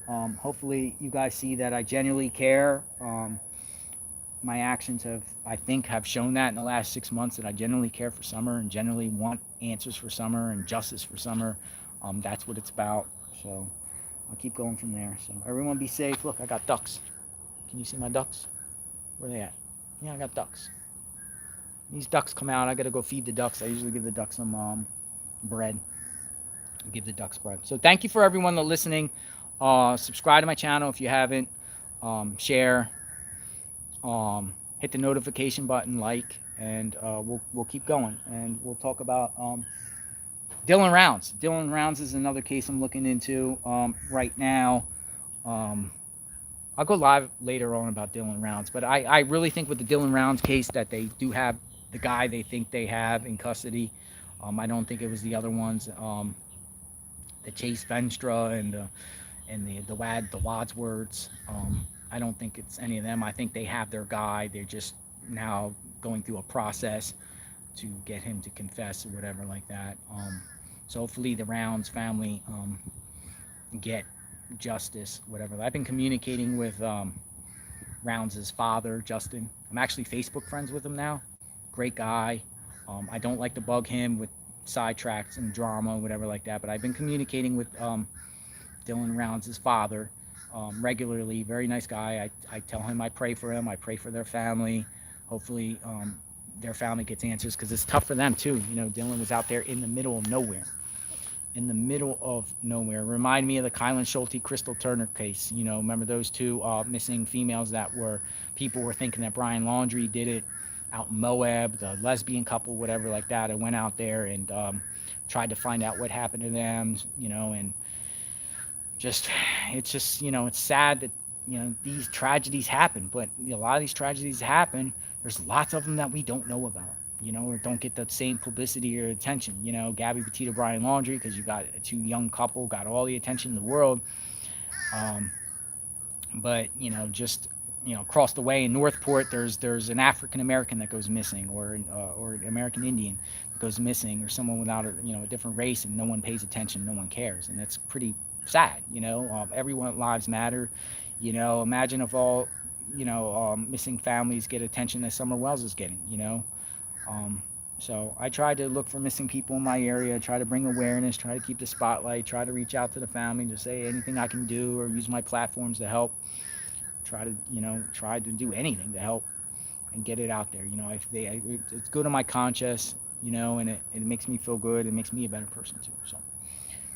[SPEAKER 2] Hopefully you guys see that I genuinely care. My actions have shown that in the last 6 months, that I genuinely care for Summer and genuinely want answers for Summer and justice for Summer. That's what it's about. So I'll keep going from there. So everyone be safe. Look, I got ducks. Can you see my ducks? Where are they at? Yeah, I got ducks. These ducks come out. I got to go feed the ducks. I usually give the ducks some bread. Give the ducks bread. So thank you for everyone that's listening. Subscribe to my channel if you haven't. Share. Hit the notification button, like, and we'll keep going, and we'll talk about Dylan Rounds. Dylan Rounds is another case I'm looking into right now. I'll go live later on about Dylan Rounds, but I really think with the Dylan Rounds case that they do have the guy they think they have in custody. I don't think it was the other ones, the Chase Venstra and the Wadsworths. I don't think it's any of them. I think they have their guy. They're just now going through a process to get him to confess or whatever like that. So hopefully the Rounds family get justice, whatever. I've been communicating with Rounds' father, Justin. I'm actually Facebook friends with him now. Great guy. I don't like to bug him with sidetracks and drama, whatever like that, but I've been communicating with Dylan Rounds' father regularly. Very nice guy. I tell him I pray for him. I pray for their family. Hopefully their family gets answers, because it's tough for them too. Dylan was out there in the middle of nowhere. Remind me of the Kylan Schulte, Crystal Turner case. Remember those two missing females that people were thinking that Brian Laundrie did it out in Moab, the lesbian couple, whatever like that. I went out there and tried to find out what happened to them, and it's sad that these tragedies happen, but a lot of these tragedies happen. There's lots of them that we don't know about, or don't get the same publicity or attention. Gabby Petito, Brian Laundrie, because you got a two young couple, got all the attention in the world, but across the way in Northport, there's an African American that goes missing, or an American Indian that goes missing, or someone without a different race, and no one pays attention, no one cares, and that's pretty sad. Everyone, lives matter. Imagine if all missing families get attention that Summer Wells is getting. So I try to look for missing people in my area, try to bring awareness, try to keep the spotlight, try to reach out to the family to say anything I can do, or use my platforms to help. Try to do anything to help and get it out there. It's good on my conscience, and it makes me feel good. It makes me a better person too. So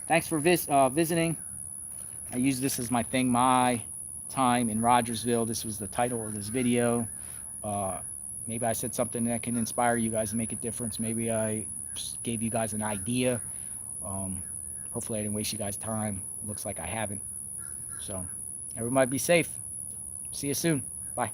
[SPEAKER 2] thanks for visiting. I use this as my thing, my time in Rogersville. This was the title of this video. Maybe I said something that can inspire you guys and make a difference. Maybe I just gave you guys an idea. Hopefully I didn't waste you guys' time. Looks like I haven't. So everybody be safe. See you soon. Bye.